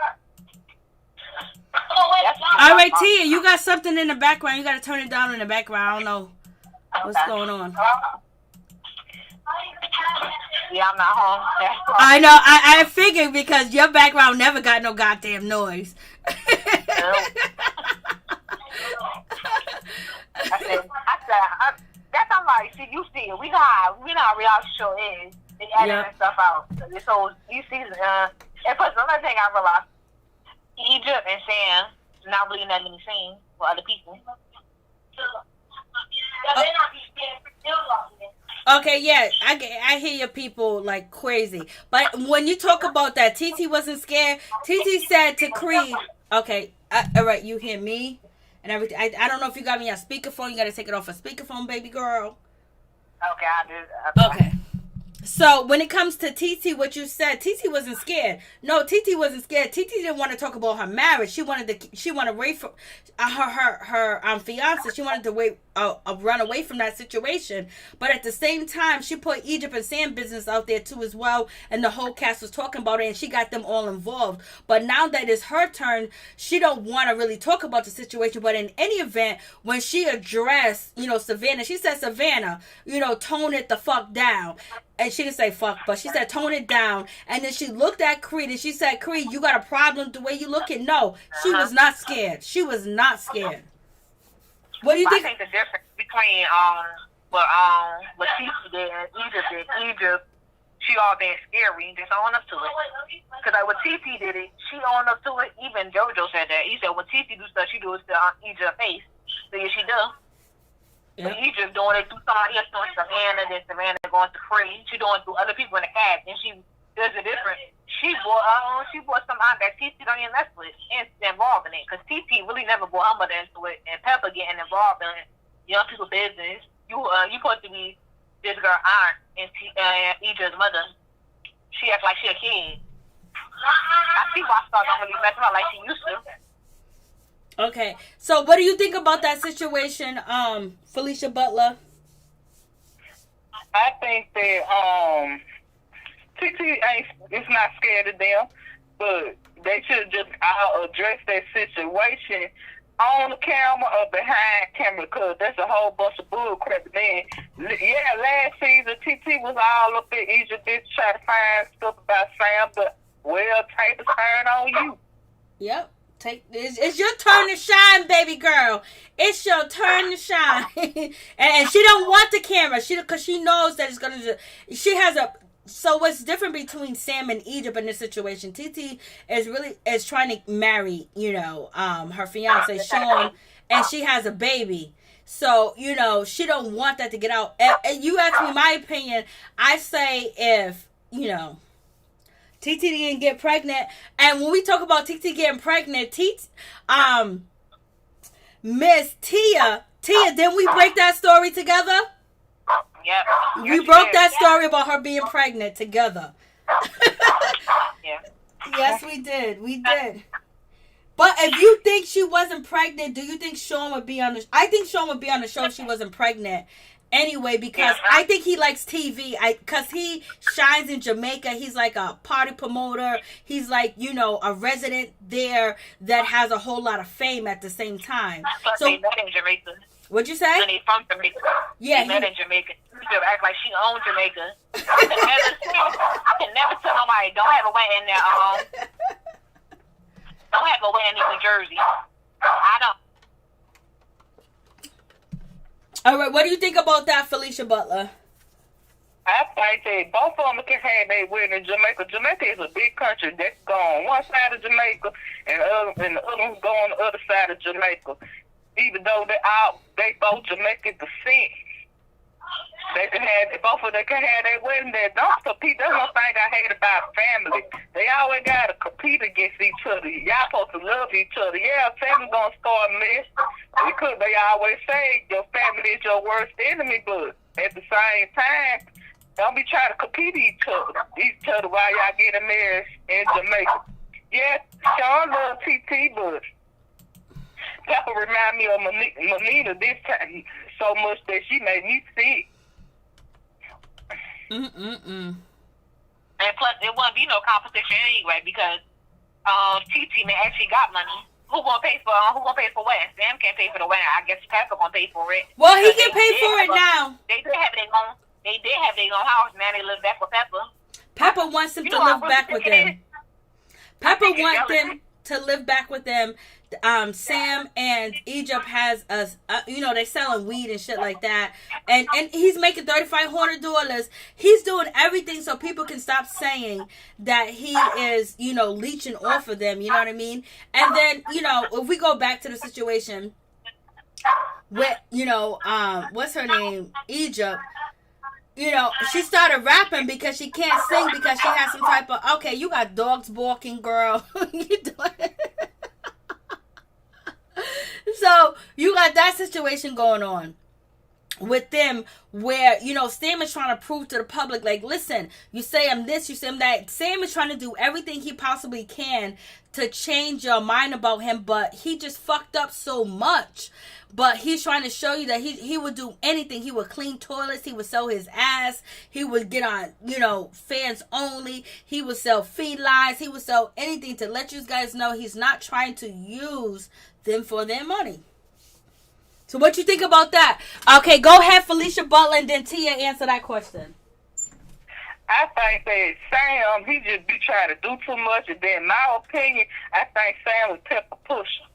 All right, Tia, you got something in the background. You got to turn it down in the background. I don't know what's going on. Yeah, I'm not home. I know. I figured, because your background never got no goddamn noise. That's I'm like, see, you see it. We know how reality show is. They editing stuff out. So you see, and plus another thing I realized, Egypt and Sam not really that many scenes for other people. Okay, yeah, I hear your people like crazy. But when you talk about that, TeeTee wasn't scared. TeeTee said to Creed, okay, all right, you hear me and everything. I don't know if you got me on speakerphone. You got to take it off a speakerphone, baby girl. Okay, I do. Okay. So when it comes to TeeTee, what you said, TeeTee wasn't scared. No, TeeTee wasn't scared. TeeTee didn't want to talk about her marriage. She wanted away from her fiance. She wanted to run away from that situation. But at the same time, she put Egypt and Sam business out there too as well, and the whole cast was talking about it, and she got them all involved. But now that it's her turn, she don't want to really talk about the situation. But in any event, when she addressed, Savannah, she said, Savannah, tone it the fuck down. And she didn't say fuck, but she said tone it down. And then she looked at Creed and she said, Creed, you got a problem the way you looking? No, she was not scared. She was not scared. What do you think? I think the difference between what TeeTee did and Egypt, she all been scary, just own up to it. Because like when TeeTee did it, she owned up to it. Even JoJo said that. He said when TeeTee do stuff, she do it to Egypt's face. So yeah, she do. Yeah. Egypt doing it through somebody else, doing Savannah, then Savannah going to Creed. She doing it through other people in the cast, and she does it different. She brought some out that TeeTee don't even mess with and involved in it, because TeeTee really never brought her mother into it, and Pepper getting involved in young people's business. You supposed to be this girl aunt and Egypt's mother. She acts like she a kid. I see why Star don't really mess with her like she used to. Okay, so what do you think about that situation, Felicia Butler? I think that TeeTee is not scared of them, but they should just address that situation on the camera or behind camera, because that's a whole bunch of bull crap. Then, yeah, last season TeeTee was all up in Egypt, bitch, trying to find stuff about Sam, but take the turn on you. Yep. It's your turn to shine, baby girl. It's your turn to shine. and she don't want the camera. Because she knows that it's gonna. She has a. So what's different between Sam and Egypt in this situation? TeeTee is trying to marry, her fiance Sean, and she has a baby. So she don't want that to get out. And you ask me my opinion. I say if TeeTee didn't get pregnant. And when we talk about TeeTee getting pregnant, Miss Tia, didn't we break that story together? Yeah. We broke that story about her being pregnant together. Yeah. Yes, we did. We did. But if you think she wasn't pregnant, do you think Sean would be on the... I think Sean would be on the show if she wasn't pregnant. Anyway, because I think he likes TV. Because he shines in Jamaica. He's like a party promoter. He's like, a resident there that has a whole lot of fame at the same time. So they met in Jamaica. What'd you say? And he's from Jamaica. Yeah, he met in Jamaica. She still act like she owns Jamaica. I can never tell nobody don't have a wedding there. Don't have a wedding in New Jersey. I don't. All right, what do you think about that, Felicia Butler? I think that both of them can have their wedding in Jamaica. Jamaica is a big country that's going on one side of Jamaica and the other one's going on the other side of Jamaica. Even though they both Jamaican descent, both of them can have their wedding there. Don't compete. That's one thing I hate about family. They always gotta compete against each other. Y'all supposed to love each other. Yeah, family gonna start a mess because they always say your family is your worst enemy, but at the same time, don't be trying to compete each other while y'all getting married in Jamaica. Yeah, Sean loves TeeTee, but Pepper remind me of Mena this time so much that she made me sick. And plus, it wouldn't be no competition anyway because TeeTee actually got money. Who gonna pay for wedding? Sam can't pay for the wedding. I guess Pepper gonna pay for it. Well, he can pay for it now. They did have their own house. Now they live back with Pepper. Pepper wants him to live back with them. Pepper wants them to live back with them. Sam and Egypt has they selling weed and shit like that, and he's making $3,500. He's doing everything so people can stop saying that he is leeching off of them. You know what I mean? And then if we go back to the situation with what's her name, Egypt. you know, she started rapping because she can't sing because she has some type of, okay, you got dogs barking, girl. You doing So you got that situation going on with them where, you know, Sam is trying to prove to the public, like, listen, you say I'm this, you say I'm that. Sam is trying to do everything he possibly can to change your mind about him, but he just fucked up so much. But he's trying to show you that he would do anything. He would clean toilets. He would sell his ass. He would get on, you know, fans only. He would sell felines. He would sell anything to let you guys know he's not trying to use them for their money. So what you think about that? Okay, go ahead, Felicia Butler, and then Tia answer that question. I think that Sam, he just be trying to do too much, and then in my opinion, I think Sam was pepper pusher.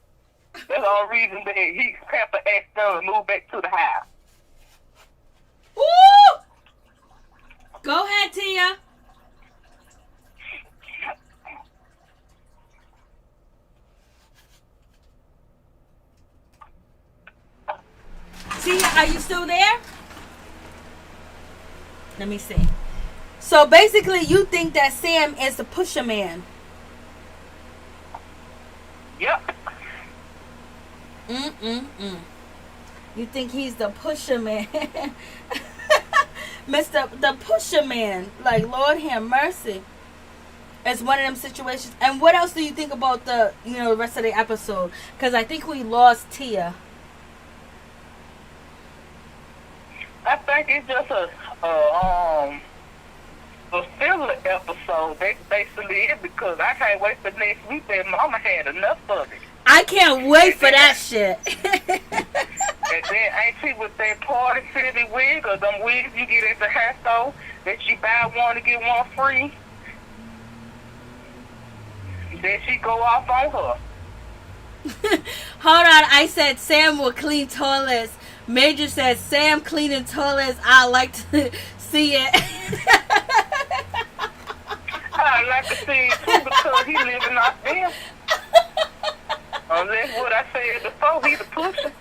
That's the only reason that he pepper asked them and moved back to the house. Woo! Go ahead, Tia. Tia, are you still there? Let me see. So basically, you think that Sam is the pusher man? Yep. You think he's the pusher man? Mr. the pusher man. Like, Lord have mercy. It's one of them situations. And what else do you think about the, you know, the rest of the episode? Because I think we lost Tia. I think it's just a filler episode. That's basically it, because I can't wait for next week. That Mama had enough of it. I can't wait for that shit. And then ain't she with that party city wig, or them wigs you get at the hair store that you buy one to get one free? Then she go off on her. Hold on, I said Sam will clean toilets. Major says Sam cleaning toilets. I like to see it. I like to see it too, because he living off them. Unless what I said before, he the pusher.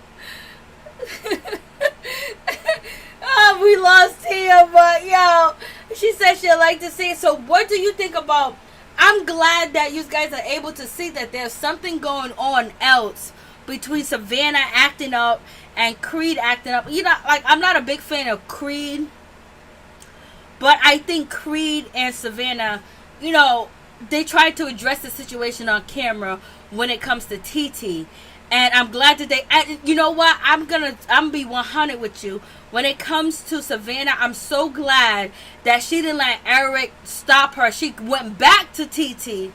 Oh, we lost Tia, but yo, she said she'd like to see it. So what do you think about, I'm glad that you guys are able to see that there's something going on else between Savannah acting up and Creed acting up. You know, like, I'm not a big fan of Creed, but I think Creed and Savannah, you know, they tried to address the situation on camera when it comes to TeeTee. And I'm glad that they, you know what, I'm gonna be 100 with you. When it comes to Savannah, I'm so glad that she didn't let Eric stop her. She went back to TeeTee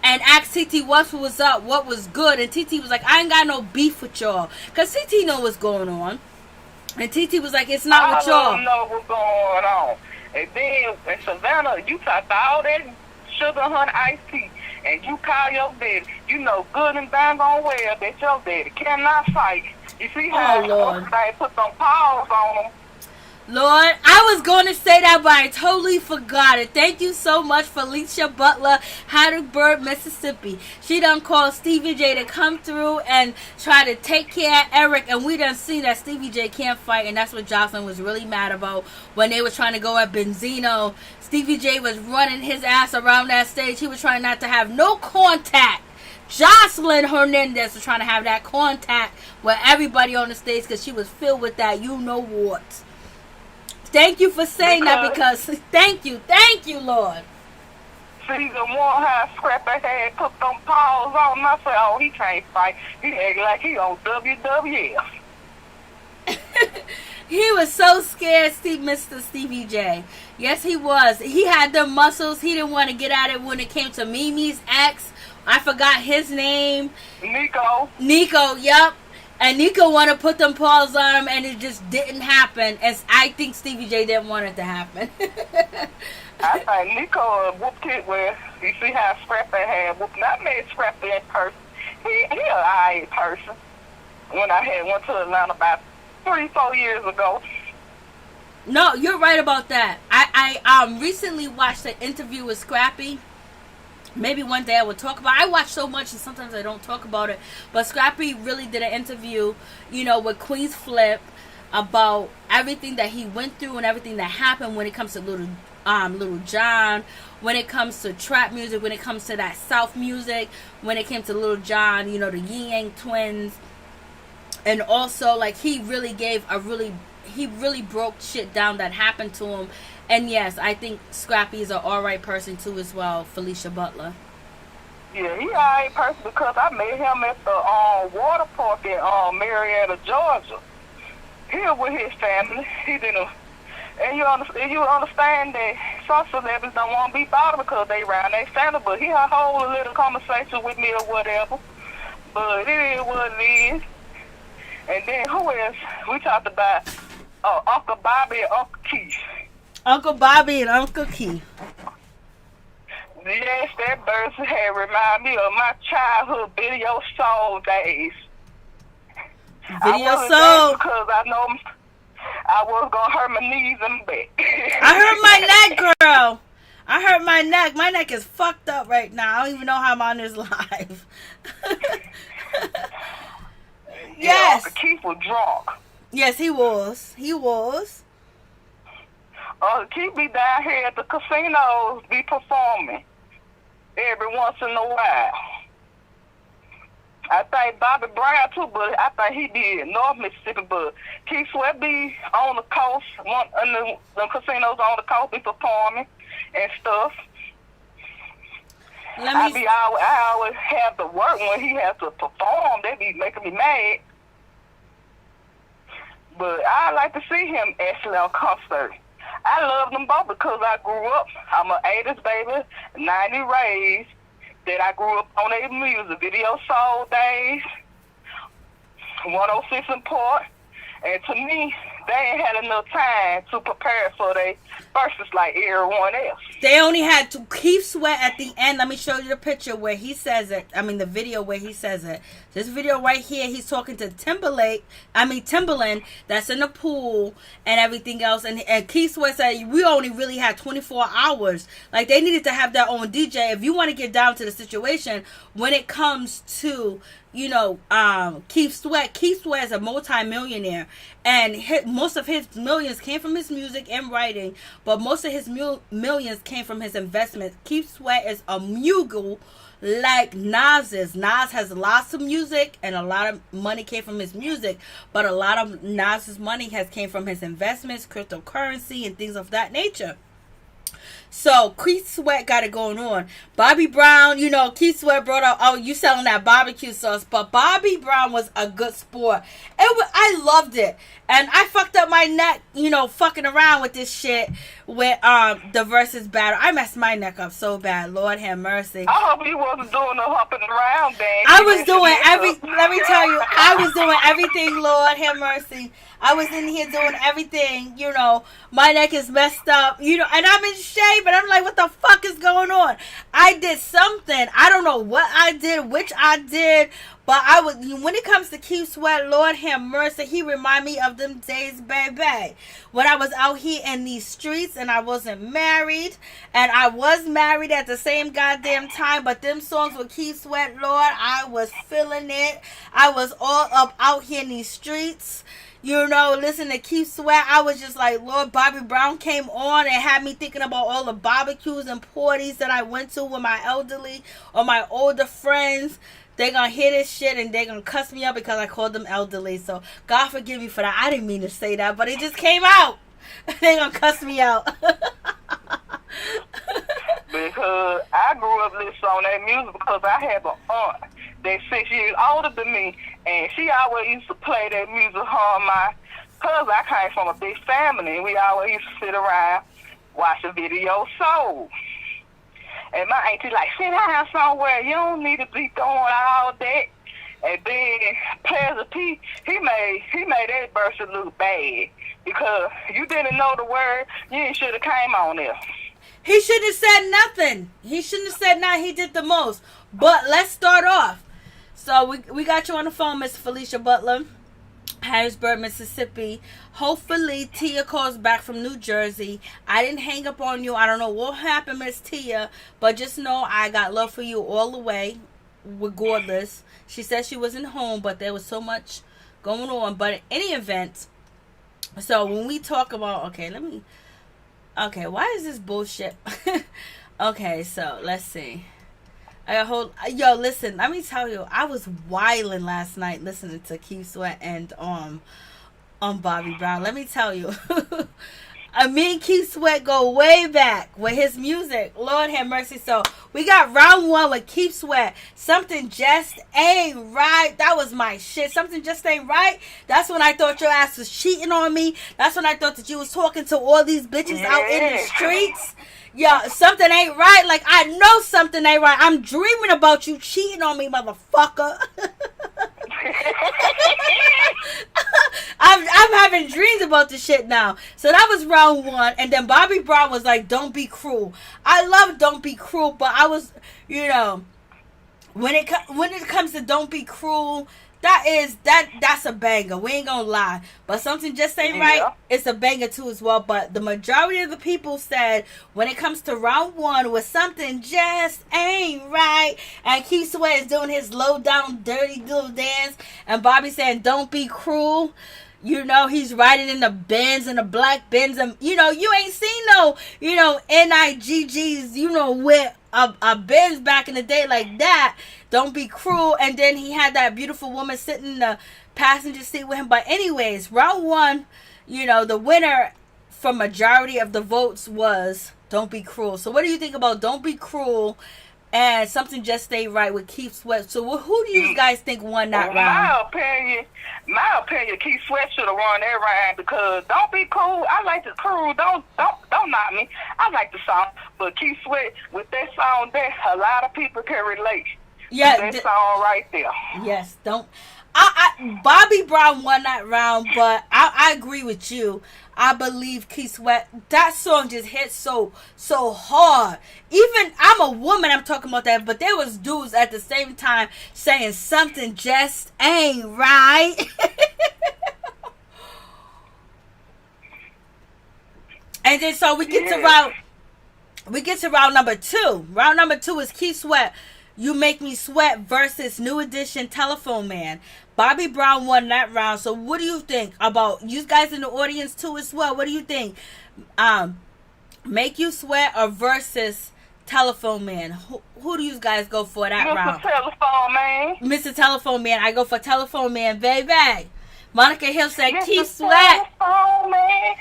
and asked TeeTee what was up, what was good. And TeeTee was like, I ain't got no beef with y'all. Because TeeTee know what's going on. And TeeTee was like, it's not with y'all. I don't know what's going on. And then, in Savannah, you talk about all that sugar, honey, iced tea. And you call your daddy, you know good and dang on well that your daddy cannot fight. You see how they put some paws on him. Lord, I was going to say that, but I totally forgot it. Thank you so much, Felicia Butler, Hattiesburg, Mississippi. She done called Stevie J to come through and try to take care of Eric, and we done seen that Stevie J can't fight, and that's what Jocelyn was really mad about when they were trying to go at Benzino. Stevie J was running his ass around that stage. He was trying not to have no contact. Jocelyn Hernandez was trying to have that contact with everybody on the stage because she was filled with that you-know-what. Thank you for saying that, because thank you, Lord. See, the one how Scrappy had put them paws on him. I said, oh, he can't fight. He act like he on WWF. He was so scared, Mr. Stevie J. Yes, he was. He had the muscles. He didn't want to get at it when it came to Mimi's ex. I forgot his name. Nico, yep. And Nico wanted to put them paws on him, and it just didn't happen. As I think Stevie J didn't want it to happen. I think Nico whooped it where you see how Scrappy had whooped. I met Scrappy in person. He an alright person. When I had went to Atlanta about 3-4 years ago. No, you're right about that. I recently watched an interview with Scrappy. Maybe one day I will talk about it. I watch so much and sometimes I don't talk about it. But Scrappy really did an interview, you know, with Queen's Flip. about everything that he went through and everything that happened when it comes to Little John, when it comes to trap music, when it comes to that South music, when it came to Little John, you know, the Yin Yang twins. And also, like, he really broke shit down that happened to him. And yes, I think Scrappy is an alright person too as well, Felicia Butler. Yeah, he alright person because I met him at the water park in Marietta, Georgia. Here with his family. He didn't. And you understand that some celebrities don't want to be bothered because they around their family, but he had a whole little conversation with me or whatever. But it is what it is. And then who else? We talked about Uncle Bobby and Uncle Keith. Uncle Bobby and Uncle Keith. Yes, that verse had reminded me of my childhood video soul days. Video soul. Because I know I was going to hurt my knees and back. I hurt my neck, girl. I hurt my neck. My neck is fucked up right now. I don't even know how I'm on this live. Yes. Yeah, Keith was drunk. Yes, he was. He was. Keith be down here at the casinos, be performing every once in a while. I think Bobby Brown too, but I think he be in North Mississippi. But Keith Sweat be on the coast, one in the casinos on the coast, be performing and stuff. I always have to work when he has to perform. They be making me mad. But I like to see him actually on concert. I love them both because I grew up. I'm an 80s baby, 90 raised. That I grew up on their music, video soul days, 106 in Port. And to me, they ain't had enough time to prepare for their verses like everyone else. They only had to Keith Sweat at the end. Let me show you the picture where he says it. I mean, the video where he says it. This video right here, he's talking to Timberland, that's in the pool and everything else. And Keith Sweat said, we only really had 24 hours. Like, they needed to have their own DJ. If you want to get down to the situation, when it comes to, you know, Keith Sweat is a multi-millionaire. And most of his millions came from his music and writing. But most of his millions came from his investments. Keith Sweat is a mogul like Nas is. Nas has lots of music and a lot of money came from his music. But a lot of Nas's money came from his investments, cryptocurrency, and things of that nature. So Keith Sweat got it going on. Bobby Brown, you know, Keith Sweat brought up, oh, you selling that barbecue sauce. But Bobby Brown was a good sport. I loved it. And I fucked up my neck, you know, fucking around with this shit with the versus battle. I messed my neck up so bad. Lord have mercy. I hope you wasn't doing no hopping around dance. I was doing let me tell you, I was doing everything, Lord have mercy. I was in here doing everything, you know. My neck is messed up, you know, and I'm in shape, and I'm like, what the fuck is going on? I did something. I don't know what I did, which I did, but when it comes to Keith Sweat, Lord have mercy, he remind me of them days, baby. When I was out here in these streets, and I wasn't married, and I was married at the same goddamn time, but them songs with Keith Sweat, Lord, I was feeling it. I was all up out here in these streets. You know, listen to Keith Sweat. I was just like, Lord, Bobby Brown came on and had me thinking about all the barbecues and parties that I went to with my elderly or my older friends. They're going to hear this shit and they're going to cuss me out because I called them elderly. So, God forgive me for that. I didn't mean to say that, but it just came out. They're going to cuss me out. Because I grew up listening on that music because I have an aunt that's 6 years older than me, and she always used to play that music on my cousin. I came from a big family, and we always used to sit around watching video soul. And my auntie like, sit down somewhere. You don't need to be doing all that. And then Pleasure P, he made that verse look bad because you didn't know the word. You should have came on there. He shouldn't have said nothing. He shouldn't have said nothing. He did the most. But let's start off. So we got you on the phone, Miss Felicia Butler, Harrisburg, Mississippi. Hopefully Tia calls back from New Jersey. I didn't hang up on you. I don't know what happened, Miss Tia, but just know I got love for you all the way, regardless. She said she wasn't home, but there was so much going on. But in any event, So when we talk about, okay, why is this bullshit? Okay, so let's see. Listen, let me tell you, I was wilding last night listening to Keith Sweat and Bobby Brown. Let me tell you. Me and Keith Sweat go way back with his music. Lord have mercy. So we got round one with Keith Sweat. Something just ain't right. That was my shit. Something just ain't right. That's when I thought your ass was cheating on me. That's when I thought that you was talking to all these bitches out in the streets. Yeah, something ain't right. Like, I know something ain't right. I'm dreaming about you cheating on me, motherfucker. I'm having dreams about this shit now. So that was round one. And then Bobby Brown was like, don't be cruel. I love Don't Be Cruel, but I was, when it comes to Don't Be Cruel, that's a banger. We ain't gonna lie. But Something Just Ain't Right, it's a banger too as well. But the majority of the people said when it comes to round one with Something Just Ain't Right, and Keith Sweat is doing his low down dirty little dance, and Bobby saying don't be cruel. He's riding in the Benz and the black Benz, and you ain't seen no NIGGs, with a Benz back in the day like that. Don't be cruel. And then he had that beautiful woman sitting in the passenger seat with him. But anyways, round one, the winner for majority of the votes was Don't Be Cruel. So what do you think about Don't Be Cruel and Something Just Ain't Right with Keith Sweat? So who do you guys think won that round? My opinion, Keith Sweat should have won that round because Don't Be Cool. I like the crew. Don't knock me. I like the song, but Keith Sweat with that song, that a lot of people can relate. Yeah, that song right there. Yes, Bobby Brown won that round, but I agree with you. I believe Keith Sweat, that song just hit so hard. Even, I'm a woman, I'm talking about that, but there was dudes at the same time saying something just ain't right. And then so we get to round number two. Round number two is Keith Sweat, You Make Me Sweat versus New Edition, Telephone Man. Bobby Brown won that round. So what do you think about, you guys in the audience too as well, what do you think? Make You Sweat or versus Telephone Man? Who do you guys go for that round? Mr. Telephone Man. Mr. Telephone Man. I go for Telephone Man, baby. Monica Hill said, Keith Sweat. Telephone Man.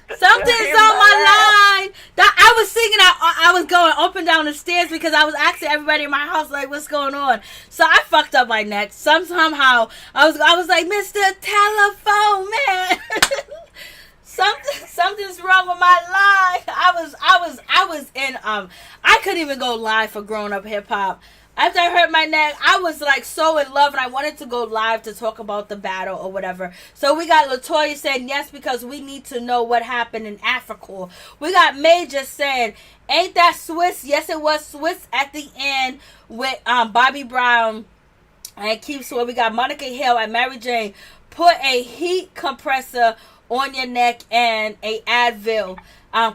Something's on my line. I was singing. I was going up and down the stairs because I was asking everybody in my house like, "What's going on?" So I fucked up my neck. Somehow I was like, "Mr. Telephone Man." Something's wrong with my line. I was in I couldn't even go live for Grown Up Hip Hop. After I hurt my neck, I was like so in love and I wanted to go live to talk about the battle or whatever. So we got Latoya saying yes because we need to know what happened in Africa. We got Major saying, ain't that Swiss? Yes, it was Swiss at the end with Bobby Brown and Keith Sweat. We got Monica Hill and Mary Jane. Put a heat compressor on your neck and a Advil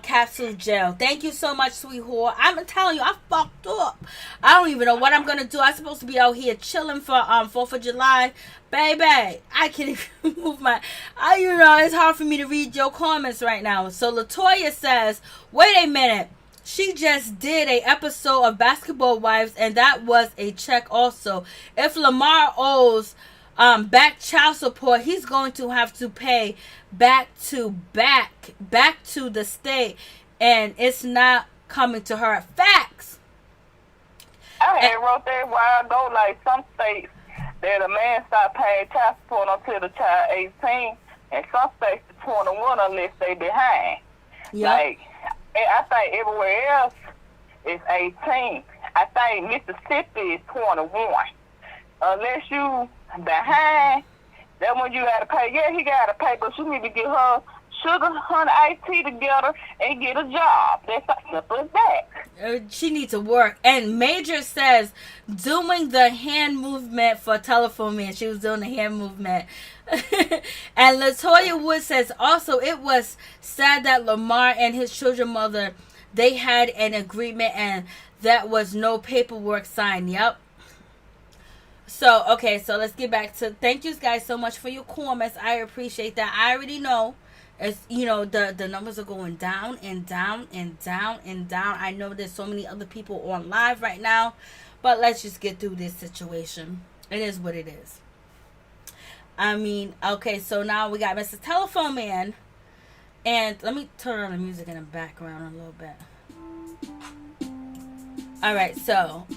capsule gel. Thank you so much, sweet whore. I'm telling you, I fucked up. I don't even know what I'm gonna do. I'm supposed to be out here chilling for 4th of July. Baby, I can't even move my it's hard for me to read your comments right now. So Latoya says, wait a minute, she just did a episode of Basketball Wives and that was a check also. If Lamar owes back child support, he's going to have to pay back to the state, and it's not coming to her. Facts. I had wrote that a while ago, like some states that a man start paying child support until the child 18, and some states to 21 unless they behind. Yep. Like, I think everywhere else is 18. I think Mississippi is 21. Unless you behind, that when you gotta pay. Yeah, he gotta pay, but you need to get her sugar, honey, IT together and get a job. That's as simple as that. She needs to work. And Major says doing the hand movement for Telephone Man. She was doing the hand movement. And Latoya Wood says also it was sad that Lamar and his children mother, they had an agreement and that was no paperwork signed. Yep. So, okay, so let's get back to, thank you guys so much for your comments. I appreciate that. I already know It's, you know, the numbers are going down and down and down and down. I know there's so many other people on live right now, but let's just get through this situation. It is what it is. I mean, okay, so now we got Mr. Telephone Man. And let me turn on the music in the background a little bit. Alright, so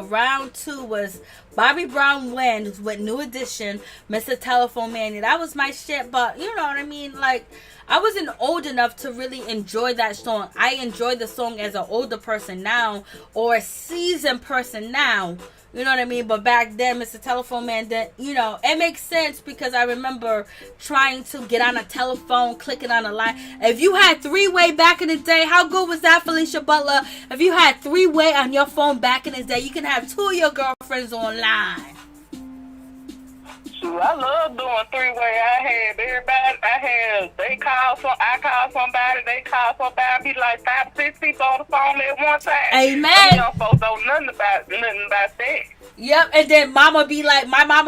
round 2 was Bobby Brown wins with New Edition, Mr. Telephone Man. That was my shit, but you know what I mean? Like, I wasn't old enough to really enjoy that song. I enjoy the song as an older person now, or a seasoned person now. You know what I mean? But back then, Mr. Telephone Man, that, you know, it makes sense because I remember trying to get on a telephone, clicking on a line. If you had 3-way back in the day, how good was that, Felicia Butler? If you had 3-way on your phone back in the day, you can have 2 of your girlfriends online. Shoot, I love doing 3-way. I call somebody, they call somebody. I be like 5 or 6 people on the phone at one time. Amen. Some young folks don't know nothing about that. Yep, and then my mama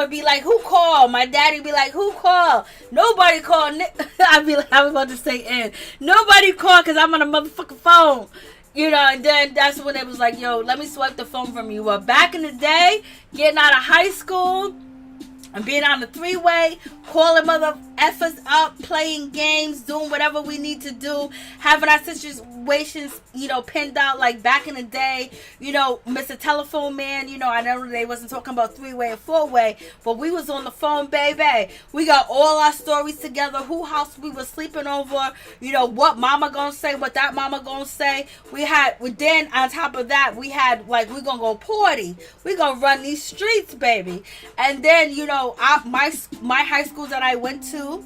be like, who called? My daddy be like, who called? Nobody called. I was about to say, nobody called because I'm on a motherfucking phone. You know, and then that's when it was like, yo, let me swipe the phone from you. Well, back in the day, getting out of high school and being on the 3-way, calling mother effers up, playing games, doing whatever we need to do, having our situations, you know, pinned out like back in the day. You know, Mr. Telephone Man, you know, I know they wasn't talking about 3-way and 4-way, but we was on the phone, baby. We got all our stories together, who house we was sleeping over, you know, what mama gonna say, what that mama gonna say. Then on top of that, we had like, we gonna go party, we gonna run these streets, baby. And then, you know, my high school that I went to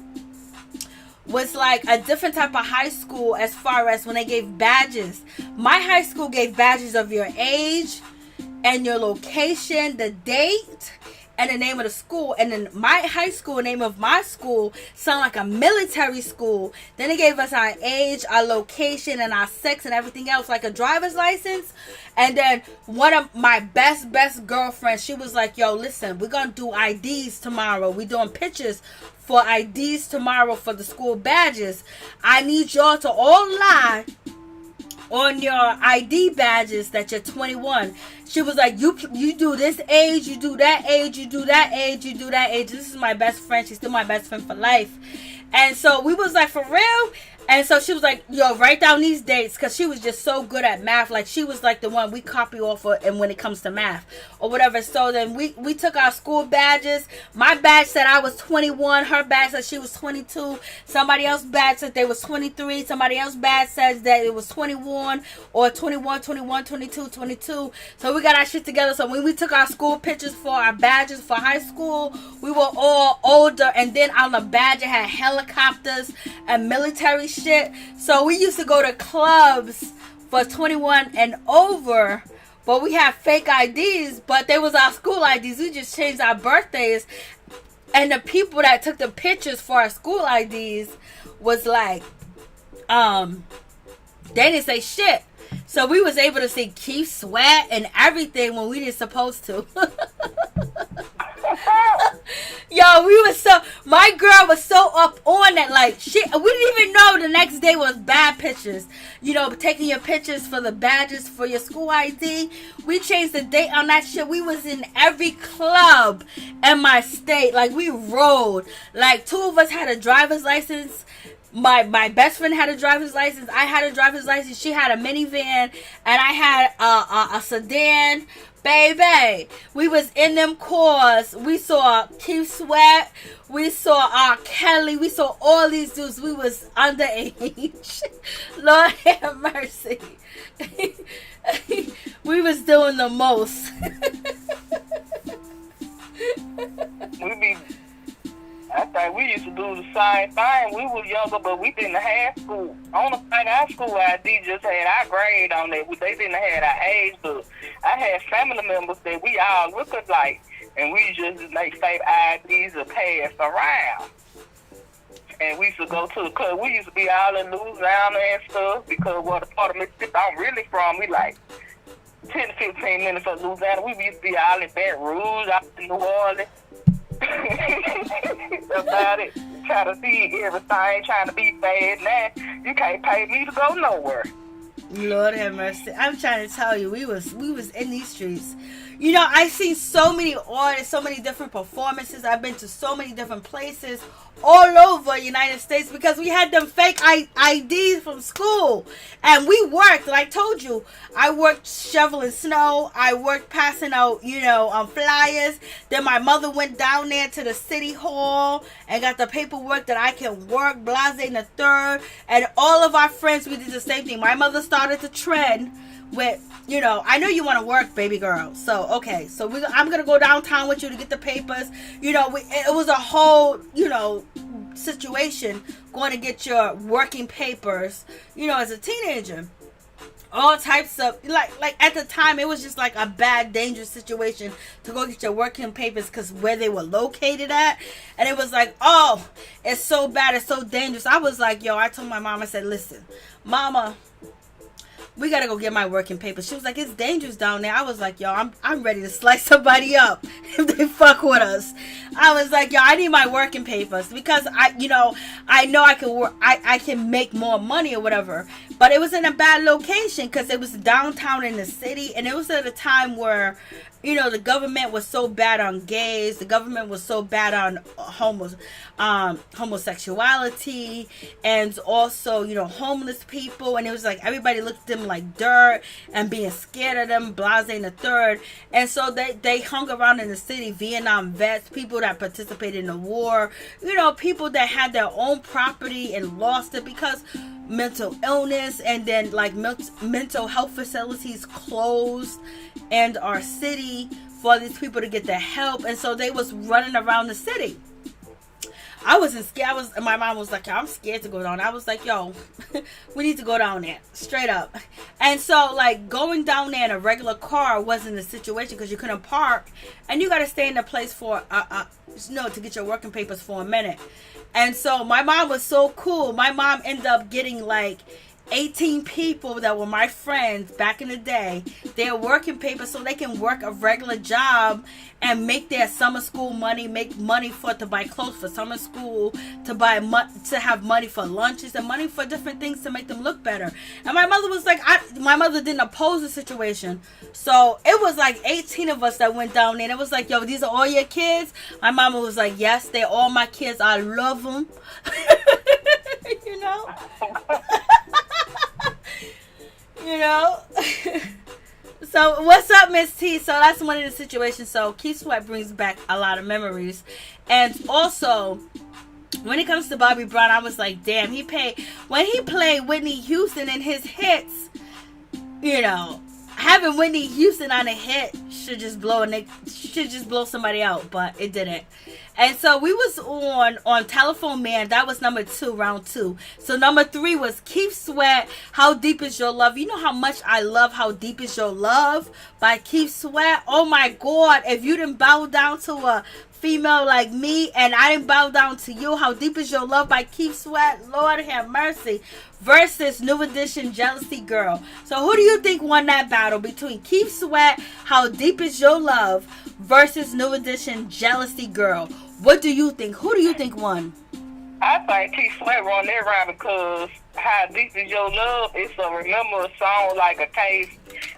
was like a different type of high school as far as when they gave badges. My high school gave badges of your age and your location, the date, and the name of the school. And then my high school, name of my school, sound like a military school. Then they gave us our age, our location, and our sex and everything else, like a driver's license. And then one of my best girlfriends, she was like, yo, listen, we're gonna do IDs tomorrow. We're doing pictures for IDs tomorrow for the school badges. I need y'all to all lie on your ID badges that you're 21. She was like, you do this age, you do that age, you do that age, you do that age. This is my best friend. She's still my best friend for life. And so we was like, for real? And so she was like, yo, write down these dates, because she was just so good at math. Like, she was like the one we copy off of, and when it comes to math or whatever. So then we took our school badges. My badge said I was 21. Her badge said she was 22. Somebody else's badge said they was 23. Somebody else's badge says that it was 21 or 21, 21, 22, 22. So we got our shit together. So when we took our school pictures for our badges for high school, we were all older. And then on the badge, it had helicopters and military shit. So we used to go to clubs for 21 and over, but we had fake IDs, but they was our school IDs. We just changed our birthdays, and the people that took the pictures for our school IDs was like, they didn't say shit. So we was able to see Keith Sweat and everything when we didn't supposed to. Yo, my girl was so up on that, like, shit, we didn't even know the next day was bad pictures. You know, taking your pictures for the badges for your school ID. We changed the date on that shit. We was in every club in my state. Like, we rolled. Like, 2 of us had a driver's license. My best friend had a driver's license. I had a driver's license. She had a minivan, and I had a sedan. Baby, we was in them cars. We saw Keith Sweat. We saw R. Kelly. We saw all these dudes. We was underage. Lord have mercy. We was doing the most. I think we used to do the same thing. We were younger, but we didn't have school. I don't think our school ID just had our grade on it. They didn't have our age, but I had family members that we all looked alike, and we just make fake IDs to pass around. And we used to go to the club. We used to be all in Louisiana and stuff, because what the part of Mississippi I'm really from, we like 10 to 15 minutes from Louisiana. We used to be all in Baton Rouge, out in New Orleans. about it. Try to see everything, trying to be bad. Now you can't pay me to go nowhere. Lord have mercy. I'm trying to tell you, we was in these streets. You know, I've seen so many artists, so many different performances. I've been to so many different places all over the United States because we had them fake IDs from school. And we worked, like I told you, I worked shoveling snow. I worked passing out, flyers. Then my mother went down there to the city hall and got the paperwork that I can work, blase in the third. And all of our friends, we did the same thing. My mother started the trend with, I know you want to work, baby girl. So, okay. So, I'm going to go downtown with you to get the papers. It was a whole, situation going to get your working papers, as a teenager. All types of, like at the time, it was just like a bad, dangerous situation to go get your working papers because where they were located at. And it was like, oh, it's so bad. It's so dangerous. I was like, I told my mom, I said, listen, mama, we gotta go get my working papers. She was like, it's dangerous down there. I was like, I'm ready to slice somebody up if they fuck with us. I was like, I need my working papers because I know I can work, I can make more money or whatever. But it was in a bad location because it was downtown in the city, and it was at a time where the government was so bad on gays. The government was so bad on homosexuality, and also, homeless people. And it was like everybody looked at them like dirt and being scared of them, blase in the third. And so they hung around in the city, Vietnam vets, people that participated in the war, people that had their own property and lost it because mental illness, and then like mental health facilities closed in our city for these people to get the help. And so they was running around the city. I wasn't scared. My mom was like, I'm scared to go down. I was like, we need to go down there straight up. And so like going down there in a regular car wasn't a situation because you couldn't park, and you got to stay in the place for to get your working papers for a minute. And so my mom was so cool. My mom ended up getting like 18 people that were my friends back in the day. They're working papers so they can work a regular job and make their summer school money, make money to buy clothes for summer school, to have money for lunches and money for different things to make them look better. And my mother was like, my mother didn't oppose the situation. So it was like 18 of us that went down there. And it was like, these are all your kids? My mama was like, yes, they're all my kids. I love them. So what's up, Miss T? So that's one of the situations. So Keith Sweat brings back a lot of memories. And also, when it comes to Bobby Brown, I was like, damn, when he played Whitney Houston in his hits, having Whitney Houston on a hit should just blow somebody out, but it didn't. And so we was on Telephone Man. That was number 2, round 2. So number 3 was Keith Sweat, How Deep Is Your Love? You know how much I love How Deep Is Your Love by Keith Sweat. Oh my God, if you didn't bow down to a female like me and I didn't bow down to you, How Deep Is Your Love by Keith Sweat, Lord have mercy, versus New Edition, Jealousy Girl. So who do you think won that battle between Keith Sweat, How Deep Is Your Love versus New Edition, Jealousy Girl? What do you think? Who do you think won? I think Keith Sweat won that round because How Deep Is Your Love is remember a song like a case.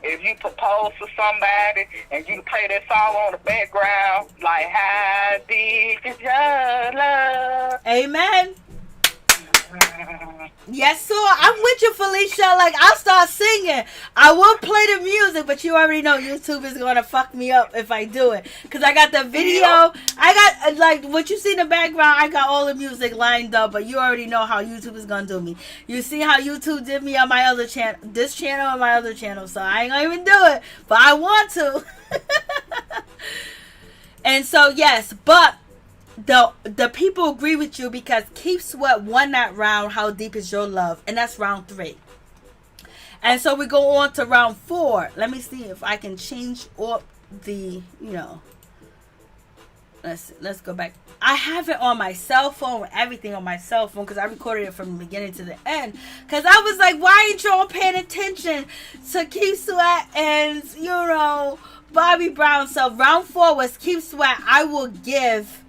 If you propose to somebody and you play that song on the background, like How Deep Is Your Love. Amen. Yes, sir. I'm with you, Felicia. Like, I'll start singing. I will play the music, but you already know YouTube is going to fuck me up if I do it. Because I got the video. I got, like, what you see in the background, I got all the music lined up, but you already know how YouTube is going to do me. You see how YouTube did me on my other channel, this channel and my other channel, so I ain't going to even do it, but I want to. And so, yes, but the people agree with you because Keith Sweat won that round, How Deep Is Your Love, and that's round 3. And so we go on to round 4. Let me see if I can change up the, let's go back. I have it on my cell phone, everything on my cell phone, because I recorded it from the beginning to the end. Because I was like, why ain't y'all paying attention to Keith Sweat and, Bobby Brown? So round 4 was Keith Sweat, I Will Give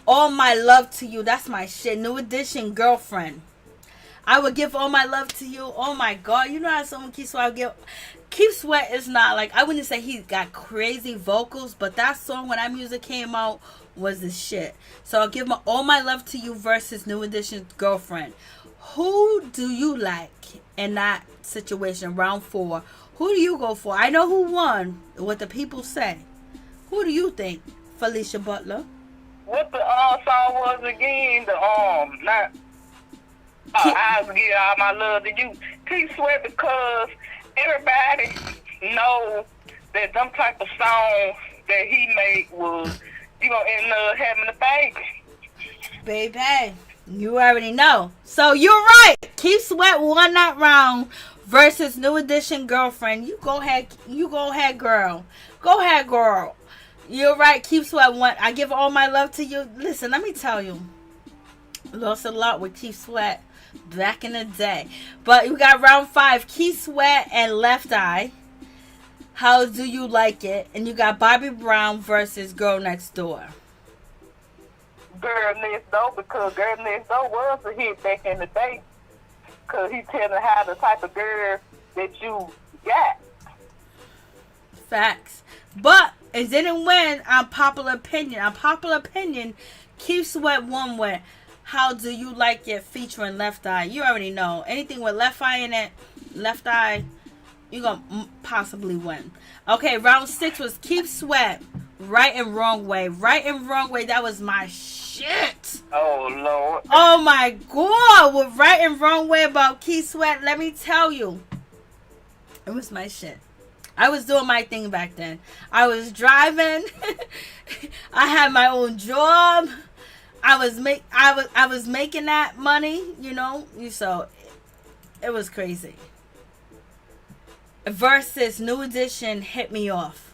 All My Love to You. That's my shit. New Edition, Girlfriend. I would give All My Love to You. Oh my God. You know how someone Keith Sweat give. Keith Sweat is not like, I wouldn't say he got crazy vocals, but that song when that music came out was the shit. So I'll give him All My Love to You versus New Edition, Girlfriend. Who do you like in that situation, round 4? Who do you go for? I know who won, what the people say. Who do you think, Felicia Butler? What the song was again? Not. I will give all my love to you. Keith Sweat, because everybody know that them type of songs that he made was, you gonna end up having a baby. Baby, you already know. So you're right. Keith Sweat won that round versus New Edition, Girlfriend. You go ahead, girl. Go ahead, girl. You're right. Keith Sweat won. I give All My Love to You. Listen, let me tell you. Lost a lot with Keith Sweat back in the day. But we got round 5. Keith Sweat and Left Eye. How Do You Like It? And you got Bobby Brown versus Girl Next Door. Girl Next Door, because Girl Next Door was a hit back in the day. Because he telling how the type of girl that you got. Facts. But it didn't win on popular opinion. On popular opinion, Keith Sweat won with How Do You Like It featuring Left Eye. You already know. Anything with Left Eye in it, Left Eye, you're going to possibly win. Okay, round 6 was Keith Sweat, Right and Wrong Way. Right and Wrong Way, that was my shit. Oh, Lord. Oh, my God. With Right and Wrong Way about Keith Sweat, let me tell you, it was my shit. I was doing my thing back then. I was driving. I had my own job. I was making that money, you know. So it was crazy. Versus New Edition, Hit Me Off.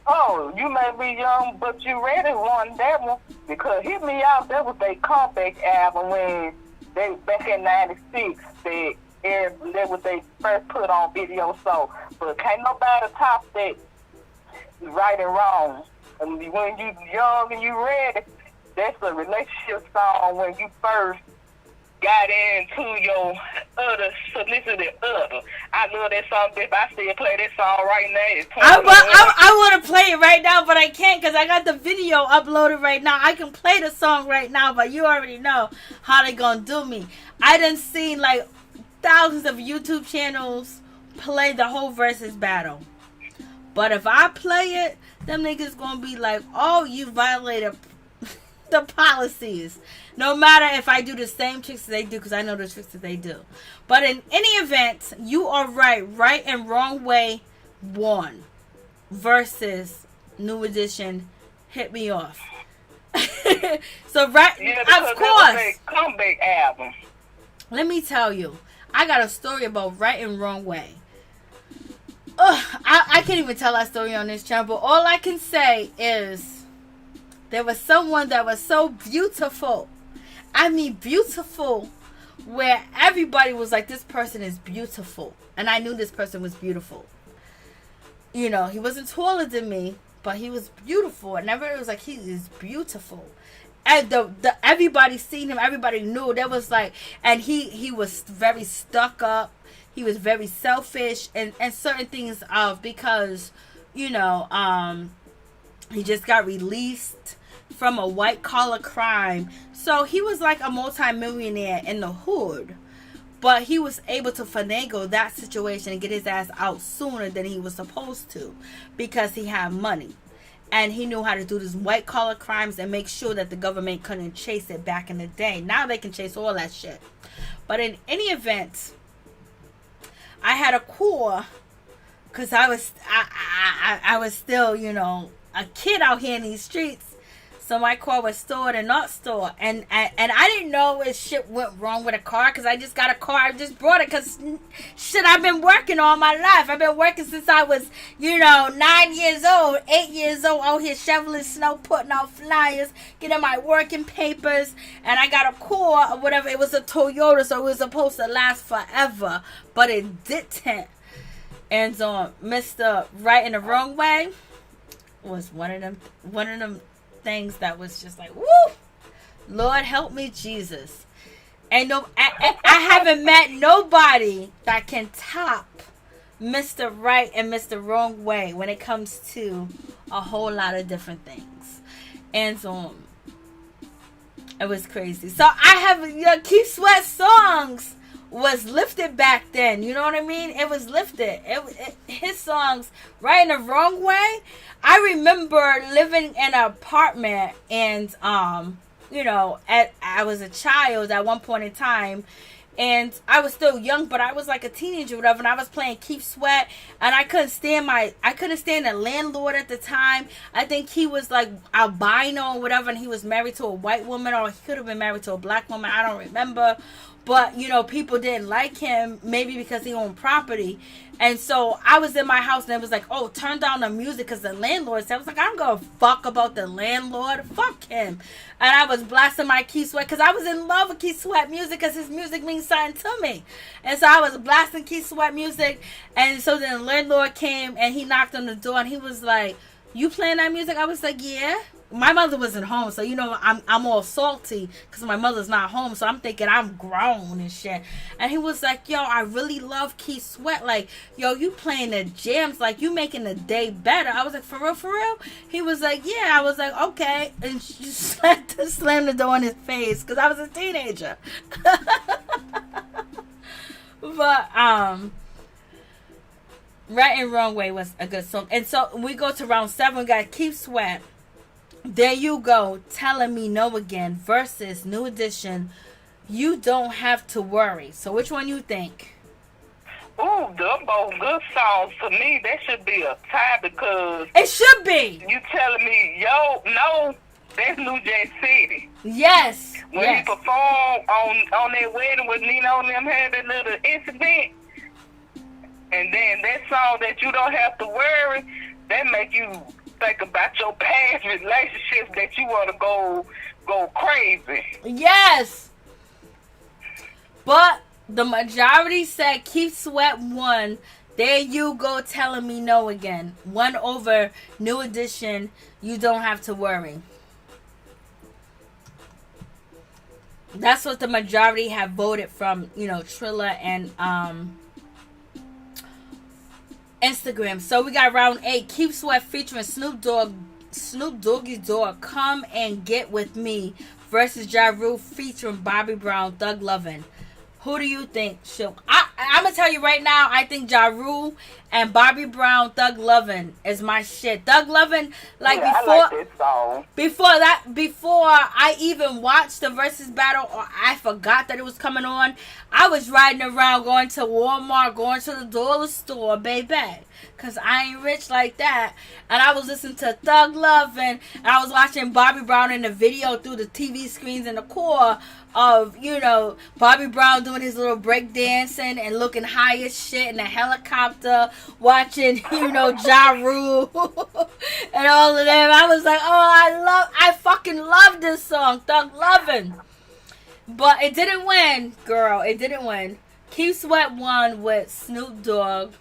Oh, you may be young, but you ready won that one, because Hit Me Off, that was their comeback album when they back in '96. That was they first put on video. So, but can't nobody top that. Right and Wrong. And when you young and you ready, that's a relationship song when you first got into your other solicited other. I love that song. If I still play that song right now, I want to play it right now, but I can't because I got the video uploaded right now. I can play the song right now, but you already know how they gonna do me. I done seen like thousands of YouTube channels play the whole versus battle. But if I play it, them niggas gonna be like, oh, you violated the policies. No matter if I do the same tricks as they do, because I know the tricks that they do. But in any event, you are right. Right and Wrong Way won versus New Edition, Hit Me Off. So right, yeah, of course. That was a comeback album. Let me tell you, I got a story about Right and Wrong Way. I can't even tell that story on this channel, but all I can say is there was someone that was so beautiful. I mean beautiful, where everybody was like, this person is beautiful. And I knew this person was beautiful. You know, he wasn't taller than me, but he was beautiful. And everybody was like, he is beautiful. And everybody seen him, everybody knew. There was like, and he was very stuck up. He was very selfish and certain things because, you know, he just got released from a white collar crime. So he was like a multi-millionaire in the hood. But he was able to finagle that situation and get his ass out sooner than he was supposed to because he had money. And he knew how to do these white collar crimes and make sure that the government couldn't chase it back in the day. Now they can chase all that shit. But in any event, I had a core because I was still, you know, a kid out here in these streets. So my car was stored and not stored. And I didn't know if shit went wrong with a car because I just got a car. I just brought it because shit, I've been working all my life. I've been working since I was, you know, 9 years old, 8 years old, out here shoveling snow, putting out flyers, getting my working papers. And I got a car or whatever. It was a Toyota, so it was supposed to last forever. But it didn't. And so Mr. Right in the Wrong Way was one of them things that was just like, woo, Lord help me, Jesus. And no, I haven't met nobody that can top Mr. Right and Mr. Wrong Way when it comes to a whole lot of different things. And so it was crazy. So I have Keith Sweat songs was lifted back then. You know what I mean? It was lifted. His songs, Right in the Wrong Way. I remember living in an apartment and you know, I was a child at one point in time, and I was still young, but I was like a teenager or whatever, and I was playing Keith Sweat, and I couldn't stand the landlord at the time. I think he was like albino or whatever, and he was married to a white woman, or he could have been married to a black woman, I don't remember. But, you know, people didn't like him, maybe because he owned property. And so I was in my house and it was like, oh, turn down the music because the landlord said, I was like, I don't give a fuck about the landlord. Fuck him. And I was blasting my Keith Sweat because I was in love with Keith Sweat music because his music means something to me. And so I was blasting Keith Sweat music. And so then the landlord came and he knocked on the door and he was like, you playing that music? I was like, yeah. My mother wasn't home, so you know I'm all salty because my mother's not home, so I'm thinking I'm grown and shit. And he was like, yo, I really love Keith Sweat, like, yo, you playing the jams, like, you making the day better. I was like, for real? He was like, yeah. I was like, okay. And she slammed the door in his face because I was a teenager. But Right and Wrong Way was a good song. And so we go to round 7. We got Keith Sweat, There You Go, Telling Me No Again versus New Edition, You Don't Have to Worry. So which one you think? Ooh, them both good songs. To me, that should be a tie because... It should be! You telling me, yo, no, that's New Jack City. Yes. When he performed on that wedding with Nina and them had that little incident, and then that song that You Don't Have to Worry, that make you think about your past relationships that you want to go crazy. Yes. But the majority said Keith Sweat won. There You Go, Telling Me No Again. Won over New Edition, You Don't Have to Worry. That's what the majority have voted from, you know, Trilla and Instagram. So we got round 8. Keith Sweat featuring Snoop Doggy Dogg, Come and Get With Me versus Ja Rule featuring Bobby Brown, Thug Lovin'. Who do you think? I'm going to tell you right now, I think Ja Rule and Bobby Brown, Thug Lovin' is my shit. Thug Lovin', like, yeah, I like this song. Before I even watched the versus battle, or I forgot that it was coming on, I was riding around going to Walmart, going to the dollar store, baby, because I ain't rich like that. And I was listening to Thug Lovin', and I was watching Bobby Brown in the video through the TV screens in the core of, you know, Bobby Brown doing his little break dancing and looking high as shit in a helicopter, watching, you know, Ja Rule and all of them. I was like, oh, I fucking love this song, Thug Lovin'. But it didn't win, girl. It didn't win. Keith Sweat won with Snoop Dogg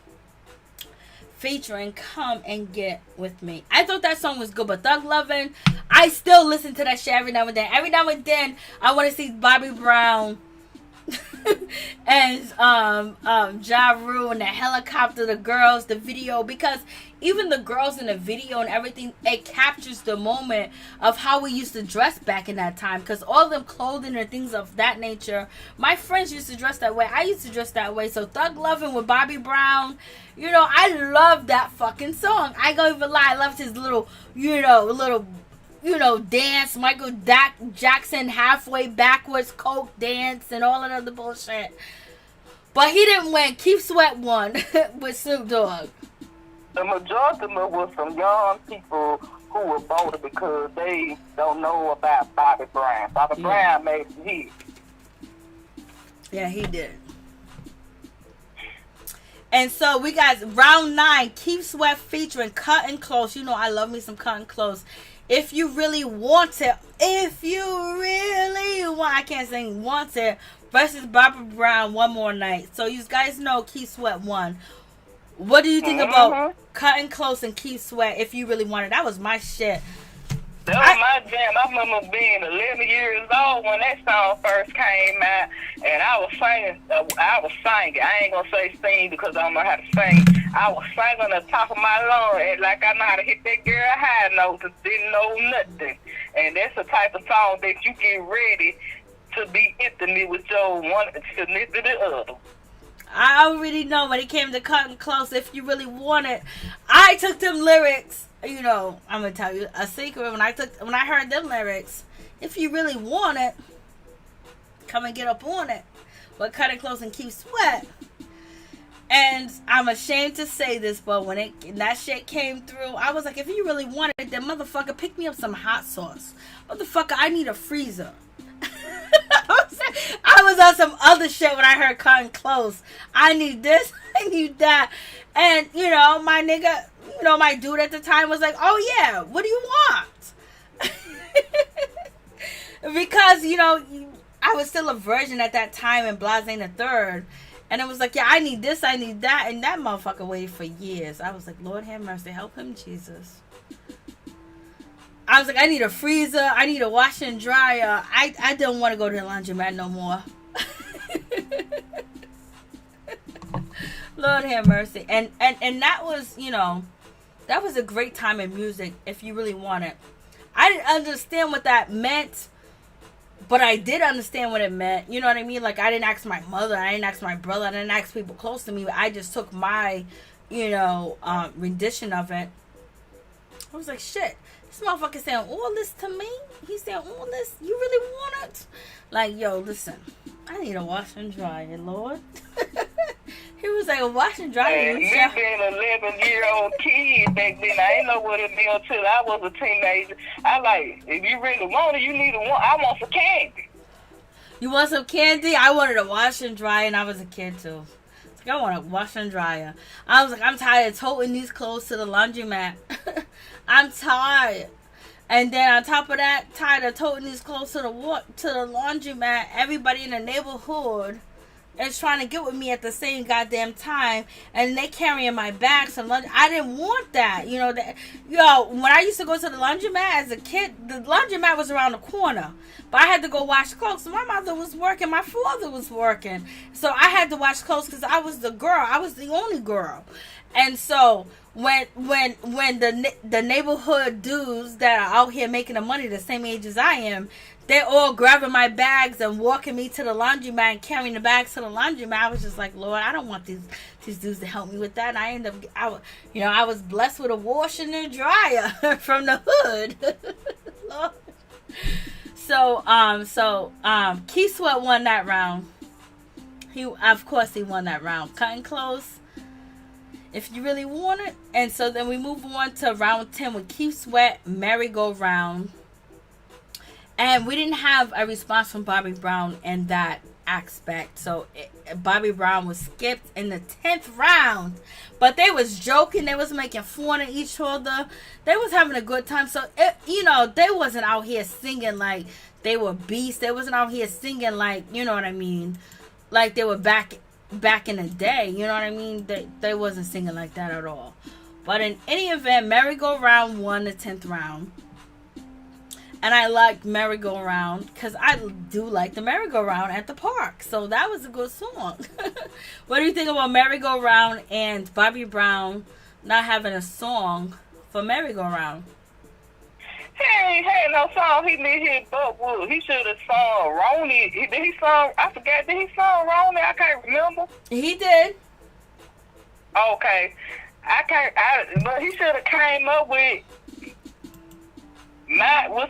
featuring Come and Get With Me. I thought that song was good, but Thug Lovin', I still listen to that shit every now and then. Every now and then, I want to see Bobby Brown and Ja Rule and the helicopter, the girls, the video, because even the girls in the video and everything, it captures the moment of how we used to dress back in that time, because all them clothing and things of that nature, my friends used to dress that way. I used to dress that way. So Thug Lovin' with Bobby Brown, you know, I love that fucking song. I don't even lie, I loved his little dance, Michael Jackson halfway backwards coke dance and all that other bullshit. But he didn't win. Keith Sweat won with Snoop Dogg. The majority of them was some young people who were voted because they don't know about Bobby Brown. Bobby Brown made some hits. Yeah, he did. And so we got round 9, Keith Sweat featuring Cutting Close. You know I love me some Cutting Close. If You Really Want It. I can't sing Want It. Versus Bobby Brown, One More Night. So you guys know Keith Sweat won. What do you think about Cutting Close and Keith Sweat, If You Really Want It? That was my shit. That was my jam. I remember being 11 years old when that song first came out, and I was singing. I ain't gonna say sing because I don't know how to sing. I was singing on the top of my lungs, and like I know how to hit that girl high notes, didn't know nothing. And that's the type of song that you get ready to be intimate with your one significant other. I already know when it came to cutting close, if you really want it. I took them lyrics. You know, I'm gonna tell you a secret. When I heard them lyrics, if you really want it, come and get up on it. But cut it close and keep sweat. And I'm ashamed to say this, but when that shit came through, I was like, if you really want it, then motherfucker, pick me up some hot sauce. Motherfucker, I need a freezer. I was on some other shit when I heard cutting close. I need this, I need that. And, you know, my nigga, you know, my dude at the time was like, oh yeah, what do you want? Because, you know, I was still a virgin at that time in Blase the Third. And it was like, yeah, I need this, I need that. And that motherfucker waited for years. I was like, Lord have mercy, help him, Jesus. I was like, I need a freezer, I need a washer and dryer. I don't want to go to the laundromat no more. Lord have mercy. And that was, you know, that was a great time in music if you really want it. I didn't understand what that meant, but I did understand what it meant. You know what I mean? Like, I didn't ask my mother, I didn't ask my brother, I didn't ask people close to me. I just took my, you know, rendition of it. I was like, shit, this motherfucker saying all this to me? He's saying all this? You really want it? Like, yo, listen, I need a wash and dryer, Lord. He was like, a wash and dryer. And you been an 11-year-old kid back then. I didn't know what it meant until I was a teenager. I like, if you really want it, you need I want some candy. You want some candy? I wanted a wash and dryer, and I was a kid too. It's like, I want a wash and dryer. I was like, I'm tired of toting these clothes to the laundromat. I'm tired. And then on top of that, tired of toting these clothes to the laundromat. Everybody in the neighborhood is trying to get with me at the same goddamn time, and they carrying my bags and lunch. I didn't want that, you know. When I used to go to the laundromat as a kid, the laundromat was around the corner, but I had to go wash clothes. So my mother was working, my father was working, so I had to wash clothes because I was the girl. I was the only girl, and so when the neighborhood dudes that are out here making the money the same age as I am, they're all grabbing my bags and walking me to the laundromat and carrying the bags to the laundromat. I was just like, Lord, I don't want these dudes to help me with that. And I was blessed with a washer and dryer from the hood. Lord. So Keith Sweat won that round. He won that round. Cutting close, if you really want it. And so then we move on to round 10 with Keith Sweat, Merry-Go-Round. And we didn't have a response from Bobby Brown in that aspect. So Bobby Brown was skipped in the 10th round. But they was joking. They was making fun of each other. They was having a good time. So, they wasn't out here singing like they were beasts. They wasn't out here singing like, you know what I mean, like they were back in the day. You know what I mean? They wasn't singing like that at all. But in any event, Merry-Go-Round won the 10th round. And I liked Merry-Go-Round because I do like the Merry-Go-Round at the park. So that was a good song. What do you think about Merry-Go-Round and Bobby Brown not having a song for Merry-Go-Round? He ain't had no song. He did his Buckwood. He should have sung Ronnie. Did he song? I forgot. Did he song Ronnie? I can't remember. He did. Okay. But he should have came up with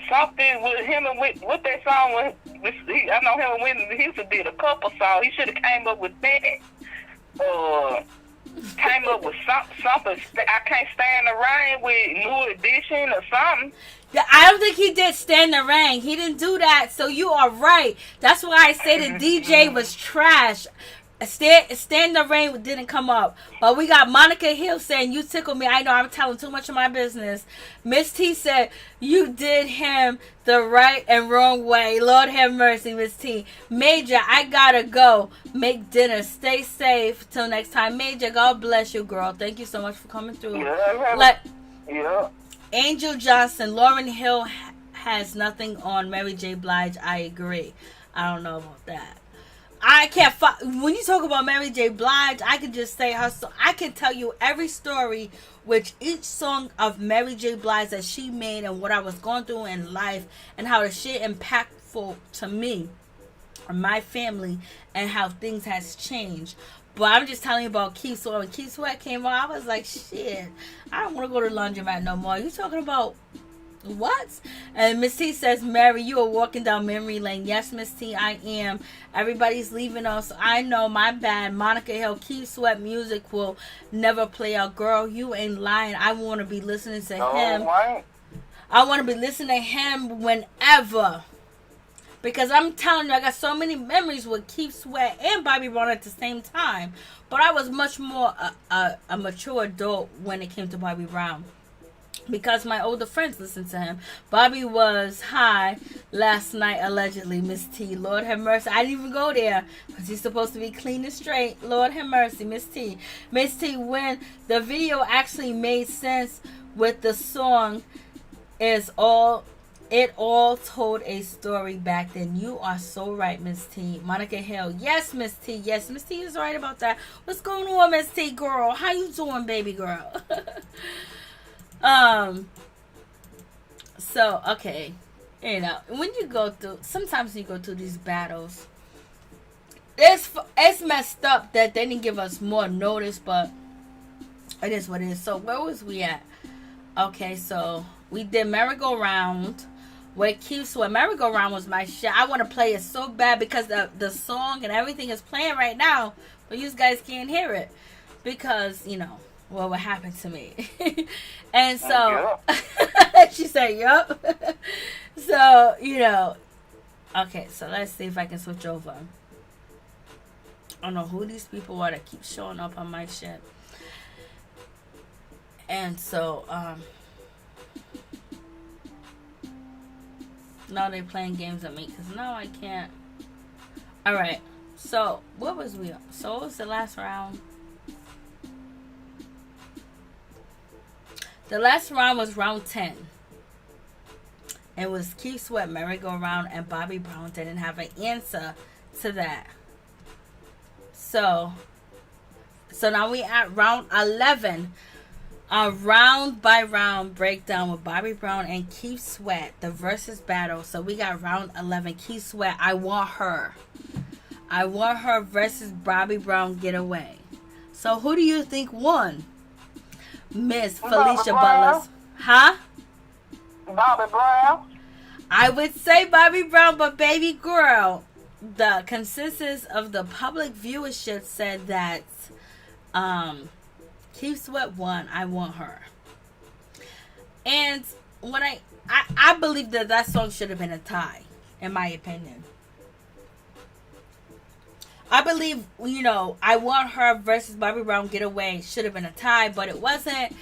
something with him and with that song. I know him and Whitney. He used to did a couple songs. He should have came up with that. Came up with something. I Can't Stand the Rain with New Edition or something. Yeah, I don't think he did Stand the Rain. He didn't do that. So you are right. That's why I say the DJ was trash. Stand the Rain didn't come up. But we got Monica Hill saying, you tickle me. I know I'm telling too much of my business. Miss T said, you did him the right and wrong way. Lord have mercy, Miss T. Major, I gotta go make dinner. Stay safe. Till next time. Major, God bless you, girl. Thank you so much for coming through. Yeah. Angel Johnson, Lauryn Hill has nothing on Mary J. Blige. I agree. I don't know about that. I can't. When you talk about Mary J. Blige, I can just say her. So I can tell you every story, which each song of Mary J. Blige that she made and what I was going through in life and how the shit impactful to me or my family and how things has changed. But I'm just telling you about Keith Sweat. When Keith Sweat came on, I was like, shit, I don't want to go to the laundromat no more. You talking about what? And Miss T says, Mary, you are walking down memory lane. Yes, Miss T, I am. Everybody's leaving us. I know, my bad. Monica Hill, Keith Sweat music will never play out. Girl, you ain't lying. I want to be listening to him. Right. I want to be listening to him whenever. Because I'm telling you, I got so many memories with Keith Sweat and Bobby Brown at the same time. But I was much more a mature adult when it came to Bobby Brown. Because my older friends listened to him. Bobby was high last night, allegedly, Miss T. Lord have mercy. I didn't even go there. Because he's supposed to be clean and straight. Lord have mercy, Miss T. Miss T, when the video actually made sense with the song, it all told a story back then. You are so right, Miss T. Monica Hill. Yes, Miss T. Yes, Miss T is right about that. What's going on, Miss T, girl? How you doing, baby girl? So, okay. You know, when you go through, sometimes you go through these battles, it's messed up that they didn't give us more notice, but it is what it is. So, where was we at? Okay, so we did Merry-Go-Round with Keith Sweat. Merry-Go-Round was my shit. I want to play it so bad because the song and everything is playing right now, but you guys can't hear it because, you know, what happened to me. And so she said, yup. So, you know, okay, so let's see if I can switch over. I don't know who these people are that keep showing up on my shit. And so, now they're playing games with me because now I can't. Alright, so what was we on? So what was the last round? The last round was round 10. It was Keith Sweat, Merry-Go-Round, and Bobby Brown didn't have an answer to that. So now we at round 11. A round by round breakdown with Bobby Brown and Keith Sweat, the versus battle. So we got round 11. Keith Sweat, I Want Her. I Want Her versus Bobby Brown, Get Away. So who do you think won? Miss Felicia Butler's. Huh? Bobby Brown. I would say Bobby Brown, but baby girl, the consensus of the public viewership said that Keith Sweat won. I Want Her. And when I believe that song should have been a tie, in my opinion. I believe, you know, I Want Her versus Bobby Brown, Get Away should have been a tie, but it wasn't.